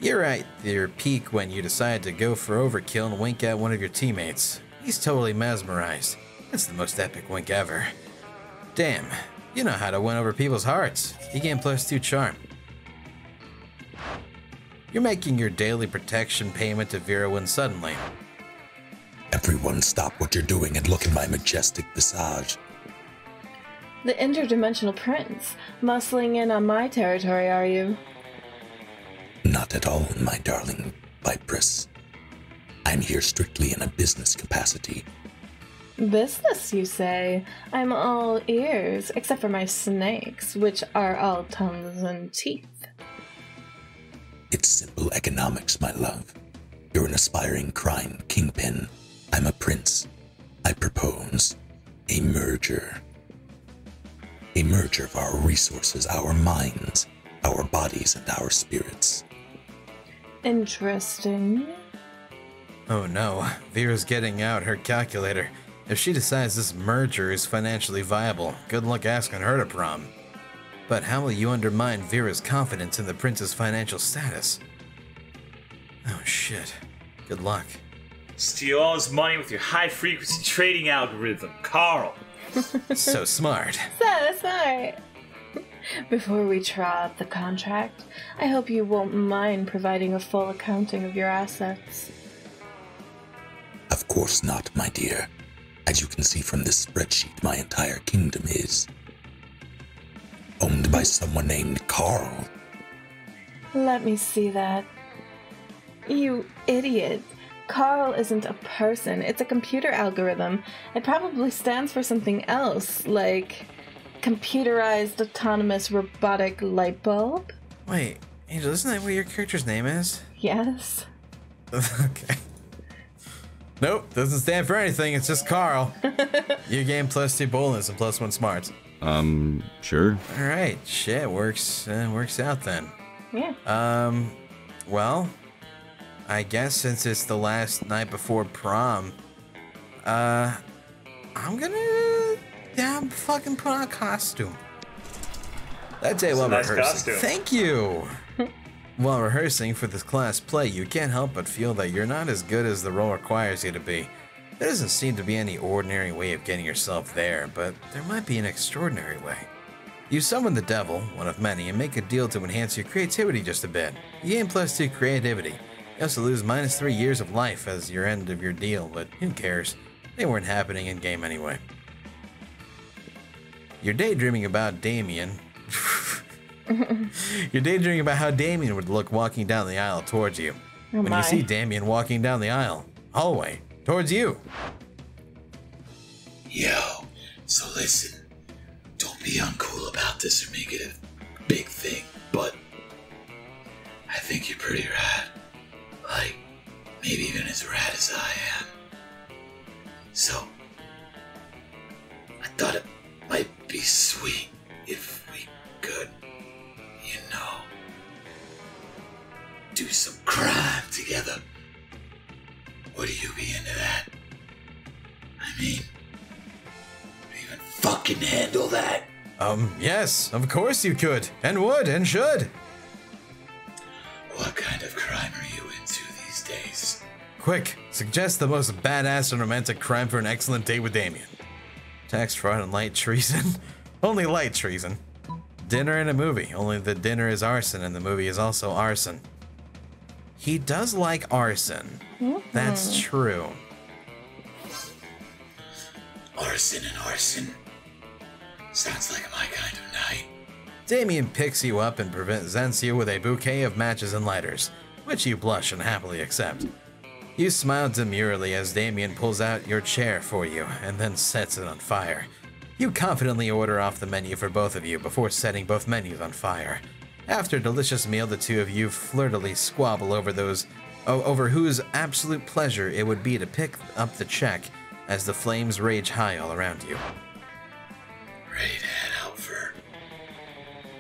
You're at your peak when you decide to go for overkill and wink at one of your teammates. He's totally mesmerized. It's the most epic wink ever. Damn, you know how to win over people's hearts. You gain +2 charm. You're making your daily protection payment to Vera when suddenly... Everyone stop what you're doing and look at my majestic visage. The interdimensional prince, muscling in on my territory, are you? Not at all, my darling Vipress. I'm here strictly in a business capacity. Business, you say? I'm all ears, except for my snakes, which are all tongues and teeth. It's simple economics, my love. You're an aspiring crime kingpin. I'm a prince. I propose a merger. A merger of our resources, our minds, our bodies, and our spirits. Interesting. Oh no, Vera's getting out her calculator. If she decides this merger is financially viable, good luck asking her to prom. But how will you undermine Vera's confidence in the prince's financial status? Oh shit. Good luck. Steal all his money with your high-frequency trading algorithm, Carl. So smart. So smart. Before we draw up the contract, I hope you won't mind providing a full accounting of your assets. Of course not, my dear. As you can see from this spreadsheet, my entire kingdom is owned by someone named Carl. Let me see that. You idiot. Carl isn't a person, it's a computer algorithm. It probably stands for something else, like computerized autonomous robotic light bulb? Wait, Angel, isn't that what your character's name is? Yes. Okay. Nope, doesn't stand for anything, it's just Carl. You gain +2 boldness and +1 smarts. Sure. Alright, shit, works out then. Yeah. Well, I guess since it's the last night before prom, I'm gonna fucking put on a costume. That day while Nice rehearsing. costume. Thank you! While rehearsing for this class play, you can't help but feel that you're not as good as the role requires you to be. There doesn't seem to be any ordinary way of getting yourself there, but there might be an extraordinary way. You summon the devil, one of many, and make a deal to enhance your creativity just a bit. You gain +2 creativity. You also lose -3 years of life as your end of your deal, but who cares? They weren't happening in game anyway. You're daydreaming about Damien. You're daydreaming about how Damien would look walking down the aisle towards you. Oh when my. you see Damien walking down the aisle, hallway, towards you. Yo, so listen, don't be uncool about this or make it a big thing, but I think you're pretty rad. Like, maybe even as rad as I am. So, I thought it might be sweet if we could, you know, do some crime together. Would you be into that? I mean, even fucking handle that? Yes, of course you could, and would, and should. What kind of crime are you into these days? Quick, suggest the most badass and romantic crime for an excellent date with Damien. Tax fraud and light treason? Only light treason. Dinner and a movie, only the dinner is arson and the movie is also arson. He does like arson. That's true. Arson and arson. Sounds like my kind of night. Damien picks you up and presents you with a bouquet of matches and lighters, which you blush and happily accept. You smile demurely as Damien pulls out your chair for you and then sets it on fire. You confidently order off the menu for both of you before setting both menus on fire. After a delicious meal, the two of you flirtily squabble over whose absolute pleasure it would be to pick up the check as the flames rage high all around you. Ready to head out for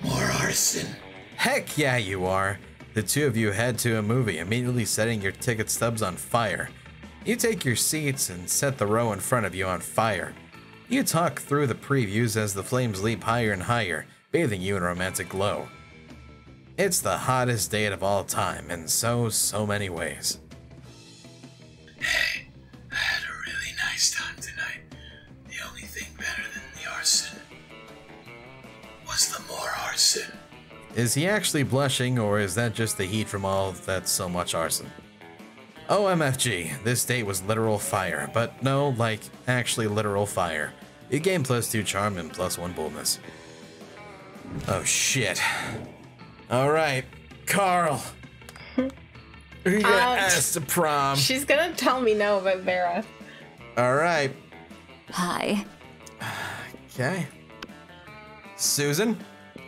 more arson? Heck yeah, you are. The two of you head to a movie, immediately setting your ticket stubs on fire. You take your seats and set the row in front of you on fire. You talk through the previews as the flames leap higher and higher, bathing you in romantic glow. It's the hottest date of all time in so many ways. Hey, I had a really nice time tonight. The only thing better than the arson was the more arson. Is he actually blushing, or is that just the heat from all that so much arson? OMFG, this date was literal fire, but no, like, actually literal fire. You gain +2 charm and +1 boldness. Oh shit. Alright, Carl. Who you gonna ask to prom? She's gonna tell me no about Vera. Alright. Hi. Okay. Susan?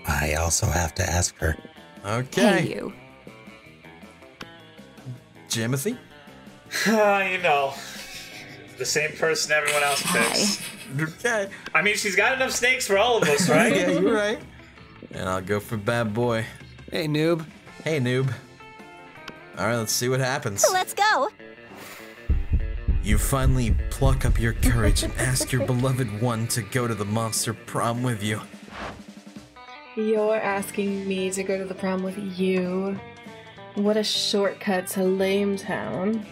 I also have to ask her. Okay. Hey, you. Jimothy? You know, the same person everyone else picks. Okay. I mean, she's got enough snakes for all of us, right? Yeah, you're right. And I'll go for bad boy. Hey, noob. Hey, noob. Alright, let's see what happens. Let's go. You finally pluck up your courage and ask your beloved one to go to the monster prom with you. You're asking me to go to the prom with you? What a shortcut to Lame Town.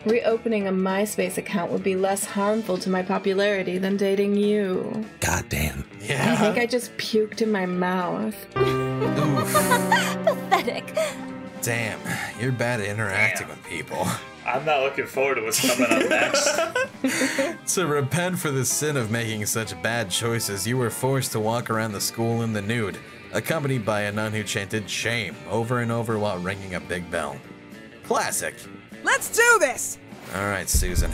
Reopening a MySpace account would be less harmful to my popularity than dating you. Goddamn. Yeah. I think I just puked in my mouth. Oof. Pathetic. Damn, you're bad at interacting with people. I'm not looking forward to what's coming up next. To repent for the sin of making such bad choices, you were forced to walk around the school in the nude, accompanied by a nun who chanted shame over and over while ringing a big bell. Classic. Let's do this! Alright, Susan.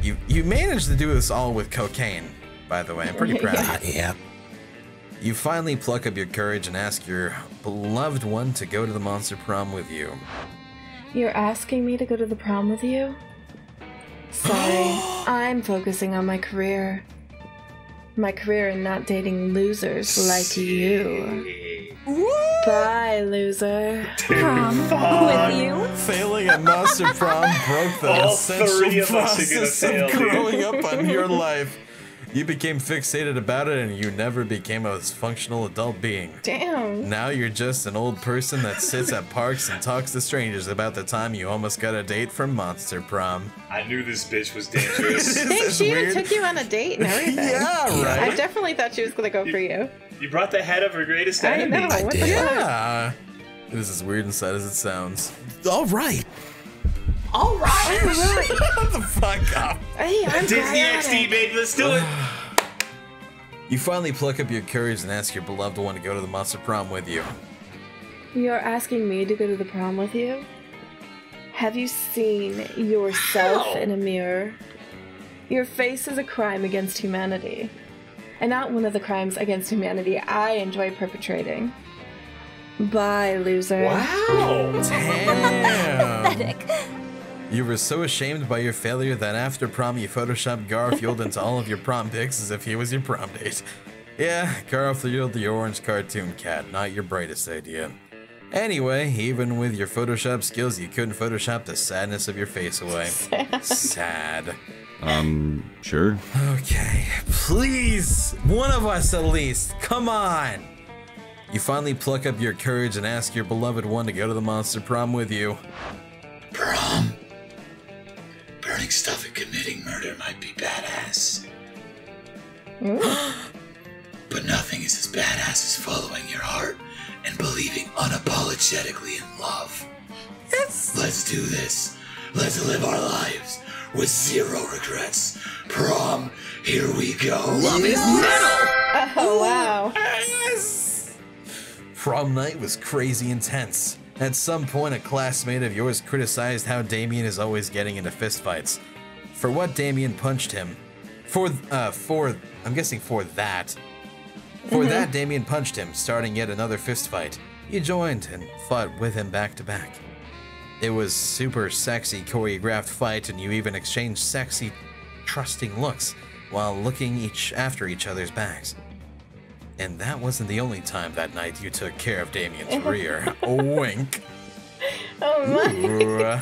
You managed to do this all with cocaine, by the way. I'm pretty proud of you. Yeah. You finally pluck up your courage and ask your beloved one to go to the monster prom with you. You're asking me to go to the prom with you? Sorry, I'm focusing on my career. My career in not dating losers like you. Bye, loser. Prom with you. Failing at monster prom broke the All essential three of us are gonna process fail, of dude. growing up on your life. You became fixated about it and you never became a functional adult being. Damn. Now you're just an old person that sits at parks and talks to strangers about the time you almost got a date from monster prom. I knew this bitch was dangerous. I think she even took you on a date and everything. Yeah, I right? definitely thought she was gonna go for you. You brought the head of her greatest I enemy. know. I What the did. fuck? Yeah. It is as weird and sad as it sounds. All right. All right. Shut the fuck up. Hey, I'm Disney chaotic. XD, baby, let's do it. You finally pluck up your courage and ask your beloved one to go to the monster prom with you. You're asking me to go to the prom with you? Have you seen yourself in a mirror? Your face is a crime against humanity. And not one of the crimes against humanity I enjoy perpetrating. Bye, loser. Wow. Damn. Pathetic. You were so ashamed by your failure that after prom you photoshopped Garfield into all of your prom pics as if he was your prom date. Yeah, Garfield the orange cartoon cat, not your brightest idea. Anyway, even with your Photoshop skills, you couldn't Photoshop the sadness of your face away. Sad. Sure. Okay, please, one of us at least, come on! You finally pluck up your courage and ask your beloved one to go to the monster prom with you. Prom? stuff and committing murder might be badass. But nothing is as badass as following your heart and believing unapologetically in love. Yes. Let's do this. Let's live our lives with zero regrets. Prom, here we go. Love is metal. Oh, wow. Yes. Prom night was crazy intense. At some point, a classmate of yours criticized how Damien is always getting into fistfights. For what Damien punched him. I'm guessing for that. For that, Damien punched him, starting yet another fistfight. You joined and fought with him back to back. It was super sexy choreographed fight, and you even exchanged sexy, trusting looks while looking after each other's backs. And that wasn't the only time that night you took care of Damien's rear. Wink. Oh my.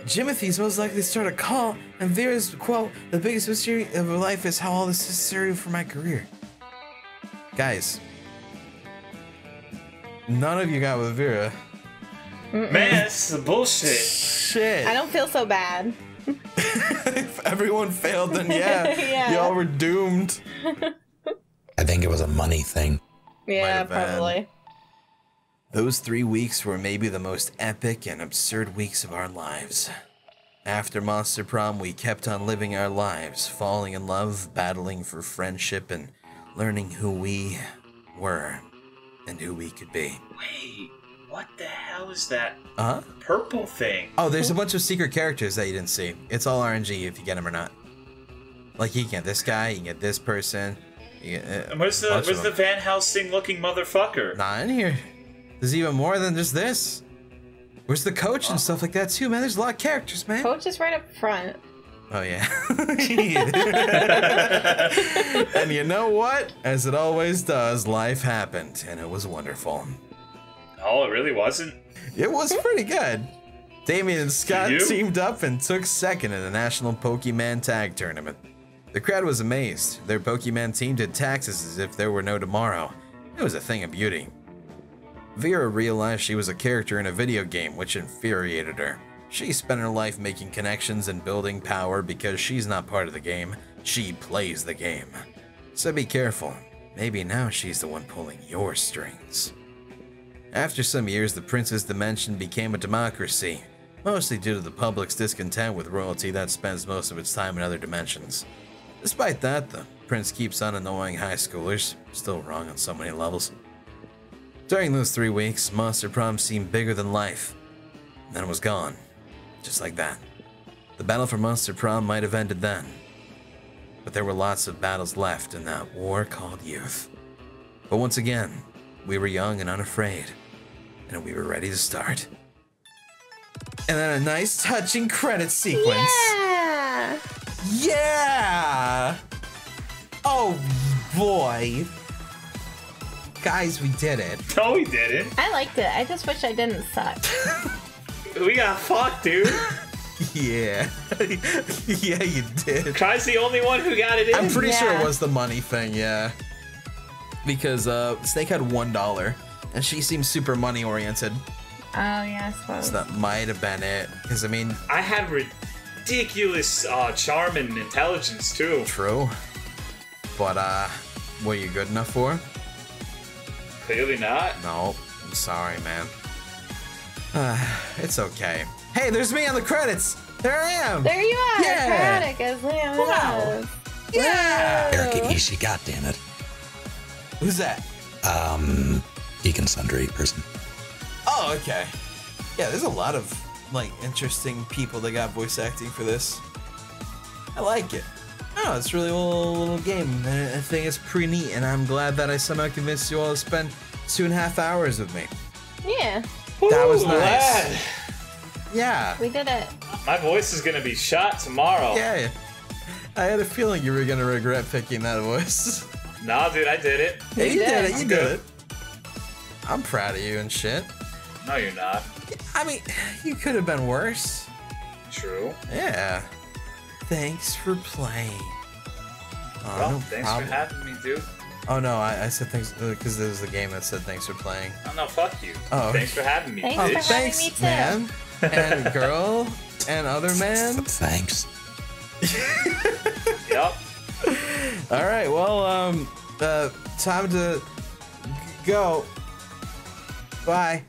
Jimothy's most likely to start a cult, and Vera's quote, "The biggest mystery of her life is how all this is necessary for my career." Guys, none of you got with Vera. Man, this is bullshit. Shit. I don't feel so bad. If everyone failed, then yeah, Yeah. y'all were doomed. I think it was a money thing. Yeah, have been. probably. Those 3 weeks were maybe the most epic and absurd weeks of our lives. After Monster Prom, we kept on living our lives, falling in love, battling for friendship, and learning who we were and who we could be. Wait, what the hell is that Uh-huh. purple thing? Oh, there's a bunch of secret characters that you didn't see. It's all RNG if you get them or not. Like, you can get this guy, you can get this person. You get, And where's the Van Helsing looking motherfucker? Not in here. There's even more than just this. Where's the coach and stuff like that too, man? There's a lot of characters, man. Coach is right up front. Oh yeah. And you know what? As it always does, life happened, and it was wonderful. Oh, it really wasn't? It was pretty good. Damien and Scott You? teamed up and took second in the National Pokemon Tag Tournament. The crowd was amazed. Their Pokemon team did taxes as if there were no tomorrow. It was a thing of beauty. Vera realized she was a character in a video game, which infuriated her. She spent her life making connections and building power because she's not part of the game. She plays the game. So be careful. Maybe now she's the one pulling your strings. After some years, the Prince's Dimension became a democracy, mostly due to the public's discontent with royalty that spends most of its time in other dimensions. Despite that, the Prince keeps on annoying high schoolers, still wrong on so many levels. During those 3 weeks, Monster Prom seemed bigger than life. Then it was gone. Just like that. The battle for Monster Prom might have ended then. But there were lots of battles left in that war called youth. But once again, we were young and unafraid. And we were ready to start. And then a nice touching credit sequence. Yeah! Yeah! Oh boy. Guys, we did it. No, we didn't. I liked it. I just wish I didn't suck. We got fucked, dude. Yeah. Yeah, you did. Kai's the only one who got it in. I'm pretty sure Yeah. it was the money thing, yeah. Because Snake had $1, and she seems super money oriented. Oh, yeah, I suppose. So that might have been it. Because, I mean, I had ridiculous charm and intelligence, too. true. But, were you good enough for? Clearly not. No. I'm sorry, man. It's okay. Hey, there's me on the credits. There I am. There you are! Yeah. Chaotic as Liam Wow. is. Yeah. Eric Ishi, goddammit. Who's that? Geek and Sundry person. Oh, okay. Yeah, there's a lot of, like, interesting people that got voice acting for this. I like it. Oh, it's really a little game, and I think it's pretty neat, and I'm glad that I somehow convinced you all to spend 2.5 hours with me. Yeah, That was Ooh, nice. lad. Yeah. we did it. My voice is gonna be shot tomorrow. Yeah. I had a feeling you were gonna regret picking that voice. Nah, dude, I did it. Yeah, you did it. I'm You good. did it. I'm proud of you and shit. No, you're not. I mean, you could have been worse. True. Yeah. Thanks for playing. Oh, Well, no thanks problem. for having me, dude. Oh no, I said thanks because there was a game that said thanks for playing. Oh, no, fuck you. Oh. Thanks for having me, Thanks bitch. for having Thanks, me too. man and girl. and other man. Thanks. Yep. All right, well, time to go. Bye.